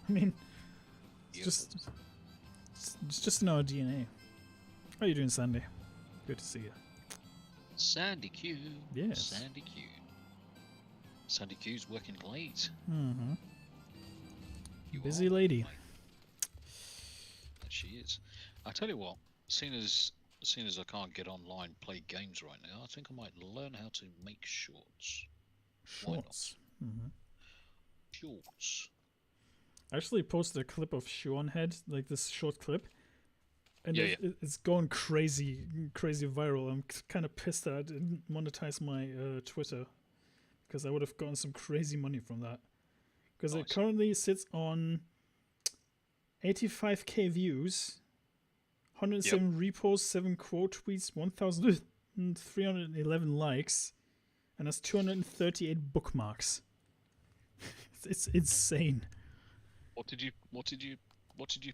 S1: I mean, it's just in our DNA. How are you doing, Sandy? Good to see you.
S3: Sandy Q.
S1: Yes.
S3: Sandy Q. Sandy Q's working late.
S1: Mm-hmm.
S3: You
S1: Busy
S3: are
S1: lady.
S3: late. She is. I tell you what, seeing as I can't get online and play games right now, I think I might learn how to make shorts. Why not?
S1: Shorts. Mm-hmm.
S3: Shorts.
S1: I actually posted a clip of Sean Head, like this short clip, And it's gone crazy viral. I'm kind of pissed that I didn't monetize my Twitter, because I would have gotten some crazy money from that. Because it currently sits on 85k views, 107 reposts, 7 quote tweets, 1,311 likes, and has 238 bookmarks. It's insane.
S3: What did you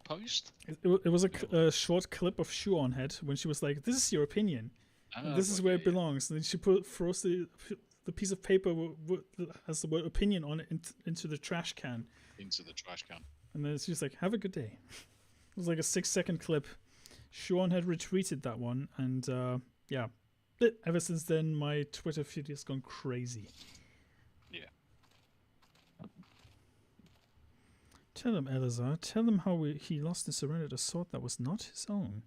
S3: post?
S1: It was a short clip of Shoeonhead when she was like, "This is your opinion. This is where it belongs." And then she throws the piece of paper that has the word opinion on it into the trash can.
S3: Into the trash can.
S1: And then she's like, "Have a good day." It was like a 6-second clip. Shoeonhead retweeted that one, and ever since then my Twitter feed has gone crazy.
S3: Yeah.
S1: Tell him, Elazar. Tell him how he lost and surrendered a sword that was not his own.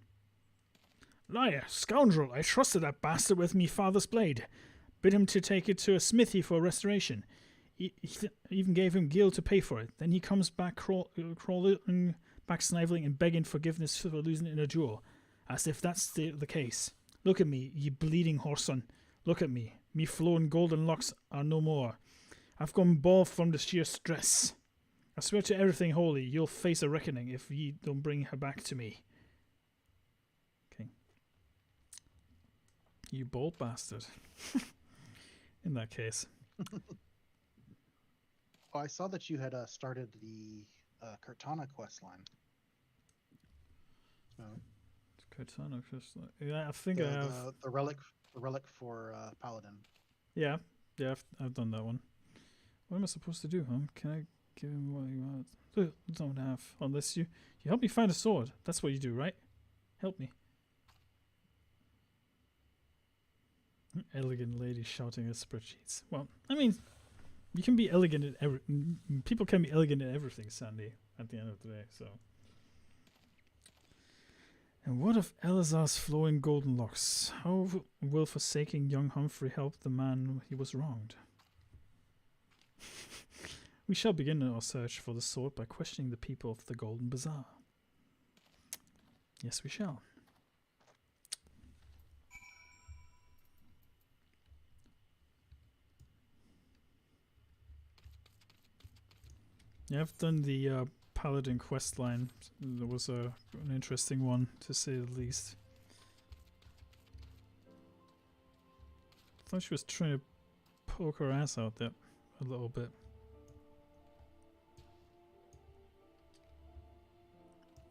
S1: Liar, scoundrel! I trusted that bastard with me father's blade. Bid him to take it to a smithy for restoration. He even gave him gil to pay for it. Then he comes back crawling back, sniveling and begging forgiveness for losing it in a duel. As if that's the case. Look at me, ye bleeding whoreson. Look at me. Me flowing golden locks are no more. I've gone bald from the sheer stress. I swear to everything holy, you'll face a reckoning if ye don't bring her back to me. Okay. You bold bastard. In that case.
S2: Oh, I saw that you had started the Cortana questline. So,
S1: Cortana questline. Yeah, I think I have
S2: the relic for Paladin.
S1: Yeah, I've done that one. What am I supposed to do, huh? Can I give him what he wants? Don't have. Unless you help me find a sword. That's what you do, right? Help me. Elegant lady shouting at spreadsheets. Well, I mean, you can be elegant at people can be elegant at everything, Sandy, at the end of the day, so. And what of Elazar's flowing golden locks? How will forsaking young Humphrey help the man he was wronged? We shall begin our search for the sword by questioning the people of the Golden Bazaar. Yes, we shall. Yeah, I've done the Paladin quest line. That was an interesting one, to say the least. I thought she was trying to poke her ass out there a little bit.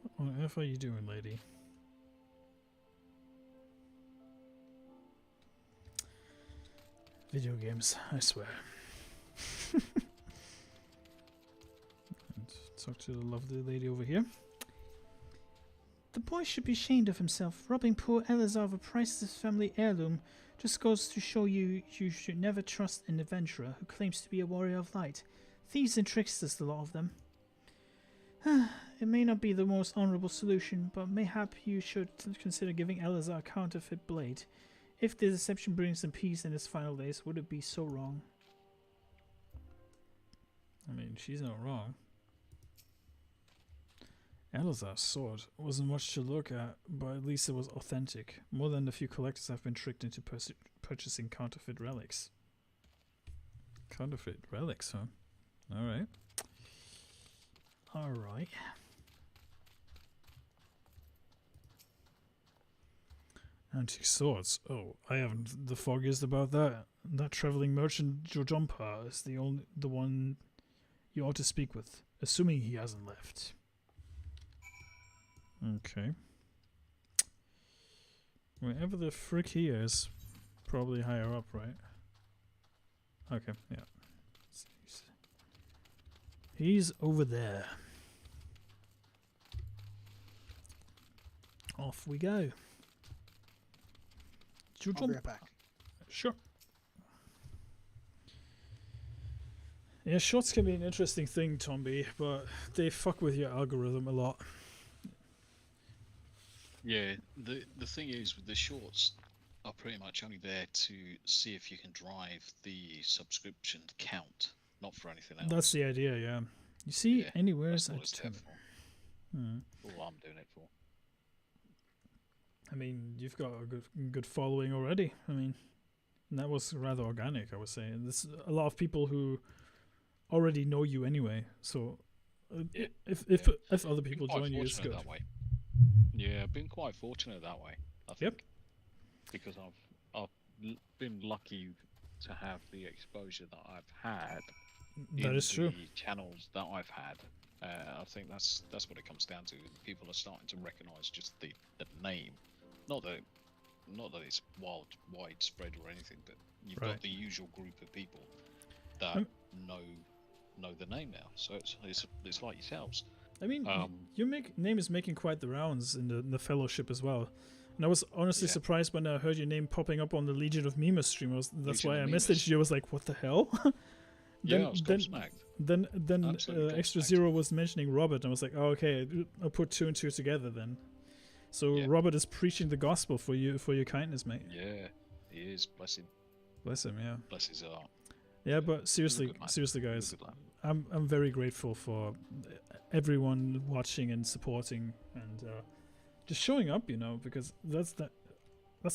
S1: What on earth are you doing, lady? Video games, I swear. And talk to the lovely lady over here. The boy should be ashamed of himself. Robbing poor Elazar of a priceless family heirloom just goes to show you should never trust an adventurer who claims to be a warrior of light. Thieves and tricksters, the lot of them. It may not be the most honourable solution, but mayhap you should consider giving Elazar a counterfeit blade. If the deception brings him peace in his final days, would it be so wrong? I mean, she's not wrong. Elazar's sword wasn't much to look at, but at least it was authentic. More than a few collectors have been tricked into purchasing counterfeit relics. Counterfeit relics, huh? Alright. Alright. Antique swords. Oh, I haven't the foggiest about that. That traveling merchant Jojompa is the one you ought to speak with, assuming he hasn't left. Okay. Wherever the frick he is, probably higher up, right? Okay, yeah. He's over there. Off we go.
S2: I'll be right back.
S1: Sure. Yeah, shorts can be an interesting thing, Tombi, but they fuck with your algorithm a lot.
S3: Yeah, the thing is with the shorts are pretty much only there to see if you can drive the subscription count, not for anything else.
S1: That's the idea, yeah. You see, anywhere is
S3: that's what it's there for.
S1: Hmm.
S3: All I'm doing it for.
S1: I mean, you've got a good following already. I mean, and that was rather organic, I would say. And there's a lot of people who already know you anyway. So if other people join you, it's good.
S3: That way. Yeah, I've been quite fortunate that way. I think.
S1: Yep.
S3: Because I've been lucky to have the exposure that I've had.
S1: That is true.
S3: The channels that I've had. I think that's what it comes down to. People are starting to recognise just the name, not that it's widespread or anything, but you've got the usual group of people that know the name now. So it's like yourselves.
S1: I mean, your name is making quite the rounds in the fellowship as well. And I was honestly surprised when I heard your name popping up on the Legion of Memes stream. That's why I messaged you. I was like, what the hell?
S3: I was gobsmacked.
S1: Then Extra Zero was mentioning Robert, and I was like, oh, okay, I'll put 2 and 2 together then. So Robert is preaching the gospel for your kindness, mate.
S3: Yeah, he is. Bless him.
S1: Bless him, yeah.
S3: Bless his heart.
S1: Yeah, but seriously, guys, I'm very grateful for everyone watching and supporting and just showing up, because that's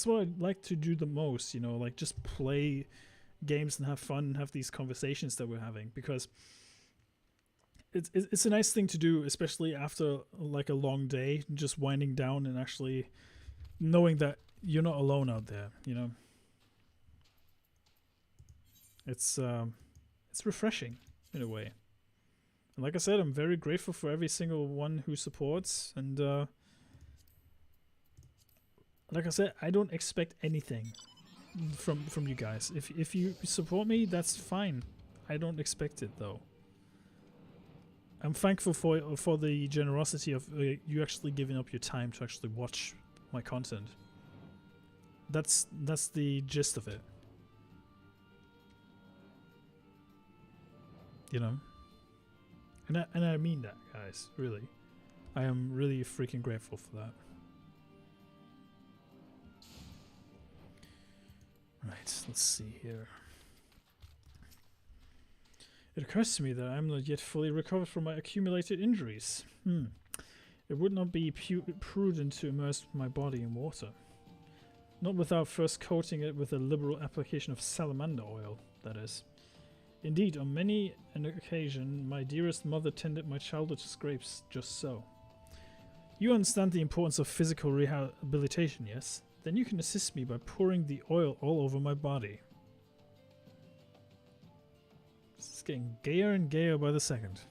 S1: what I like to do the most, like just play games and have fun and have these conversations that we're having, because it's a nice thing to do, especially after like a long day, just winding down and actually knowing that you're not alone out there. It's refreshing in a way, and like I said, I'm very grateful for every single one who supports, and like I said, I don't expect anything from you guys. If you support me, that's fine. I don't expect it though. I'm thankful for the generosity of you actually giving up your time to actually watch my content. That's the gist of it. And I mean that, guys. Really, I am really freaking grateful for that. Right, let's see here. It occurs to me that I'm not yet fully recovered from my accumulated injuries. It would not be prudent to immerse my body in water. Not without first coating it with a liberal application of salamander oil, that is. Indeed, on many an occasion, my dearest mother tended my childhood scrapes just so. You understand the importance of physical rehabilitation, yes? Then you can assist me by pouring the oil all over my body. This is getting gayer and gayer by the second.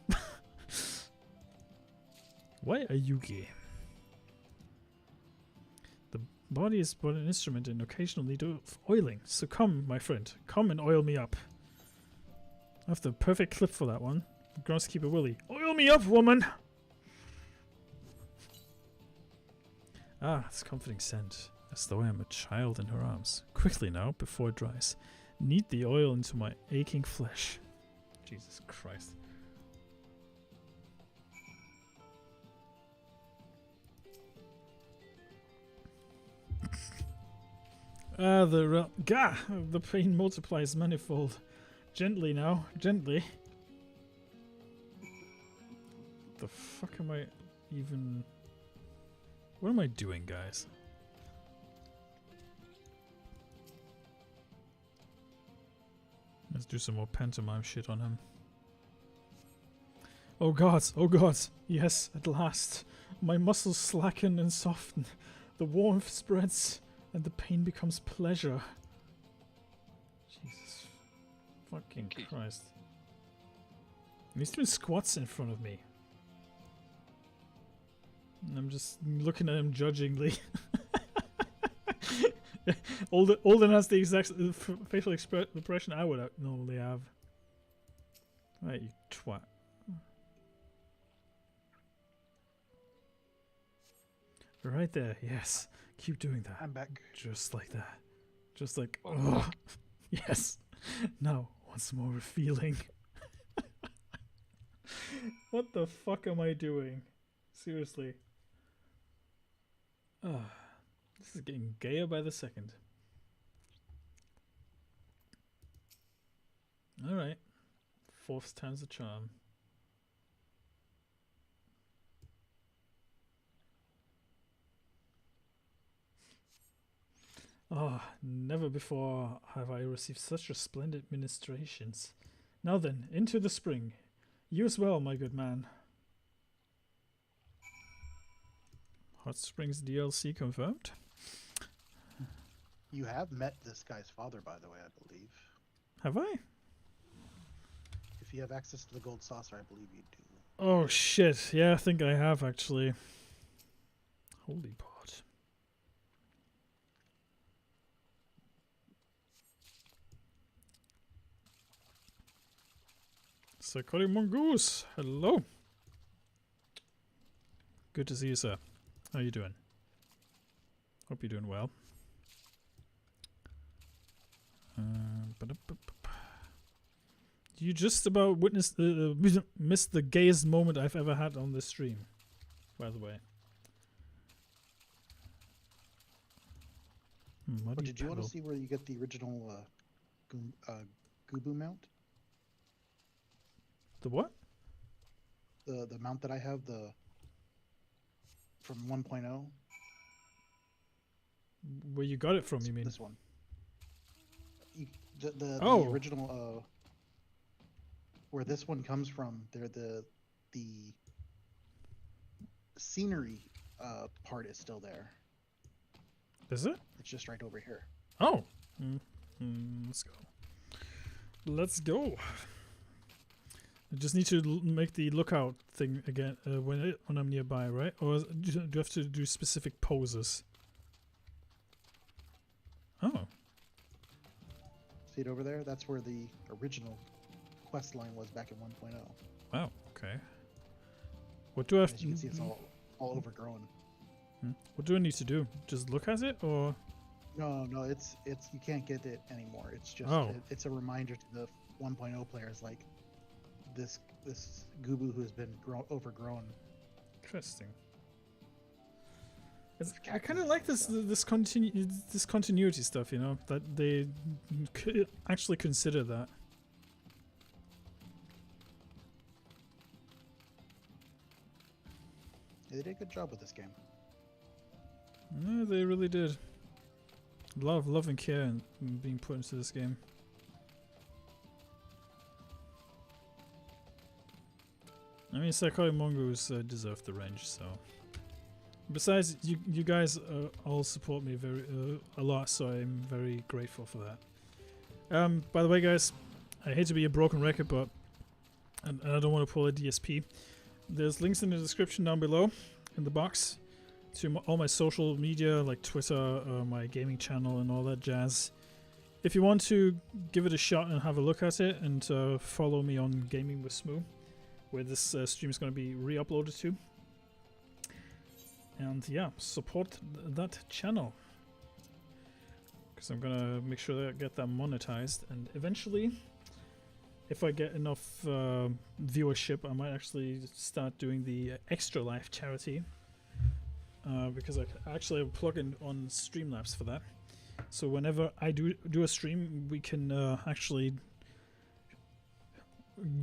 S1: Why are you gay? The body is but an instrument in occasional need of oiling. So come, my friend, come and oil me up. I have the perfect clip for that one. Groundskeeper Willie. Oil me up, woman! Ah, it's comforting scent. As though I am a child in her arms. Quickly now, before it dries. Knead the oil into my aching flesh. Jesus Christ. The pain multiplies manifold. Gently now, gently. The fuck am I even... What am I doing, guys? Let's do some more pantomime shit on him. Oh god, yes, at last. My muscles slacken and soften. The warmth spreads and the pain becomes pleasure. Jesus fucking Christ. And he's doing squats in front of me. And I'm just looking at him judgingly. Alden has the exact facial expression I would normally have. Right, you twat. Right there, yes. Keep doing that.
S2: I'm back.
S1: Just like that. Just like, oh, yes. Now, once more feeling. What the fuck am I doing? Seriously. This is getting gayer by the second. Alright. Fourth time's a charm. Ah, never before have I received such a splendid ministrations. Now then, into the spring. You as well, my good man. Hot Springs DLC confirmed.
S2: You have met this guy's father, by the way, I believe.
S1: Have I?
S2: If you have access to the gold saucer, I believe you do.
S1: Oh shit, yeah, I think I have actually. Holy pot. Psychotic Mongoose, hello. Good to see you, sir. How you doing? Hope you're doing well. You just about witnessed missed the gayest moment I've ever had on this stream, by the way.
S2: But did you want to see where you get the original Gubu mount?
S1: The what?
S2: The mount that I have, from 1.0.
S1: Where you got it from, you mean?
S2: This one. The
S1: Oh.
S2: original, where this one comes from, the scenery part is still there.
S1: Is it?
S2: It's just right over here.
S1: Oh. Let's go. Let's go. I just need to make the lookout thing again when I'm nearby, right? Or do I have to do specific poses? Oh.
S2: See it over there? That's where the original quest line was back in 1.0.
S1: Wow. Okay. What do I have
S2: As
S1: to?
S2: you can see, it's all overgrown.
S1: What do I need to do? Just look at it, or?
S2: No, it's you can't get it anymore. It's just it's a reminder to the 1.0 players, like this Gubu who has been overgrown.
S1: Interesting. I kind of like this continuity stuff, you know, that they actually consider that.
S2: They did a good job with this game.
S1: No, they really did. A lot of love and care being put into this game. I mean, Psychotic Mongoose deserve the range, so. Besides, you guys all support me a lot, so I'm very grateful for that. By the way, guys, I hate to be a broken record, but and I don't want to pull a DSP. There's links in the description down below, in the box, to all my social media like Twitter, my gaming channel, and all that jazz. If you want to give it a shot and have a look at it, and follow me on Gaming with Smoo, where this stream is going to be re-uploaded to. And yeah, support that channel, because I'm gonna make sure that I get that monetized, and eventually, if I get enough viewership, I might actually start doing the Extra Life charity, because I actually have a plugin on Streamlabs for that. So whenever I do a stream, we can actually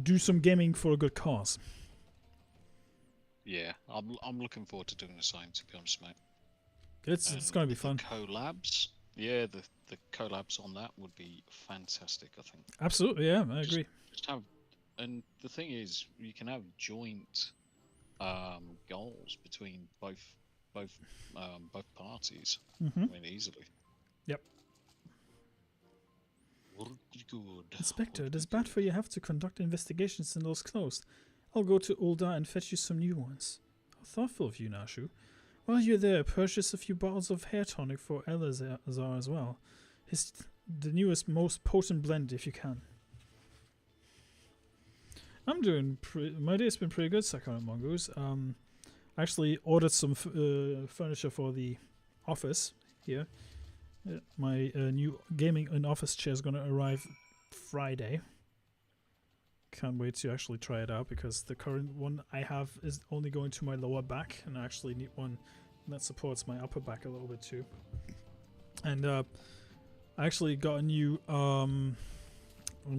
S1: do some gaming for a good cause.
S3: Yeah, I'm looking forward to doing the same, to be honest, mate.
S1: It's going to be fun.
S3: Collabs, yeah, the collabs on that would be fantastic, I think.
S1: Absolutely, yeah, I agree.
S3: Just have, and the thing is, you can have joint goals between both parties. I mean, easily.
S1: Yep.
S3: Would be good.
S1: Inspector, does bad for you have to conduct investigations in those closed? I'll go to Ulda and fetch you some new ones. How thoughtful of you, Nashu. While you're there, purchase a few bottles of hair tonic for Elazar as well. The newest, most potent blend, if you can. I'm doing my day's been pretty good, Psychotic Mongoose. I actually ordered some furniture for the office here. My new gaming and office chair is going to arrive Friday. Can't wait to actually try it out, because the current one I have is only going to my lower back, and I actually need one that supports my upper back a little bit too. And I actually got a new I'm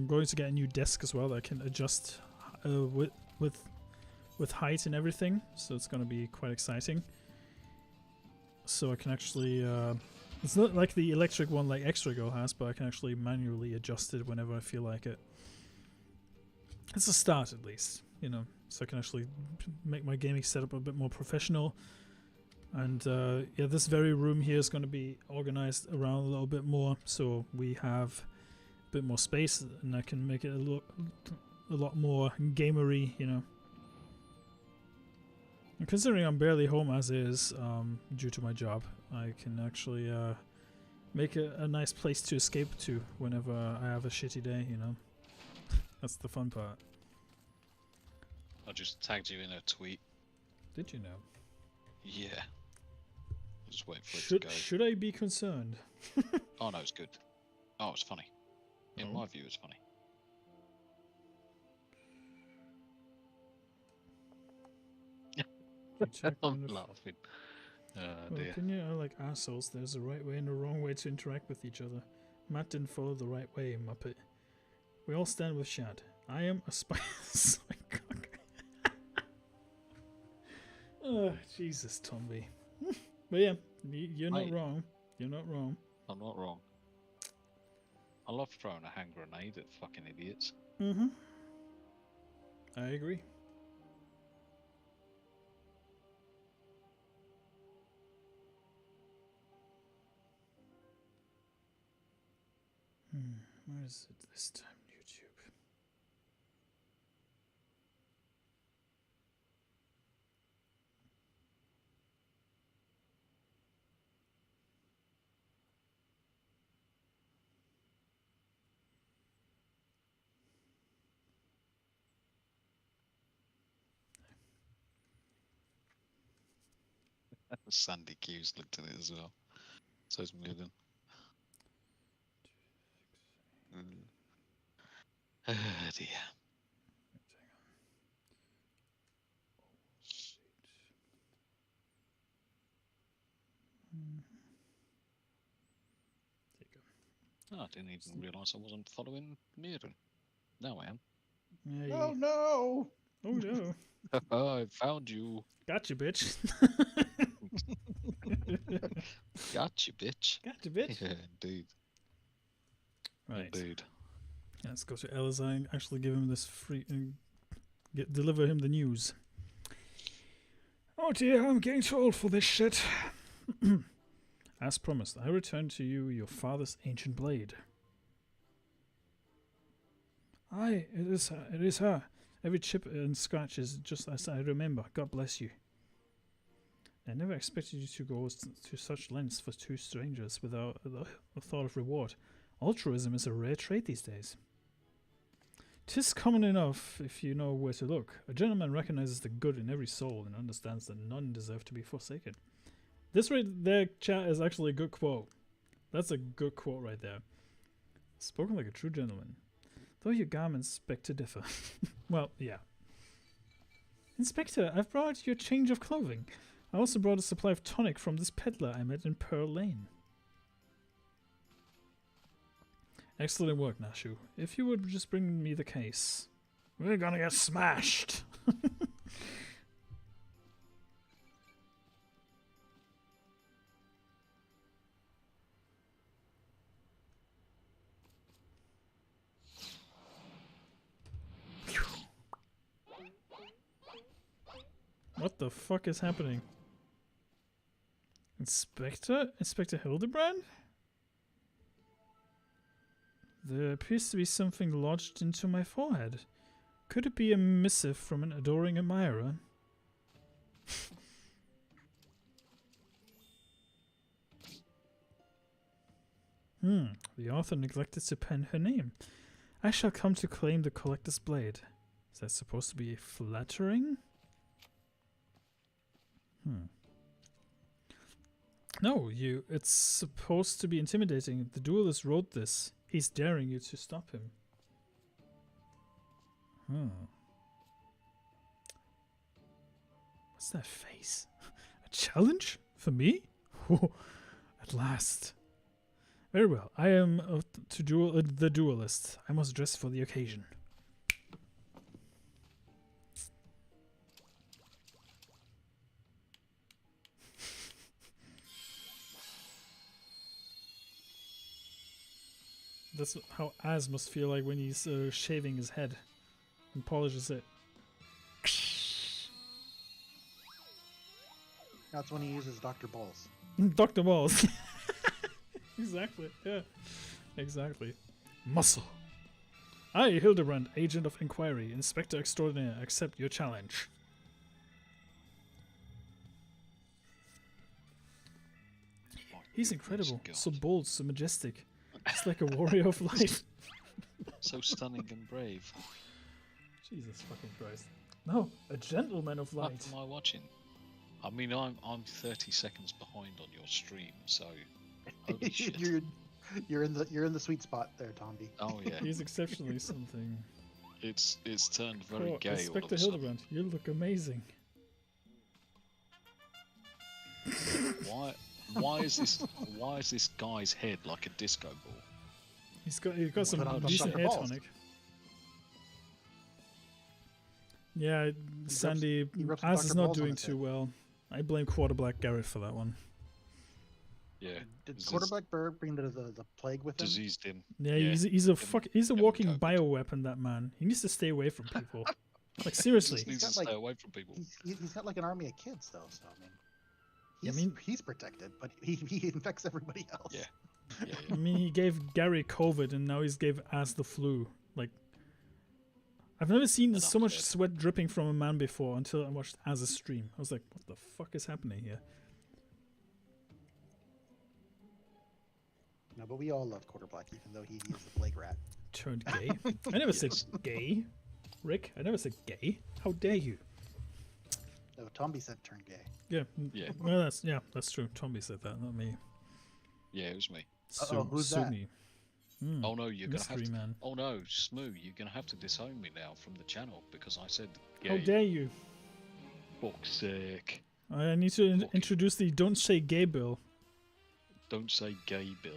S1: going to get a new desk as well that I can adjust with height and everything, so it's going to be quite exciting. So I can actually It's not like the electric one like Extra Go has, but I can actually manually adjust it whenever I feel like it. It's a start, at least, you know, so I can actually make my gaming setup a bit more professional. And yeah, this very room here is going to be organized around a little bit more, so we have a bit more space, and I can make it a lot more gamery, you know. And considering I'm barely home as is, due to my job, I can actually make a nice place to escape to whenever I have a shitty day, you know. That's the fun part.
S3: I just tagged you in a tweet.
S1: Did you know?
S3: Yeah. Just wait for it to go.
S1: Should I be concerned?
S3: Oh no, it's good. Oh, it's funny. In my view, it's funny. I'm laughing.
S1: Well,
S3: Dear.
S1: opinion are like assholes. There's a right way and a wrong way to interact with each other. Matt didn't follow the right way, Muppet. We all stand with Shad. I am a spy. Oh, Jesus, Tombi. But yeah, you're not wrong. You're not wrong.
S3: I'm not wrong. I love throwing a hand grenade at fucking idiots.
S1: Mm-hmm. I agree. Where is it this time, YouTube?
S3: Sandy Q's looked at it as well. So is Muden. Oh dear. There you go. Oh, I didn't even realise I wasn't following Muden. Now I am.
S1: Yeah,
S2: Oh no!
S1: Oh no.
S3: Oh, I found you.
S1: Gotcha, bitch.
S3: Gotcha, bitch.
S1: Gotcha, bitch.
S3: Yeah, indeed.
S1: Right.
S3: Indeed.
S1: Let's go to Elazar and actually give him this free and deliver him the news. Oh dear, I'm getting too old for this shit. As promised, I return to you your father's ancient blade. Aye, it is her. It is her. Every chip and scratch is just as I remember. God bless you. I never expected you to go to such lengths for two strangers without a thought of reward. Altruism is a rare trait these days. 'Tis common enough if you know where to look. A gentleman recognizes the good in every soul and understands that none deserve to be forsaken. This right there, chat, is actually a good quote. That's a good quote right there. Spoken like a true gentleman. Though your garments beg to differ. Well, yeah. Inspector, I've brought you a change of clothing. I also brought a supply of tonic from this peddler I met in Pearl Lane. Excellent work, Nashu. If you would just bring me the case. We're gonna get smashed. What the fuck is happening? Inspector? Inspector Hildebrand? There appears to be something lodged into my forehead. Could it be a missive from an adoring admirer? The author neglected to pen her name. I shall come to claim the collector's blade. Is that supposed to be flattering? No, it's supposed to be intimidating. The duelist wrote this. He's daring you to stop him. What's that face? A challenge? For me? Oh, at last. Very well. I am the duelist. I must dress for the occasion. That's how Az must feel like when he's shaving his head and polishes it.
S2: That's when he uses Dr. Balls.
S1: Dr. Balls. Exactly. Yeah. Exactly. Muscle. I, Hildebrand, Agent of Inquiry, Inspector Extraordinaire, accept your challenge. He's incredible. So bold, so majestic. He's like a warrior of light.
S3: So stunning and brave.
S1: Jesus fucking Christ. No, a gentleman of
S3: What
S1: light.
S3: am I watching? I mean, I'm 30 seconds behind on your stream, so holy shit.
S2: you're in the sweet spot there, Tombi.
S3: Oh yeah,
S1: He's exceptionally something.
S3: it's turned very
S1: Oh,
S3: gay all of
S1: Inspector
S3: a sudden.
S1: Hildebrand, you look amazing.
S3: Why is this guy's head like a disco ball?
S1: He's got some
S2: Put on
S1: decent
S2: Dr.
S1: hair
S2: Balls.
S1: tonic. Yeah, Sandy,
S2: he rubs
S1: Az
S2: Dr.
S1: is not
S2: Balls on
S1: doing
S2: his
S1: too
S2: head.
S1: well. I blame Quarterback Garrett for that one.
S3: Yeah,
S2: Did
S3: this is
S2: Quarterback Bird bring the plague with him?
S3: diseased him.
S1: Yeah,
S3: Yeah,
S1: he's a
S3: him
S1: walking
S3: COVID.
S1: bioweapon. That man. He needs to stay away from people. Like seriously.
S3: Just needs
S2: He's
S3: to
S2: got, like-
S3: stay away from people.
S2: He's got like an army of kids though, so I mean,
S1: I mean-
S2: he's protected, but he infects everybody else.
S3: Yeah. Yeah,
S1: I mean, he gave Gary COVID, and now he's gave Az the flu. Like, I've never seen
S3: Enough
S1: so much
S3: said.
S1: sweat dripping from a man before until I watched Az's stream. I was like, what the fuck is happening here?
S2: No, but we all love Quarterback, even though he is a plague rat.
S1: Turned gay? I never said gay. Rick, I never said gay. How dare you?
S2: No, Tombi said turn gay.
S1: Yeah.
S3: Yeah.
S1: Well, that's true. Tombi said that, not me.
S3: Yeah, it was me.
S2: Who's that?
S1: Me. Hmm.
S3: Oh no, you're gonna have
S1: Mystery
S3: to.
S1: man.
S3: Oh no, Smoo, you're gonna have to disown me now from the channel because I said gay.
S1: How dare you?
S3: Fuck's sake.
S1: I need to
S3: Fuck.
S1: introduce the don't say gay bill.
S3: Don't say gay, Bill.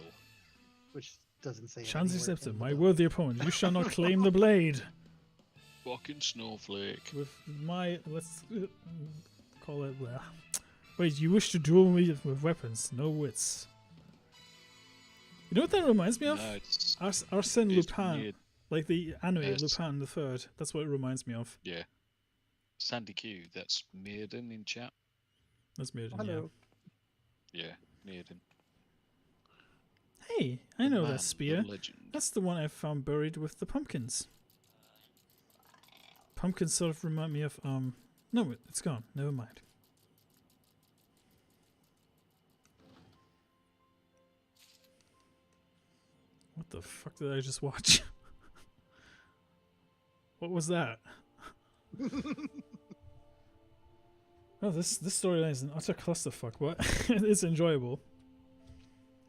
S2: Which doesn't say it
S1: Chance
S2: anywhere
S1: accepted.
S2: in
S1: My
S2: the-
S1: worthy opponent, you shall not claim the blade.
S3: Fucking snowflake.
S1: With my let's call it. Wait, you wish to duel me with weapons? No wits. You know what that reminds me of?
S3: No, it's
S1: Arsène
S3: it's
S1: Lupin,
S3: weird.
S1: like the anime
S3: Yes.
S1: Lupin the Third. That's what it reminds me of.
S3: Yeah. Sandy Q, that's Mearden in chat.
S1: That's weird.
S2: Hello.
S3: Yeah, Mearden.
S1: Hey, I know
S3: Man,
S1: that spear.
S3: the legend.
S1: That's the one I found buried with the pumpkins. Pumpkins sort of remind me of no, it's gone. Never mind. What the fuck did I just watch? What was that? Oh, this storyline is an utter clusterfuck, but it's enjoyable.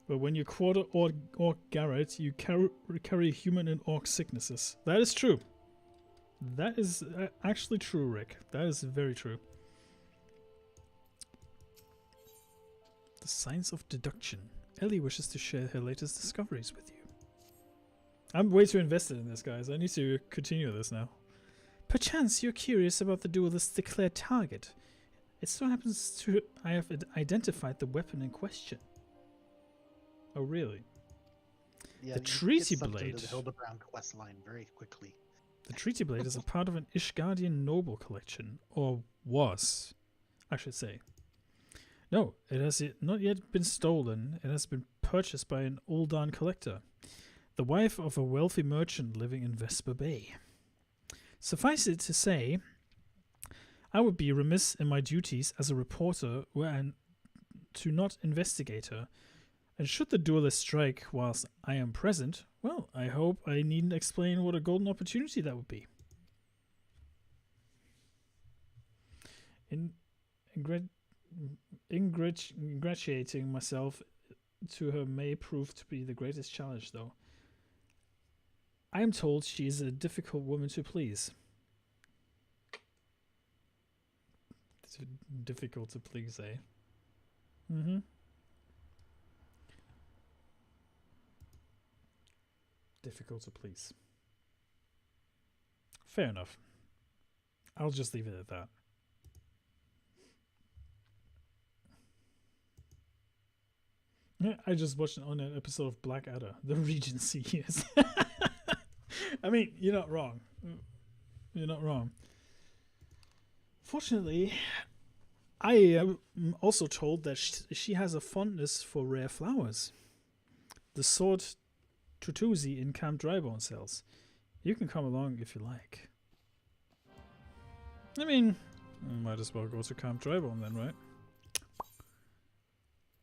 S1: But when you quarter orc Garrett, you carry human and orc sicknesses. That is true. That is actually true, Rick. That is very true. The science of deduction. Ellie wishes to share her latest discoveries with you. I'm way too invested in this, guys. I need to continue this now. Perchance you're curious about the duelist's declared target. It so happens to I have identified the weapon in question. Oh, really?
S2: Yeah,
S1: The
S2: you
S1: Treaty
S2: get sucked
S1: Blade.
S2: into the Hildebrand quest line very quickly.
S1: The Treaty Blade is a part of an Ishgardian noble collection, or was, I should say. No, it has not yet been stolen. It has been purchased by an Uldan collector, the wife of a wealthy merchant living in Vesper Bay. Suffice it to say, I would be remiss in my duties as a reporter were I to not investigate her. And should the duelist strike whilst I am present, well, I hope I needn't explain what a golden opportunity that would be. Ingratiating myself to her may prove to be the greatest challenge, though. I am told she is a difficult woman to please. It's difficult to please, eh? Mm-hmm. Difficult to please. Fair enough. I'll just leave it at that. Yeah, I just watched on an episode of Blackadder, the Regency years. I mean, you're not wrong. You're not wrong. Fortunately, I am also told that she has a fondness for rare flowers. The sword Tutuzi in Camp Drybone sells. You can come along if you like. I mean, might as well go to Camp Drybone then, right?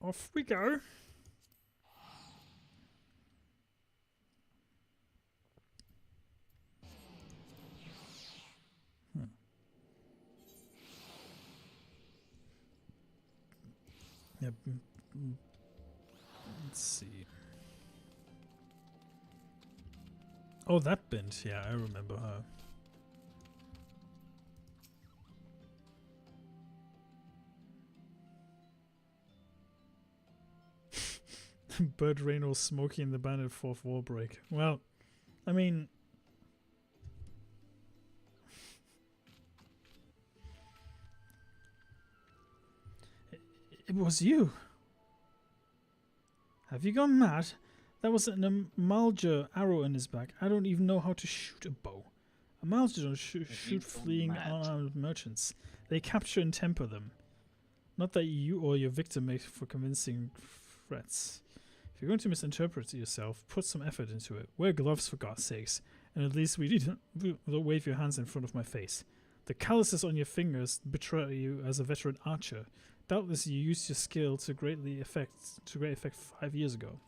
S1: Off we go. Yep. Let's see. Oh, that bint. Yeah, I remember her. Burt Reynolds smoking the band at Fourth Wall Break. Well, I mean... It was you. Have you gone mad? That was an Amalja arrow in his back. I don't even know how to shoot a bow. Amalja don't shoot fleeing unarmed merchants. They capture and temper them. Not that you or your victim make for convincing threats. If you're going to misinterpret yourself, put some effort into it. Wear gloves for God's sakes. And at least don't wave your hands in front of my face. The calluses on your fingers betray you as a veteran archer. Doubtless you used your skill to great effect 5 years ago.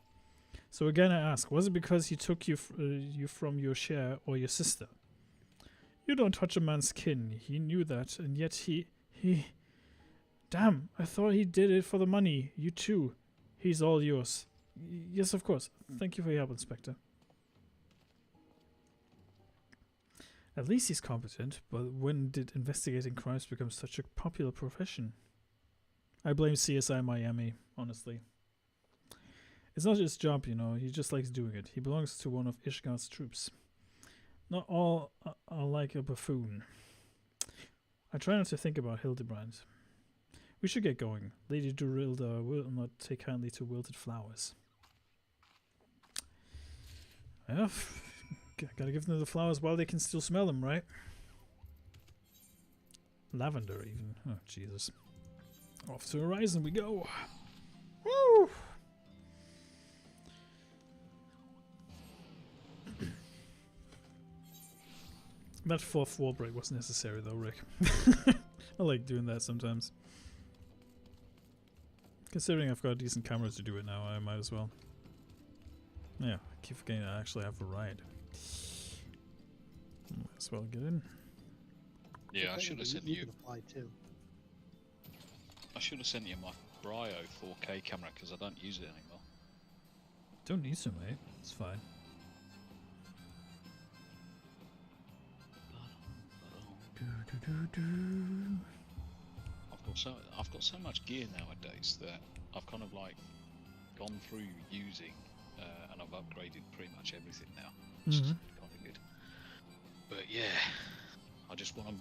S1: So again I ask, was it because he took you from your share or your sister? You don't touch a man's kin. He knew that, and yet he... Damn, I thought he did it for the money. You too. He's all yours. Yes, of course. Thank you for your help, Inspector. At least he's competent, but when did investigating crimes become such a popular profession? I blame CSI Miami, honestly. It's not his job, you know, he just likes doing it. He belongs to one of Ishgard's troops. Not all are like a buffoon. I try not to think about Hildebrand. We should get going. Lady Durilda will not take kindly to wilted flowers. Yeah, gotta give them the flowers while they can still smell them, right? Lavender, even. Oh, Jesus. Off to Horizon we go. Woo! That fourth wall break was necessary though, Rick. I like doing that sometimes. Considering I've got a decent camera to do it now, I might as well. Yeah, I keep forgetting I actually have a ride. Might as well get in.
S3: Yeah, I should have sent you.
S2: Too.
S3: I should have sent you my Brio 4K camera because I don't use it anymore.
S1: Don't need to, mate. It's fine.
S3: I've got so much gear nowadays that I've kind of like gone through using, and I've upgraded pretty much everything now. Which is kind of good. But yeah, I just want to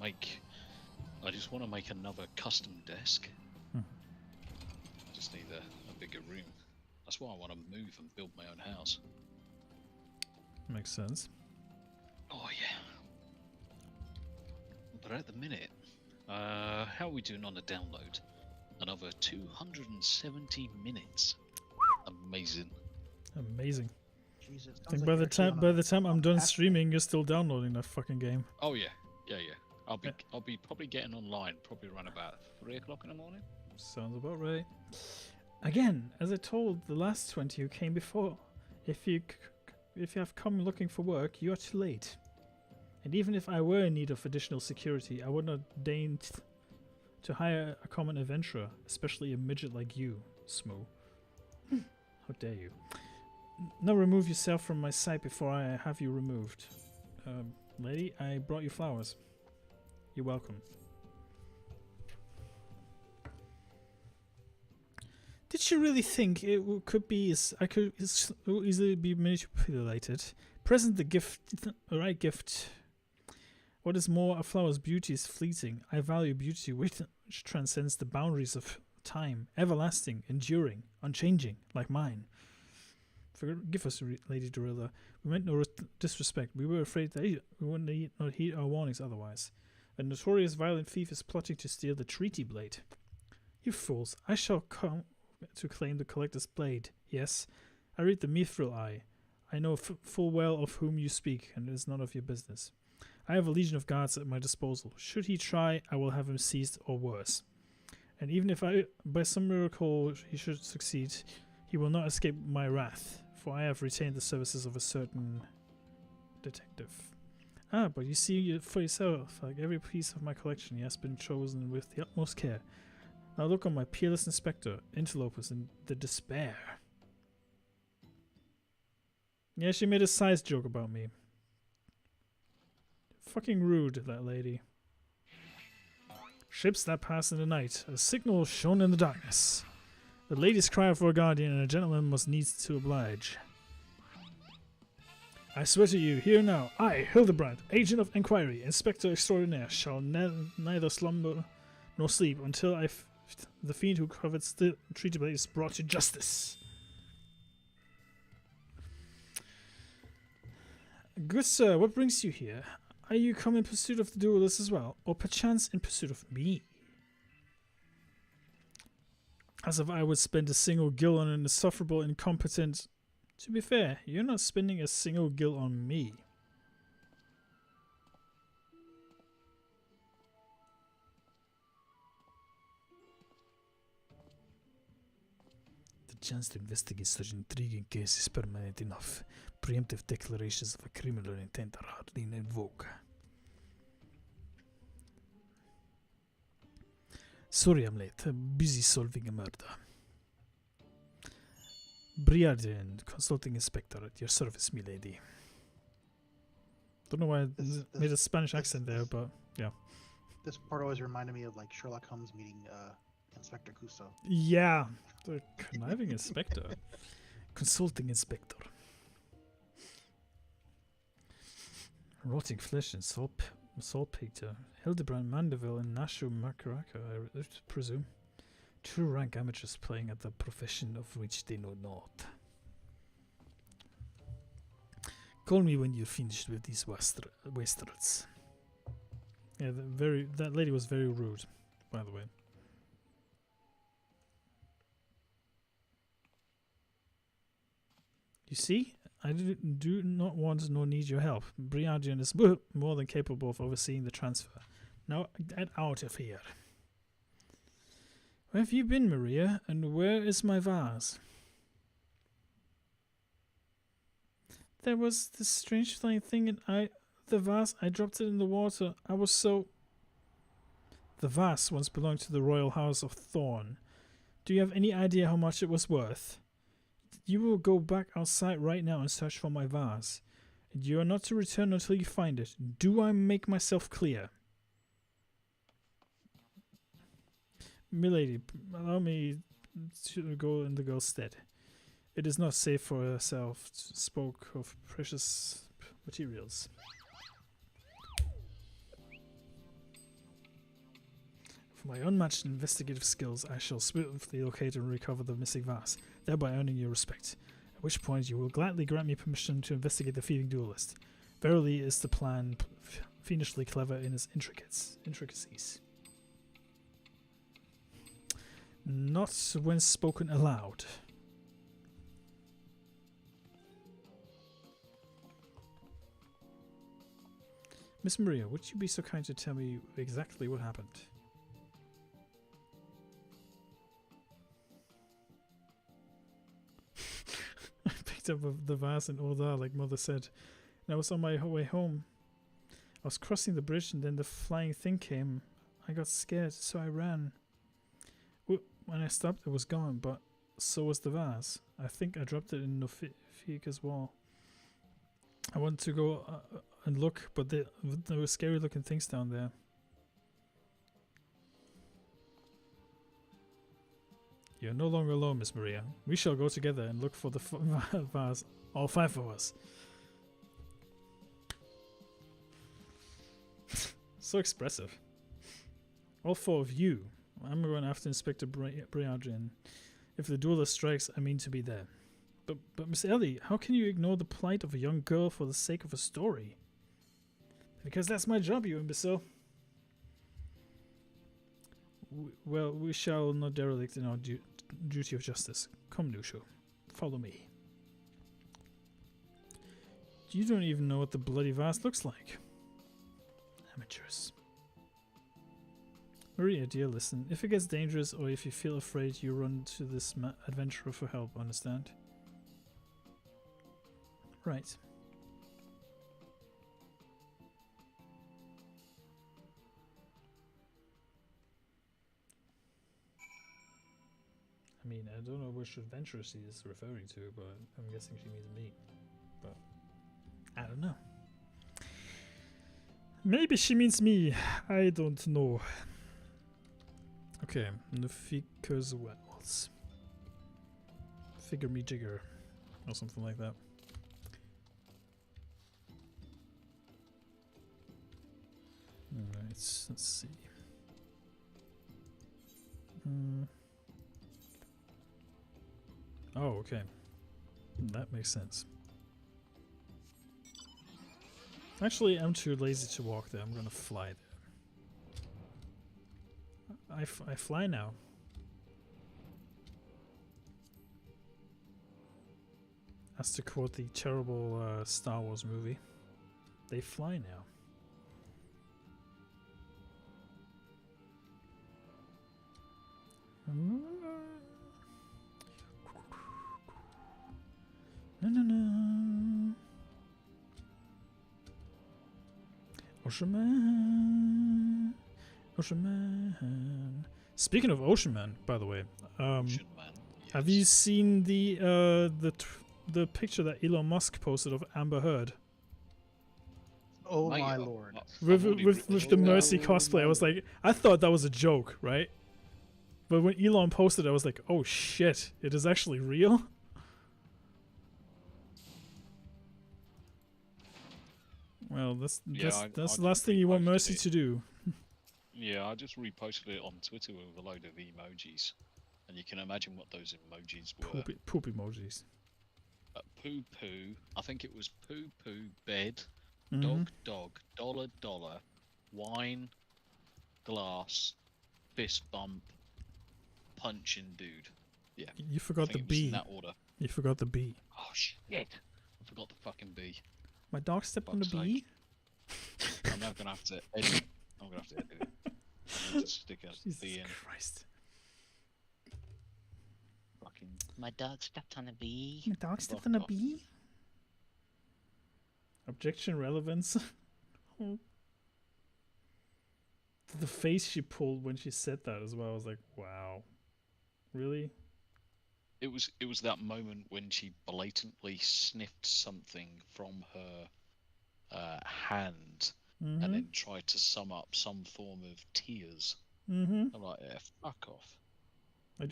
S3: make another custom desk. I just need a bigger room. That's why I want to move and build my own house.
S1: Makes sense.
S3: Oh yeah. But at the minute, how are we doing on the download? Another 270 minutes. Amazing.
S1: Amazing.
S2: Jesus,
S1: I think by the time I'm done streaming, you're still downloading that fucking game.
S3: Oh yeah, yeah. I'll be probably getting online probably around about 3 o'clock in the morning.
S1: Sounds about right. Again, as I told the last 20 who came before, if you have come looking for work, you are too late. And even if I were in need of additional security, I would not deign to hire a common adventurer, especially a midget like you, Smoo. How dare you. Now remove yourself from my sight before I have you removed. Lady, I brought you flowers. You're welcome. Did she really think it could be easily be manipulated? Present the gift, the right gift. What is more, a flower's beauty is fleeting. I value beauty which transcends the boundaries of time, everlasting, enduring, unchanging, like mine. Forgive us, Lady Dorilla. We meant no disrespect. We were afraid that we would not heed our warnings otherwise. A notorious violent thief is plotting to steal the treaty blade. You fools, I shall come to claim the collector's blade. Yes, I read the mithril eye. I know full well of whom you speak, and it is none of your business. I have a legion of guards at my disposal. Should he try, I will have him seized or worse. And even if by some miracle he should succeed, he will not escape my wrath, for I have retained the services of a certain detective. Ah, but you see for yourself, like every piece of my collection, he has been chosen with the utmost care. Now look on my peerless inspector, interlopers, and the despair. Yeah, she made a size joke about me. Fucking rude, that lady. Ships that pass in the night, a signal shown in the darkness. The lady's cry for a guardian, and a gentleman must needs to oblige. I swear to you, here now, I, Hildebrand, agent of inquiry, inspector extraordinaire, shall neither slumber nor sleep until the fiend who covets the treaty blade is brought to justice. Good sir, what brings you here? Are you come in pursuit of the duelist as well, or perchance in pursuit of me? As if I would spend a single gil on an insufferable, incompetent... To be fair, you're not spending a single gil on me. The chance to investigate such intriguing cases is permanent enough. Preemptive declarations of a criminal intent are hardly in vogue. Sorry I'm late. I'm busy solving a murder. Briardian, consulting inspector, at your service, milady. Don't know why I made a Spanish accent there, but yeah.
S2: This part always reminded me of like Sherlock Holmes meeting Inspector Clouseau.
S1: Yeah, the conniving inspector. Consulting inspector. Rotting flesh and saltpeter. Hildebrand Mandeville and Nashu Makaraka, I presume. Two rank amateurs playing at the profession of which they know not. Call me when you're finished with these wastrels. Yeah, that lady was very rude, by the way. You see, I do not want nor need your help. Briardian is more than capable of overseeing the transfer. Now get out of here. Where have you been, Maria? And where is my vase? There was this strange flying thing and the vase, I dropped it in the water. I was so... The vase once belonged to the royal house of Thorn. Do you have any idea how much it was worth? You will go back outside right now and search for my vase. And you are not to return until you find it. Do I make myself clear? Milady, allow me to go in the girl's stead. It is not safe for herself to spoke of precious materials. For my unmatched investigative skills, I shall swiftly locate and recover the missing vase, thereby earning your respect. At which point you will gladly grant me permission to investigate the thieving duelist. Verily is the plan fiendishly clever in its intricacies. Not when spoken aloud. Miss Maria, would you be so kind to tell me exactly what happened? I picked up the vase in Orda, like Mother said, and I was on my way home. I was crossing the bridge and then the flying thing came. I got scared, so I ran. When I stopped, it was gone, but so was the vase. I think I dropped it in Nofika's wall. I wanted to go and look, but there were scary looking things down there. You're no longer alone, Miss Maria. We shall go together and look for the vase. All five of us. So expressive. All four of you. I'm going after Inspector Briardin. If the duelist strikes, I mean to be there. But Miss Ellie, how can you ignore the plight of a young girl for the sake of a story? Because that's my job, you imbecile. Well, we shall not derelict in our duty of justice. Come, Lucio. Follow me. You don't even know what the bloody vase looks like. Amateurs. Maria, dear, listen. If it gets dangerous or if you feel afraid, you run to this adventurer for help, understand? Right. I mean, I don't know which adventurer she is referring to, but I'm guessing she means me. But I don't know. Maybe she means me. I don't know. Okay, Nufica's Wells. Figure me jigger. Or something like that. Alright, let's see. Oh, okay. That makes sense. Actually, I'm too lazy to walk there. I'm gonna fly there. I fly now. As to quote the terrible Star Wars movie, they fly now. Ocean Man. Ocean Man. Speaking of Ocean Man, by the way,
S3: Ocean Man, yes.
S1: have you seen the picture that Elon Musk posted of Amber Heard?
S2: Oh
S3: Mate,
S2: my lord.
S1: With the Mercy cosplay? I was like, I thought that was a joke, right? But when Elon posted it, I was like, oh shit, it is actually real? Well, that's the last thing you want Mercy to do.
S3: Yeah, I just reposted it on Twitter with a load of emojis. And you can imagine what those emojis were.
S1: Poop emojis.
S3: Poo poo, I think it was poo poo, bed,
S1: Mm-hmm.
S3: dog, dollar, wine, glass, fist bump, punching dude. Yeah.
S1: You forgot the B.
S3: In that order.
S1: You forgot the B.
S3: Oh shit! I forgot the fucking B.
S1: My dog stepped on the B?
S3: I'm now gonna have to edit. I'm gonna have to edit it. I'm going to stick a
S1: Jesus
S3: B in.
S1: Christ.
S3: Fucking. My dog stepped on a bee.
S1: My dog stepped on a B? Objection relevance. The face she pulled when she said that as well, I was like, wow. Really?
S3: It was that moment when she blatantly sniffed something from her hand and then tried to sum up some form of tears. I'm like, yeah, fuck off.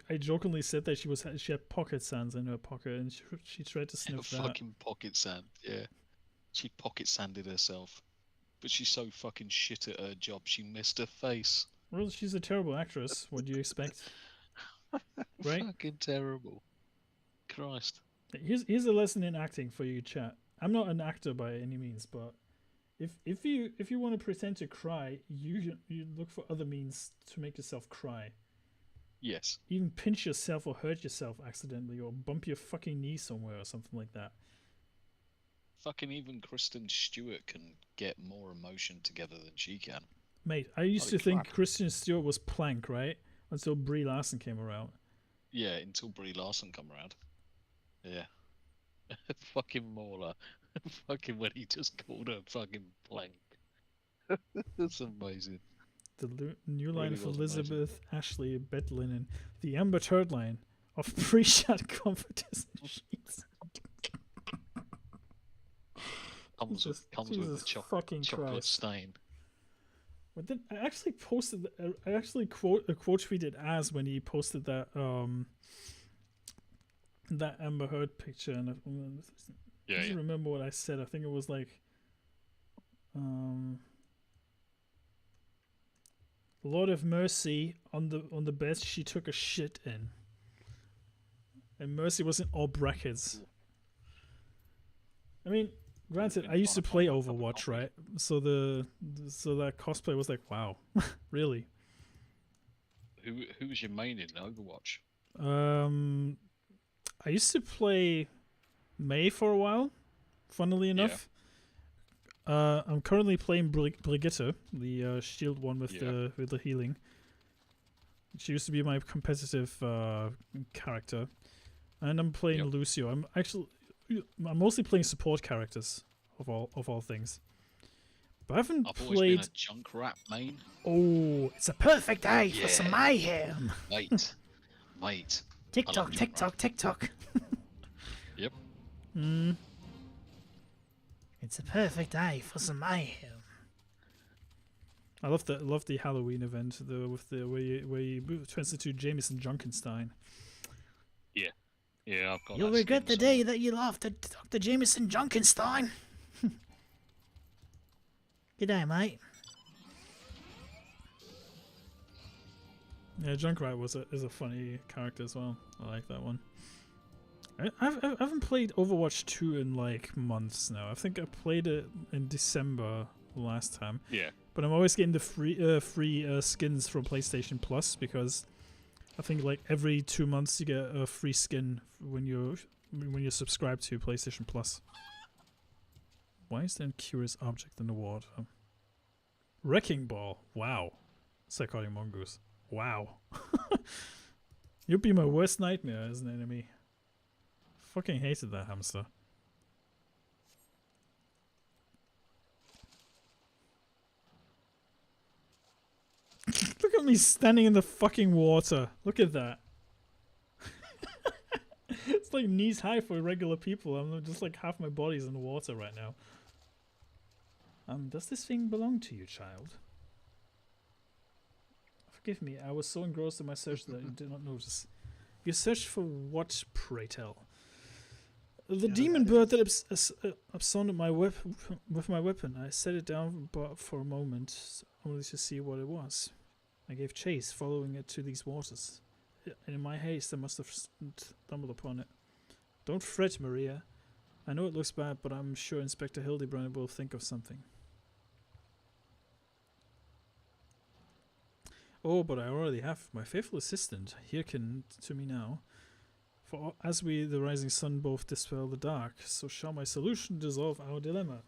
S1: I jokingly said that she had pocket sands in her pocket and she tried to sniff that.
S3: Fucking pocket sand, yeah. She pocket sanded herself. But she's so fucking shit at her job, she missed her face.
S1: Well, she's a terrible actress. What do you expect? Right?
S3: Fucking terrible. Christ.
S1: Here's a lesson in acting for you, chat. I'm not an actor by any means, but if you want to pretend to cry, you look for other means to make yourself cry.
S3: Yes.
S1: Even pinch yourself or hurt yourself accidentally or bump your fucking knee somewhere or something like that.
S3: Fucking even Kristen Stewart can get more emotion together than she can.
S1: Mate, I used to think Kristen Stewart was Plank, right? Until Brie Larson came around.
S3: Yeah, until Brie Larson come around. Yeah. Fucking Mauler. Fucking when he just called her fucking Plank. That's amazing.
S1: The new line
S3: Really
S1: of
S3: was
S1: Elizabeth Ashley Bedlinen, the Amber Turd line of pre-shot comforters and sheets.
S3: Comes with the chocolate stain.
S1: But then I actually posted. I actually quote tweeted as when he posted that that Amber Heard picture, and I don't remember what I said. I think it was like Lord of Mercy on the bed she took a shit in. And Mercy was in all brackets. I mean, granted, I used to play Overwatch, right? So that cosplay was like, wow, really.
S3: Who was your main in Overwatch?
S1: I used to play Mei for a while, funnily enough. I'm currently playing Brigitte, the shield one with the healing. She used to be my competitive character, and I'm playing Lucio. I'm mostly playing support characters of all things. But I haven't
S3: I've
S1: played.
S3: Always been a Junkrat main.
S1: Oh, it's a perfect day for some mayhem.
S3: Mate.
S1: TikTok.
S3: Yep.
S1: It's a perfect day for some mayhem. I love the Halloween event with the where you transstitute Jameson Junkenstein.
S3: Yeah, I've got.
S1: You'll regret the day that you laughed at Dr. Jameson Junkenstein. Good day, mate. Yeah, Junkrat is a funny character as well. I like that one. I haven't played Overwatch 2 in like months now. I think I played it in December last time.
S3: Yeah.
S1: But I'm always getting the free skins from PlayStation Plus because I think like every 2 months you get a free skin when you're subscribed to PlayStation Plus. Why is there a curious object in the water? Wrecking Ball. Wow. Psychotic Mongoose. Wow. You'd be my worst nightmare as an enemy. Fucking hated that hamster. Look at me standing in the fucking water. Look at that. It's like knees high for regular people. I'm just like half my body's in the water right now. Does this thing belong to you, child? Forgive me, I was so engrossed in my search that I did not notice. You searched for what, pray tell? The demon bird that absconded with my weapon. I set it down for a moment, only to see what it was. I gave chase, following it to these waters. And in my haste, I must have stumbled upon it. Don't fret, Maria. I know it looks bad, but I'm sure Inspector Hildebrand will think of something. Oh, but I already have. My faithful assistant, hearken to me now. For as we, the rising sun, both dispel the dark, so shall my solution dissolve our dilemma.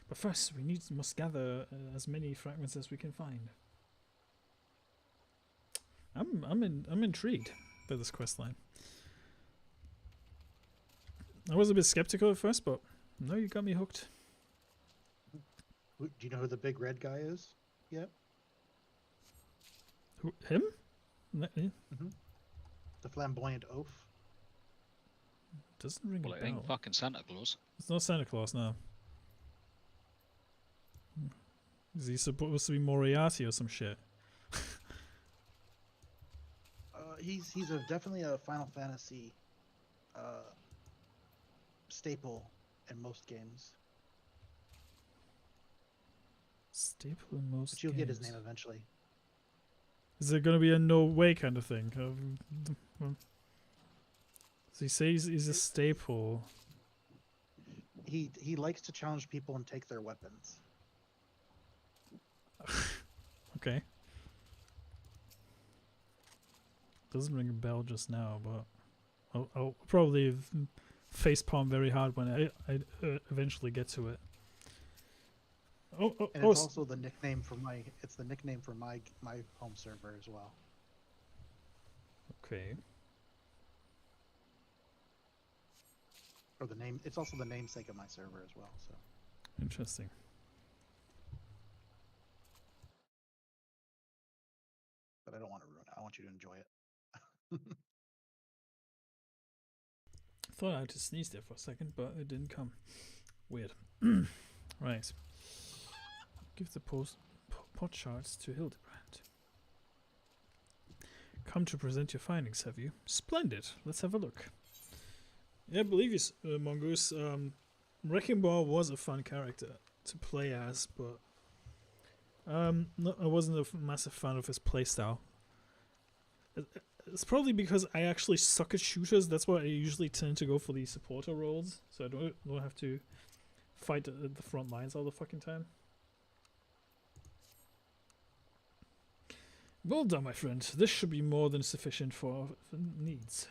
S1: But first, we must gather as many fragments as we can find. I'm intrigued by this questline. I was a bit skeptical at first, but no, you got me hooked.
S2: Do you know who the big red guy is yet?
S1: Who, him? Mm-hmm.
S2: The flamboyant oaf.
S1: Doesn't ring a bell.
S3: It ain't fucking Santa Claus.
S1: It's not Santa Claus, no. Is he supposed to be Moriarty or some shit?
S2: He's definitely a Final Fantasy staple in most games.
S1: Staple in most
S2: but you'll
S1: games.
S2: get his name eventually.
S1: Is there going to be a no way kind of thing? So he says he's a staple.
S2: He likes to challenge people and take their weapons.
S1: Okay. Doesn't ring a bell just now, but I'll probably facepalm very hard when I eventually get to it.
S2: And it's also the nickname for my home server as well.
S1: Okay.
S2: Or the name. It's also the namesake of my server as well. So.
S1: Interesting.
S2: But I don't want to ruin it. I want you to enjoy it.
S1: I thought I had to sneeze there for a second, but it didn't come. Weird. Right. Give the pot shards to Hildebrand. Come to present your findings, have you? Splendid. Let's have a look. Yeah, I believe you, Mongoose. Wrecking Ball was a fun character to play as, but No, I wasn't a massive fan of his playstyle. It's probably because I actually suck at shooters. That's why I usually tend to go for the supporter roles, so I don't have to fight at the front lines all the fucking time. Well done, my friend. This should be more than sufficient for needs.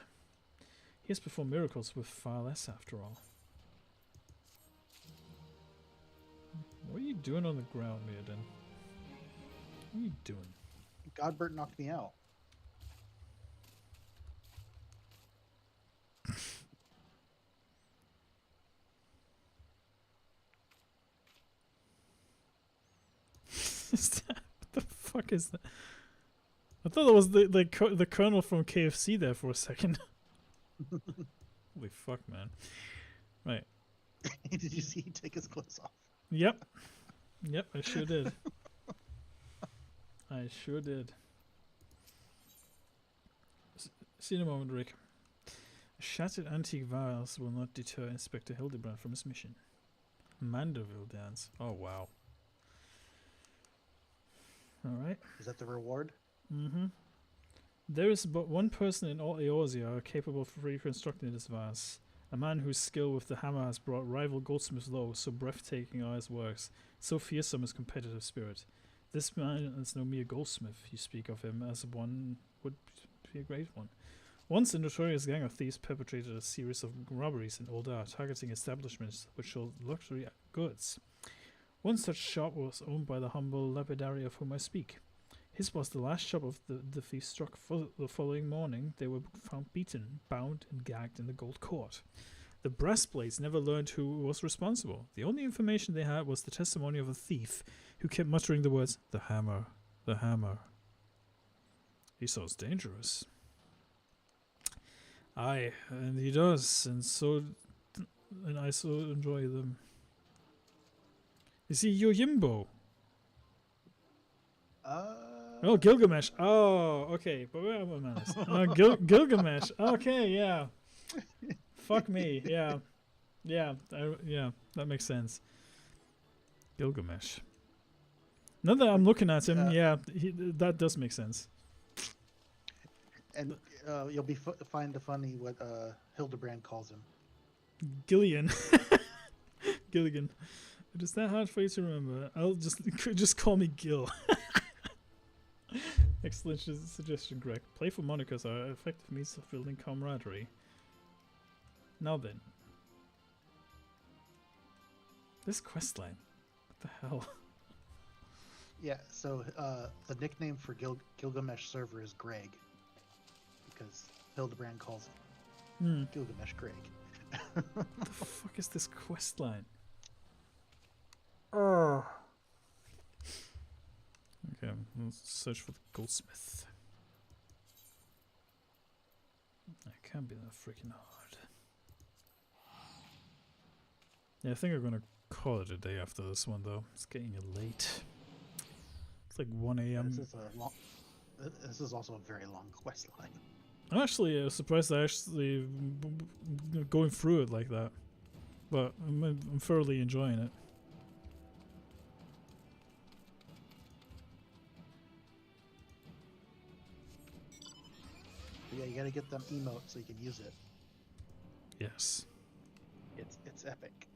S1: He has performed miracles with far less, after all. What are you doing on the ground, Mirden? What are you doing?
S2: Godbert knocked me out.
S1: What the fuck is that? I thought that was the colonel from KFC there for a second. Holy fuck, man. Right.
S2: Did you see he take his clothes off?
S1: Yep. Yep, I sure did. I sure did. See you in a moment, Rick. Shattered antique vials will not deter Inspector Hildebrand from his mission. Mandeville dance. Oh, wow. Alright.
S2: Is that the reward?
S1: Mm-hmm. There is but one person in all Eorzea capable of reconstructing this vase. A man whose skill with the hammer has brought rival goldsmiths low, so breathtaking are his works, so fearsome his competitive spirit. This man is no mere goldsmith. You speak of him as one would be a great one. Once a notorious gang of thieves perpetrated a series of robberies in Oldar, targeting establishments which sold luxury goods. One such shop was owned by the humble lapidary of whom I speak. His was the last shop of the thieves struck. For the following morning, they were found beaten, bound, and gagged in the Gold Court. The breastplates never learned who was responsible. The only information they had was the testimony of a thief who kept muttering the words, "The hammer, the hammer." He sounds dangerous. Aye, and he does, and I so enjoy them. Is he Yojimbo? Oh, Gilgamesh. Oh, okay. But where am I? Gilgamesh. Okay, yeah. Fuck me. Yeah. Yeah. Yeah. That makes sense. Gilgamesh. Now that I'm looking at him, yeah, that does make sense.
S2: And you'll be find it funny what Hildebrand calls him.
S1: Gillian. Gilligan. It is that hard for you to remember. I'll just call me Gil. Excellent suggestion, Greg. Playful monikers are effective means of building camaraderie. Now then. This questline. What the hell?
S2: Yeah, so the nickname for Gilgamesh server is Greg. Because Hildebrand calls him Gilgamesh Greg.
S1: What the fuck is this questline? Oh. Okay, let's search for the goldsmith. It can't be that freaking hard. Yeah, I think I'm gonna call it a day after this one, though. It's getting late. It's like 1 a.m.
S2: This is also a very long quest line.
S1: I'm actually surprised I actually going through it like that, but I'm thoroughly enjoying it.
S2: Yeah, you gotta get them emotes so you can use it.
S1: Yes.
S2: It's epic.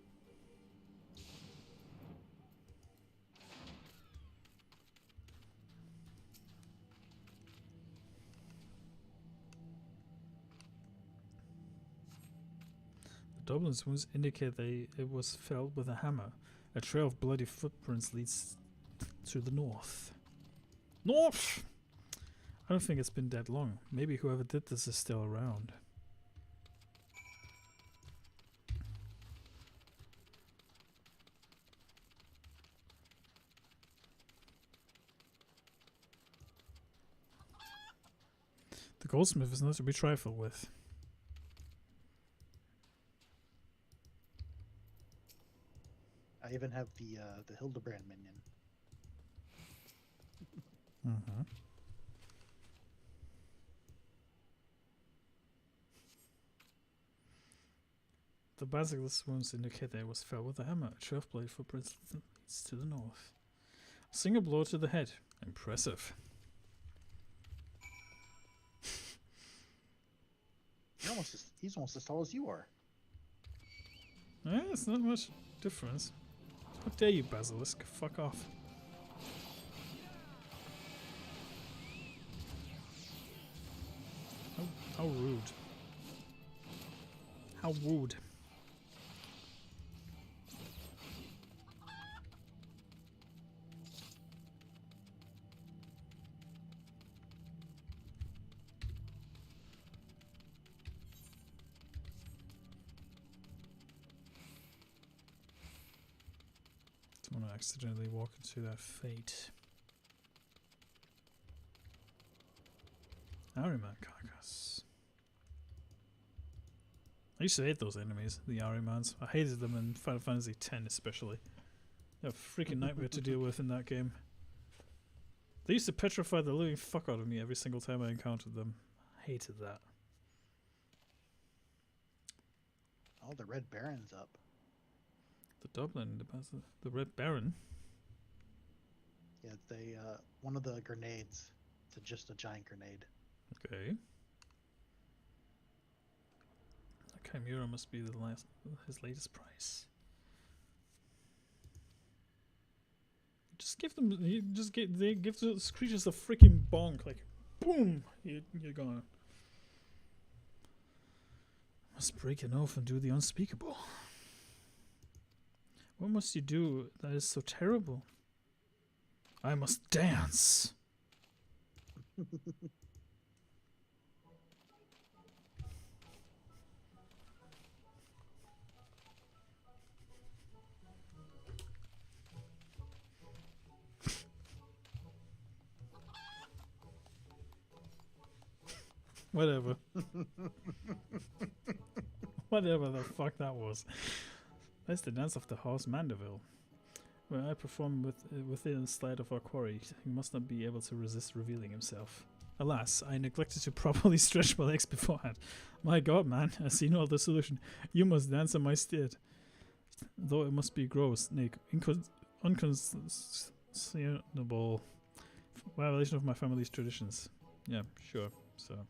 S1: The Dublin's wounds indicate that it was felled with a hammer. A trail of bloody footprints leads to the north. North! I don't think it's been that long. Maybe whoever did this is still around. The goldsmith is not to be trifled with.
S2: I even have the Hildebrand minion.
S1: Mm-hmm. The basilisk wounds indicate that it was felled with a hammer. A 12 blade footprints leads to the north. Single blow to the head. Impressive.
S2: He's almost as tall as you are.
S1: Yeah, it's not much difference. How dare you, Basilisk? Fuck off. How rude. How rude. Don't want to accidentally walk into that fate. Ahriman carcass. I used to hate those enemies, the Ahrimans. I hated them in Final Fantasy X especially. They're a freaking nightmare to deal with in that game. They used to petrify the living fuck out of me every single time I encountered them. I hated that.
S2: Oh, the Red Baron's up.
S1: The Dublin, the Red Baron.
S2: Yeah, they one of the grenades. It's just a giant grenade.
S1: Okay. The Chimera must be his latest price. Just give them. They give those creatures a freaking bonk, like, boom! You're gone. Must break an oath and do the unspeakable. What must you do that is so terrible? I must dance. Whatever. Whatever the fuck that was. That's the dance of the House Mandeville. When I perform within sight of our quarry, he must not be able to resist revealing himself. Alas, I neglected to properly stretch my legs beforehand. My god, man, I see no other solution. You must dance in my stead. Though it must be gross, unconscionable violation of my family's traditions. Yeah, sure, so.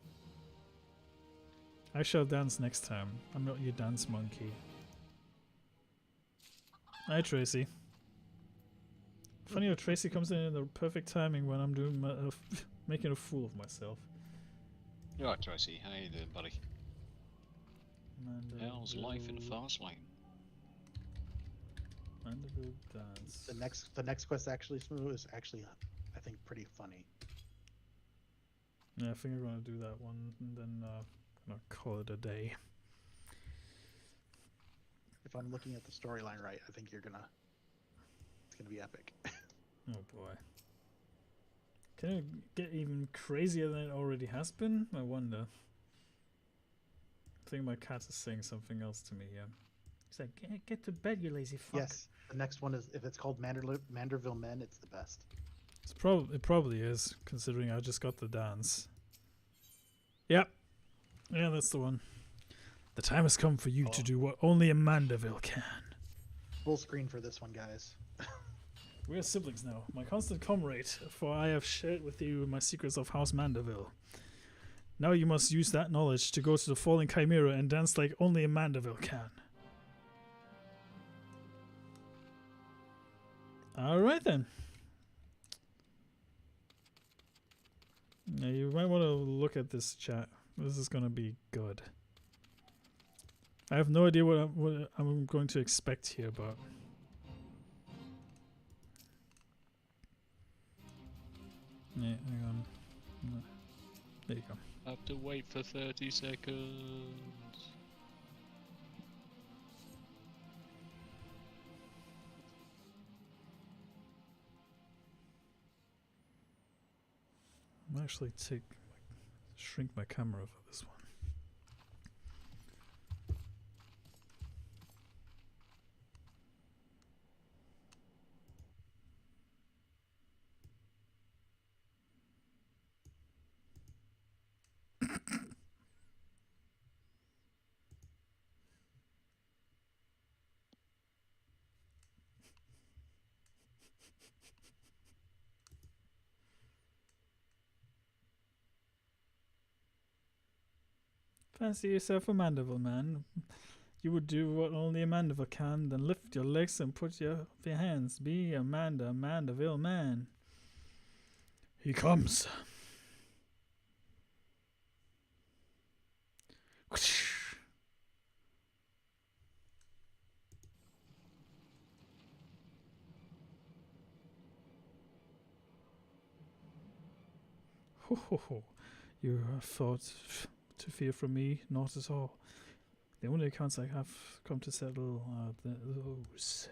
S1: I shall dance next time. I'm not your dance monkey. Hi, Tracy. Funny how Tracy comes in the perfect timing when I'm doing making a fool of myself.
S3: You alright, Tracy? How you doing, buddy? How's life in the fast lane?
S1: Mandeville dance.
S2: The next quest actually is actually, I think, pretty funny.
S1: Yeah, I think I'm gonna do that one and then gonna call it a day.
S2: If I'm looking at the storyline right, I think it's gonna be epic.
S1: Oh boy. Can it get even crazier than it already has been? I wonder. I think my cat is saying something else to me, yeah. He's like, get to bed, you lazy fuck.
S2: Yes, the next one is, if it's called Manderville Men, it's the best.
S1: It probably is, considering I just got the dance. Yep. Yeah, that's the one. The time has come for you to do what only a Mandeville can.
S2: Full screen for this one, guys.
S1: We are siblings now, my constant comrade, for I have shared with you my secrets of House Mandeville. Now you must use that knowledge to go to the fallen Chimera and dance like only a Mandeville can. Alright then. Now you might want to look at this chat. This is going to be good. I have no idea what I'm going to expect here, but... Yeah, hang on. No. There you go.
S3: Have to wait for 30 seconds.
S1: I'm actually shrink my camera for this one. Fancy yourself a Mandeville man. You would do what only a Mandeville can, then lift your legs and put your hands. Be a Mandeville man. He comes. Ho ho ho. You have thought to fear from me? Not at all. The only accounts I have come to settle are those.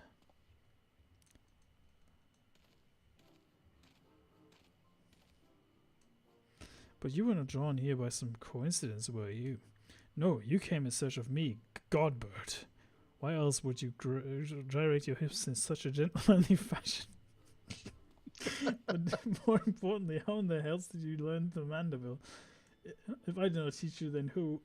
S1: But you were not drawn here by some coincidence, were you? No, you came in search of me, Godbird. Why else would you gyrate your hips in such a gentlemanly fashion? But more importantly, how in the hell did you learn the Mandeville? If I did not teach you, then who?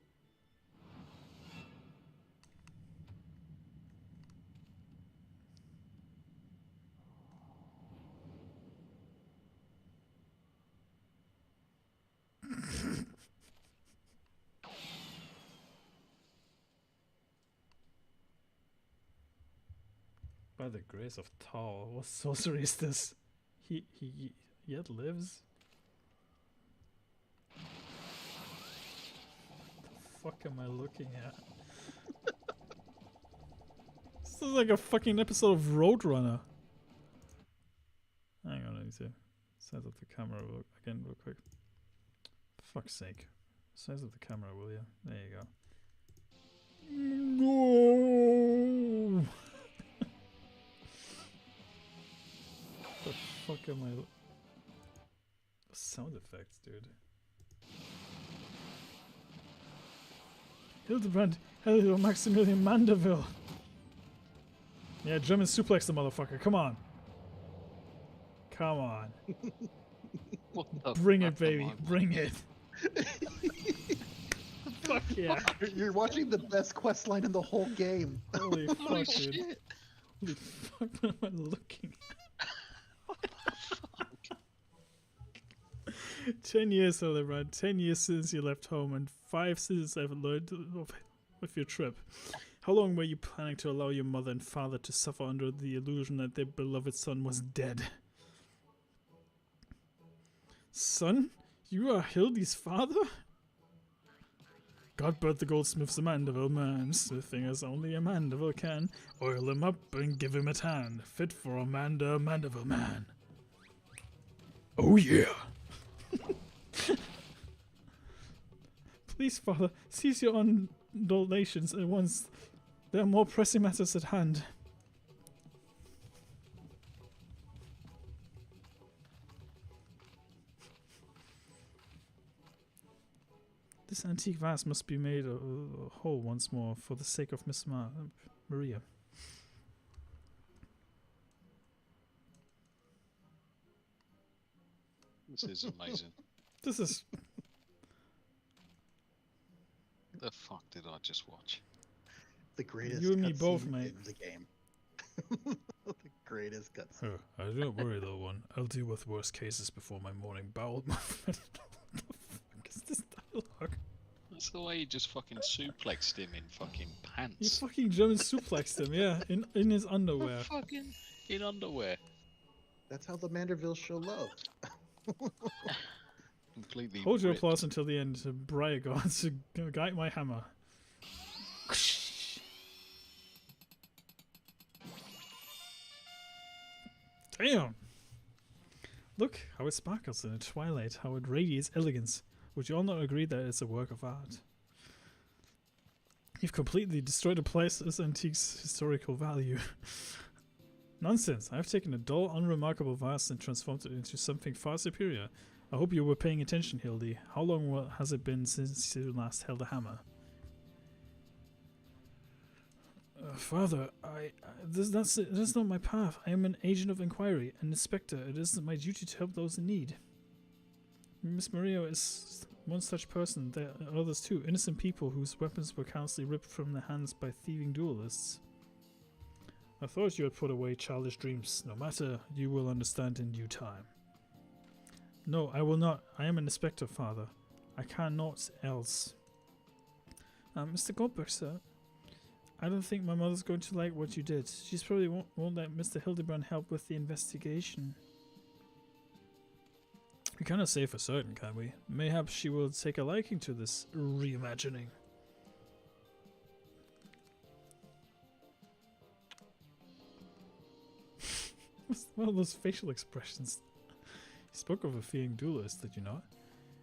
S1: By the grace of Tal, what sorcery is this? He yet lives? What the fuck am I looking at? This is like a fucking episode of Roadrunner. Hang on, I need to size up the camera again real quick. For fuck's sake. Size up the camera, will you? There you go. No! The fuck am I? The sound effects, dude. Hildebrand, hello, Maximilian Mandeville. Yeah, German suplex the motherfucker. Come on. Come on. Bring it, baby. Bring it. Fuck yeah.
S2: You're watching the best quest line in the whole game.
S1: Holy fuck,
S3: Holy
S1: dude.
S3: shit.
S1: Holy fuck, what am I looking at? 10 years, Hildebrand. 10 years since you left home, and 5 since I've learned of your trip. How long were you planning to allow your mother and father to suffer under the illusion that their beloved son was dead? Son? You are Hildy's father? Godbird the goldsmith's a Mandeville man, smithing as only a Mandeville can. Oil him up and give him a tan, fit for a Mandeville man. Oh yeah! Please, father, cease your undulations at once. There are more pressing matters at hand. This antique vase must be made whole once more for the sake of Miss Maria.
S3: This is amazing.
S1: This is...
S3: The fuck did I just watch?
S2: The greatest
S1: You and me
S2: cutscene
S1: both, mate.
S2: in the game. The greatest cutscene.
S1: I don't worry, little one. I'll deal with worse cases before my morning bowel movement. What the fuck is this dialogue?
S3: That's the way he just fucking suplexed him in fucking
S1: You
S3: pants.
S1: fucking German suplexed him, yeah, in his underwear.
S3: Fucking in underwear.
S2: That's how the Mandervilles show love.
S3: Completely
S1: Hold your
S3: ripped.
S1: applause until the end. Briar gods to guide my hammer. Damn! Look how it sparkles in the twilight, how it radiates elegance. Would you all not agree that it's a work of art? You've completely destroyed a place's antique's historical value. Nonsense! I've taken a dull, unremarkable vase and transformed it into something far superior. I hope you were paying attention, Hildy. How long has it been since you last held a hammer? Father, that's not my path. I am an agent of inquiry, an inspector. It is my duty to help those in need. Miss Maria is one such person. There are others too, innocent people whose weapons were carelessly ripped from their hands by thieving duelists. I thought you had put away childish dreams. No matter, you will understand in due time. No, I will not. I am an inspector, father. I cannot else. Mr. Goldberg, sir. I don't think my mother's going to like what you did. She's probably won't let Mr. Hildebrand help with the investigation. We cannot say for certain, can we? Mayhap she will take a liking to this reimagining. Well, those facial expressions. He spoke of a fearing duelist, did you not?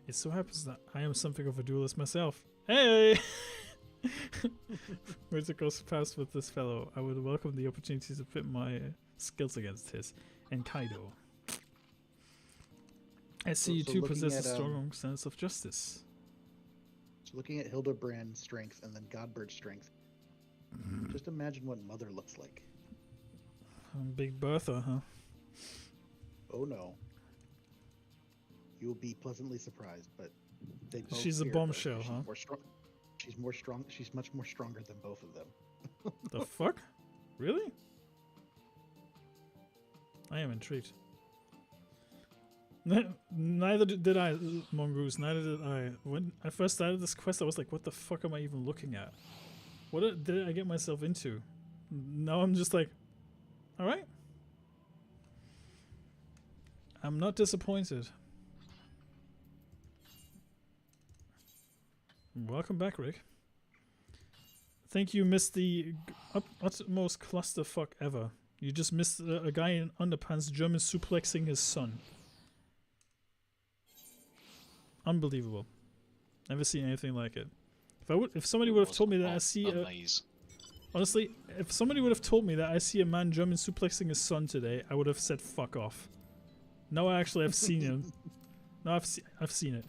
S1: It so happens that I am something of a duelist myself. Hey! Where to go past with this fellow? I would welcome the opportunity to pit my skills against his. And Kaido. I see you two possess a strong sense of justice.
S2: So looking at Hildebrand's strength and then Godbird's strength, just imagine what Mother looks like.
S1: Big Bertha, huh?
S2: Oh no. You will be pleasantly surprised, but they both
S1: she's a bombshell, huh?
S2: She's more strong. She's much more stronger than both of them.
S1: The fuck? Really? I am intrigued. Neither did I, Mongoose. Neither did I. When I first started this quest, I was like, what the fuck am I even looking at? What did I get myself into? Now I'm just like, alright. I'm not disappointed. Welcome back, Rick. Think you missed the utmost clusterfuck ever. You just missed a guy in underpants German suplexing his son. Unbelievable. Never seen anything like it. If somebody would have told me that I see honestly, if somebody would have told me that I see a man German suplexing his son today, I would have said fuck off. No, I actually have seen him. No, I've seen it.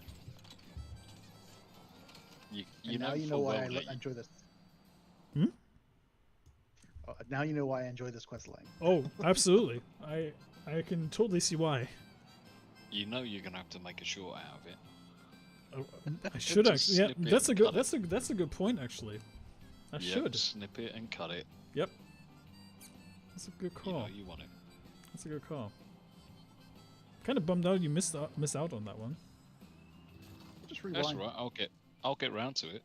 S2: Now you know why I enjoy this.
S1: Hmm?
S2: Now you know why I enjoy this quest line.
S1: Oh, absolutely. I can totally see why.
S3: You know you're gonna have to make a short out of it.
S1: Oh, I should actually. Yeah, that's a good point actually. I should
S3: snip it and cut it.
S1: Yep. That's a good call.
S3: You know you want it.
S1: That's a good call. Kind of bummed out you miss out on that one.
S2: Just rewind.
S3: That's right. I'll get round to it.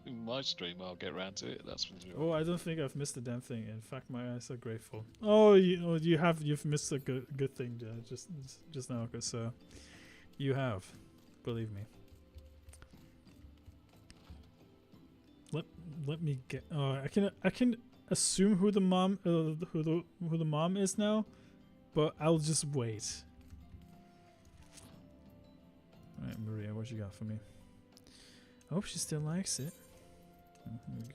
S3: In my stream, I'll get round to it. That's for sure.
S1: Oh, I don't think I've missed a damn thing. In fact, my eyes are grateful. Oh, you've missed a good thing just now, because you have, believe me. Let me get. Oh, I can assume who the mom who the mom is now, but I'll just wait. All right, Maria, what you got for me? I hope she still likes it.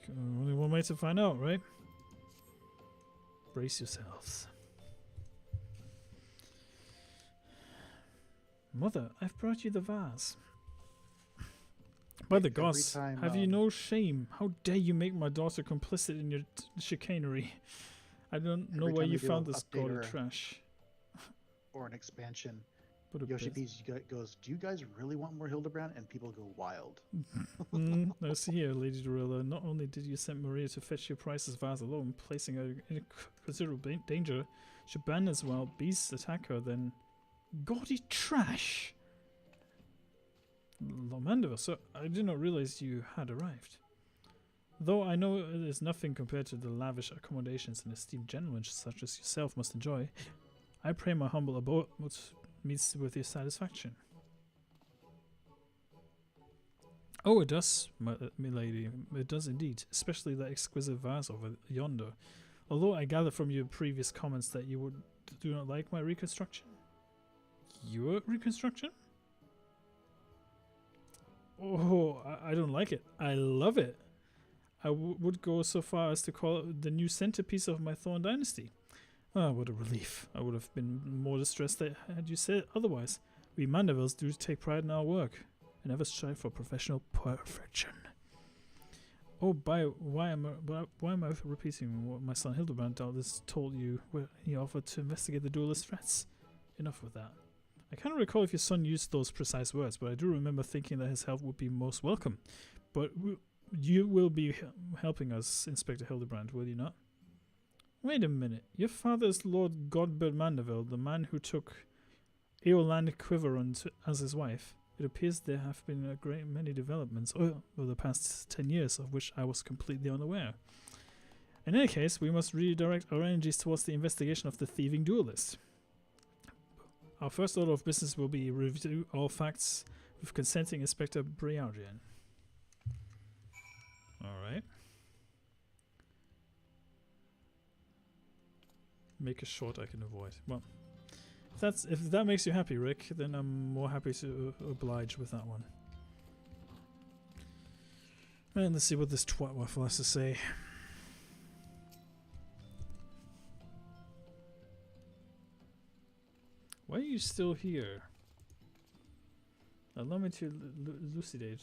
S1: Only one way to find out, right? Brace yourselves. Mother, I've brought you the vase. By the gods, have you no shame? How dare you make my daughter complicit in your chicanery? I don't know where you found this gaudy trash.
S2: Or an expansion. Yoshi Peach goes, do you guys really want more Hildebrand? And people go wild.
S1: Now see here, Lady Dorilla. Not only did you send Maria to fetch your priceless vase alone, placing her in considerable danger, Shaban as well. Beasts attack her, then gaudy trash. Lomandova, so I did not realize you had arrived. Though I know it is nothing compared to the lavish accommodations an esteemed gentleman such as yourself must enjoy, I pray my humble abode meets with your satisfaction. Oh, it does, milady. It does indeed, especially that exquisite vase over yonder. Although I gather from your previous comments that you do not like my reconstruction. Your reconstruction? Oh, I don't like it. I love it. I would go so far as to call it the new centerpiece of my Thorn dynasty. Ah, what a relief. I would have been more distressed had you said otherwise. We Mandervilles do take pride in our work and never strive for professional perfection. Oh, why am I repeating what my son Hildebrand doubtless told you when he offered to investigate the duelist threats? Enough with that. I cannot recall if your son used those precise words, but I do remember thinking that his help would be most welcome. But you will be helping us, Inspector Hildebrand, will you not? Wait a minute. Your father is Lord Godbert Mandeville, the man who took Eoland Quiverund as his wife. It appears there have been a great many developments over the past 10 years, of which I was completely unaware. In any case, we must redirect our energies towards the investigation of the thieving duelist. Our first order of business will be review all facts with consenting Inspector Briardian. Alright. Make a short I can avoid. Well, if that makes you happy, Rick, then I'm more happy to oblige with that one. And let's see what this twat waffle has to say. Why are you still here? Allow me to elucidate.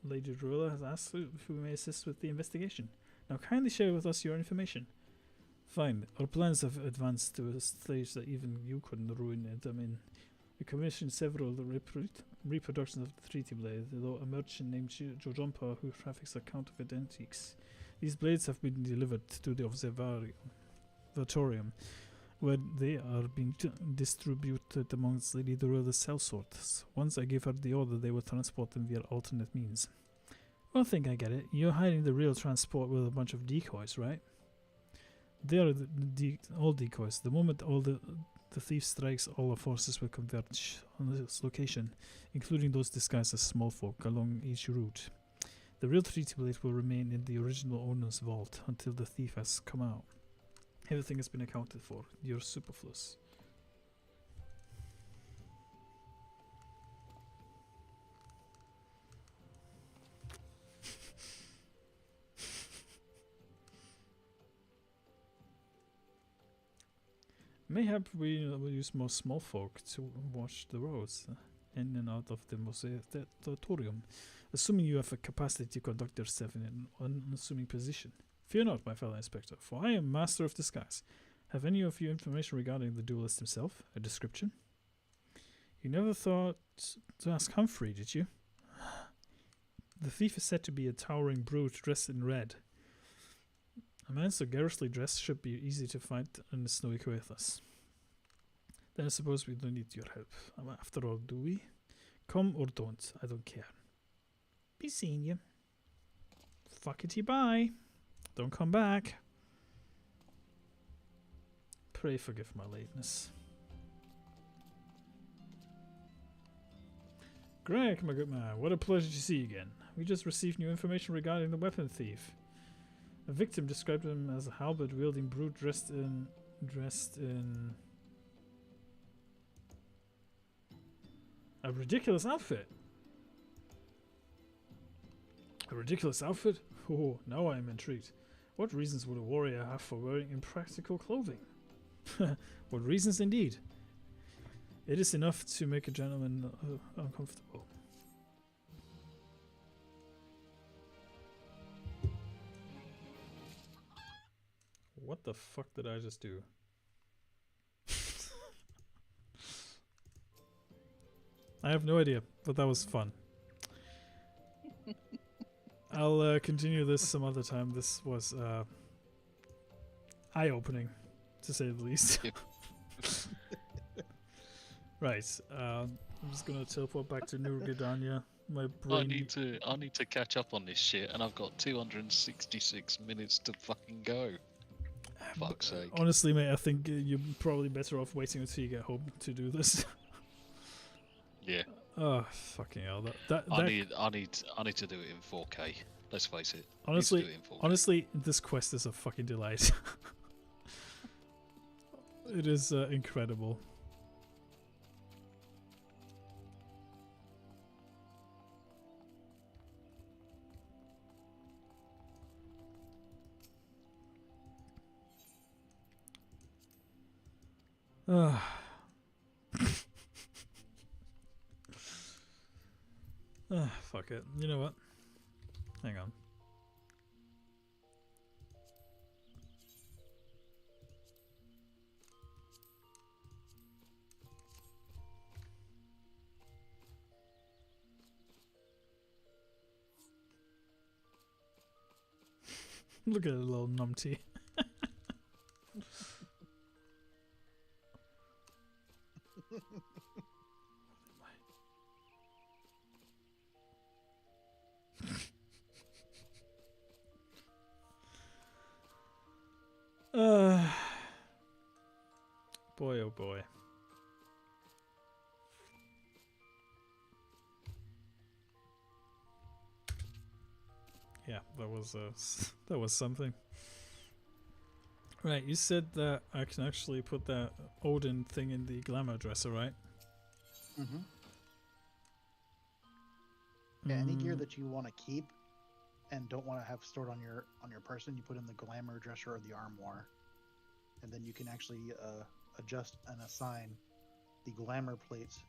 S1: Lady Drilla has asked if we may assist with the investigation. Now kindly share with us your information. Fine. Our plans have advanced to a stage that even you couldn't ruin it. I mean, we commissioned several reproductions of the Treaty Blade, though a merchant named Jojompa who traffics a counterfeit antiques. These blades have been delivered to the observatorium, where they are being distributed amongst Lady Dorilla's sellswords. Once I give her the order, they will transport them via alternate means. Well, I think I get it. You're hiding the real transport with a bunch of decoys, right? They are all decoys. The moment the thief strikes, all our forces will converge on this location, including those disguised as small folk along each route. The real Treaty Blade will remain in the original owner's vault until the thief has come out. Everything has been accounted for. You're superfluous. Mayhap we will use more small folk to watch the roads in and out of the Mosatorium, assuming you have a capacity to conduct yourself in an unassuming position. Fear not, my fellow inspector, for I am master of disguise. Have any of you information regarding the duelist himself? A description? You never thought to ask Humphrey, did you? The thief is said to be a towering brute dressed in red. A man so garishly dressed should be easy to find in the snowy Coethus. Then I suppose we don't need your help. After all, do we? Come or don't, I don't care. Be seeing you. Fuckity bye. Don't come back. Pray forgive my lateness. Greg, my good man, what a pleasure to see you again. We just received new information regarding the weapon thief. A victim described him as a halberd-wielding brute dressed in a ridiculous outfit. A ridiculous outfit? Oh, now I am intrigued. What reasons would a warrior have for wearing impractical clothing? What reasons indeed? It is enough to make a gentleman uncomfortable. What the fuck did I just do? I have no idea, but that was fun. I'll continue this some other time. This was eye-opening, to say the least. Right, I'm just gonna teleport back to New Gridania. My brain.
S3: I need to catch up on this shit, and I've got 266 minutes to fucking go. Fuck's sake.
S1: Honestly, mate, I think you're probably better off waiting until you get home to do this.
S3: Yeah.
S1: Oh, fucking hell!
S3: I need to do it in 4K. Let's face it.
S1: Honestly, this quest is a fucking delight. It is incredible. Fuck it. You know what? Hang on. Look at a little numpty. Boy, oh boy. Yeah, that was something. Right, you said that I can actually put that Odin thing in the glamour dresser, right?
S2: Mm-hmm. Yeah, any gear
S1: Mm,
S2: that you want to keep and don't want to have stored on your person, you put in the glamour dresser or the armoire, and then you can actually adjust and assign the glamour plates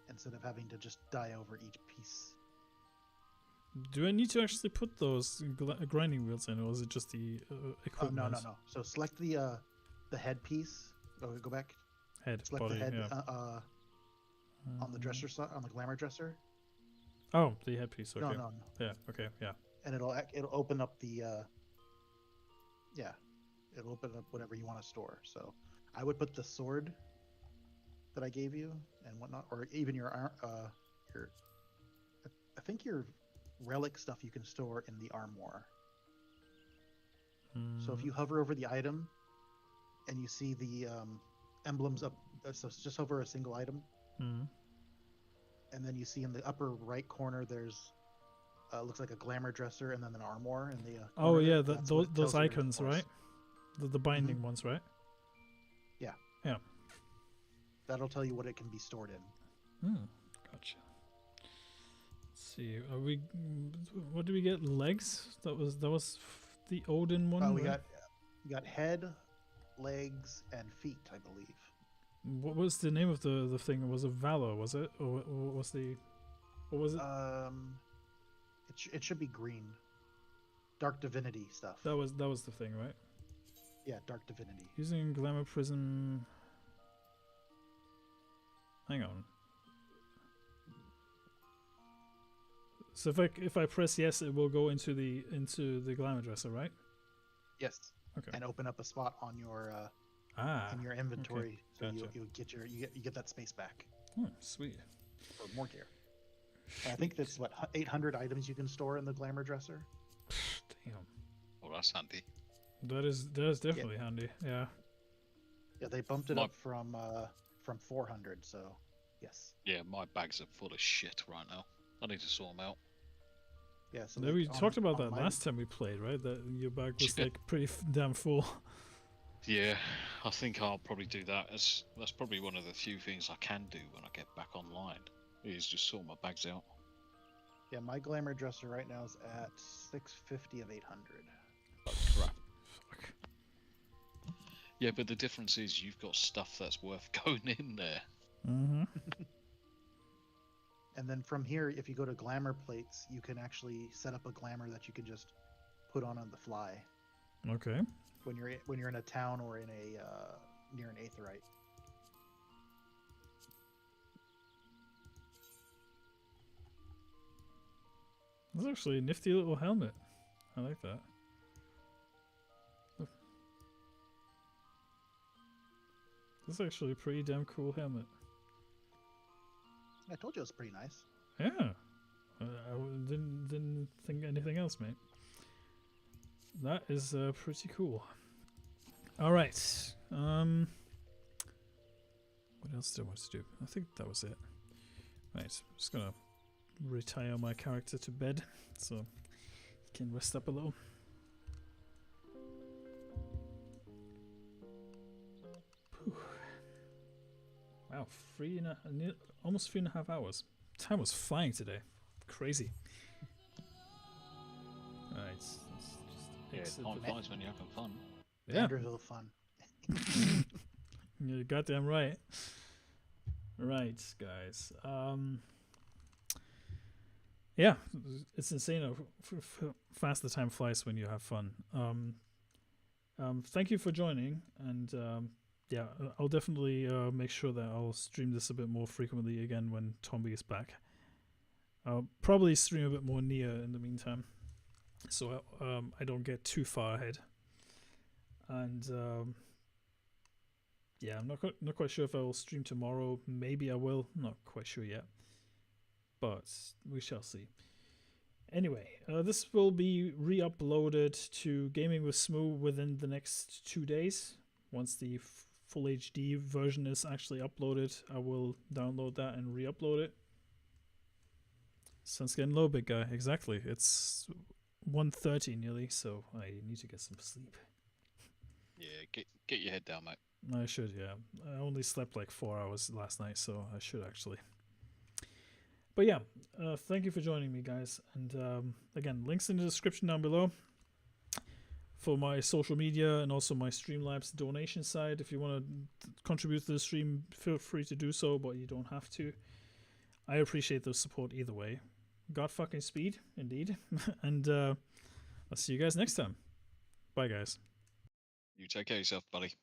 S2: instead of having to just die over each piece.
S1: do I need to actually put those grinding wheels in, or is it just the
S2: Oh,
S1: equipment?
S2: no. So select the headpiece. Go back.
S1: Head,
S2: Select
S1: body,
S2: the head
S1: yeah.
S2: on the dresser side, on the glamour dresser.
S1: Oh, the headpiece, okay.
S2: No.
S1: Yeah, okay, yeah.
S2: And it'll open up the yeah, it'll open up whatever you want to store. So I would put the sword that I gave you and whatnot, or even your I think your relic stuff you can store in the armoire. So if you hover over the item and you see the emblems up, so just hover a single item, and then you see in the upper right corner there's looks like a glamour dresser and then an armoire in the
S1: oh yeah, those
S2: those
S1: icons, right? The binding ones, right?
S2: Yeah.
S1: Yeah.
S2: That'll tell you what it can be stored in.
S1: Gotcha. Let's see. Are we? What did we get? Legs. That was the Odin one.
S2: We
S1: right?
S2: got head, legs, and feet, I believe.
S1: What was the name of the thing? Was it Valor? Was it, or what was the? What was it?
S2: It should be green. Dark Divinity stuff.
S1: That was the thing, right?
S2: Yeah, Dark Divinity.
S1: Using Glamour Prism. Hang on. So if I press yes, it will go into the glamour dresser, right?
S2: Yes.
S1: Okay.
S2: And open up a spot on your in your inventory,
S1: okay.
S2: so
S1: Gotcha.
S2: you get that space back.
S1: Oh, sweet.
S2: For more gear. And I think that's what 800 items you can store in the glamour dresser.
S1: Damn.
S3: Oh, that's handy.
S1: That is definitely handy. Yeah.
S2: Yeah, they bumped it up from 400. So, yes.
S3: Yeah, my bags are full of shit right now. I need to sort them out.
S2: Yeah. So
S1: we talked about that last time we played, right? That your bag was like pretty damn full.
S3: Yeah, I think I'll probably do that. That's probably one of the few things I can do when I get back online. Is just sort my bags out.
S2: Yeah, my glamour dresser right now is at 650 of 800.
S3: Oh crap. Fuck. Yeah, but the difference is you've got stuff that's worth going in there.
S1: Mm-hmm.
S2: And then from here, if you go to glamour plates, you can actually set up a glamour that you can just put on the fly.
S1: Okay.
S2: When you're in a town or in a near an aetheryte.
S1: That's actually a nifty little helmet. I like that. That's actually a pretty damn cool helmet.
S2: I told you it was pretty nice.
S1: Yeah. I didn't think anything else, mate. That is pretty cool. All right. What else do I want to do? I think that was it. Right. I'm just gonna retire my character to bed so he can rest up a little. Whew. Wow, almost 3.5 hours. Time was flying today. Crazy. Alright, let's just
S3: Time flies when you're having fun.
S1: Yeah.
S2: Vanderbilt fun.
S1: You're goddamn right. Right, guys. Yeah, it's insane how fast the time flies when you have fun. Thank you for joining, and yeah, I'll definitely make sure that I'll stream this a bit more frequently again when Tombi is back. I'll probably stream a bit more Nia in the meantime, so I don't get too far ahead. And yeah, I'm not quite sure if I will stream tomorrow. Maybe I will. Not quite sure yet, but we shall see. Anyway, this will be re-uploaded to Gaming with Smoo within the next 2 days, once the full HD version is actually uploaded, I will download that and re-upload it. Sun's getting low, big guy. Exactly. It's 1:30 nearly, so I need to get some sleep.
S3: Yeah, get your head down, mate.
S1: I should, yeah. I only slept like 4 hours last night, so I should actually. But yeah, thank you for joining me, guys. And again, links in the description down below for my social media and also my Streamlabs donation side. If you want to contribute to the stream, feel free to do so, but you don't have to. I appreciate the support either way. God fucking speed, indeed. And I'll see you guys next time. Bye, guys.
S3: You take care of yourself, buddy.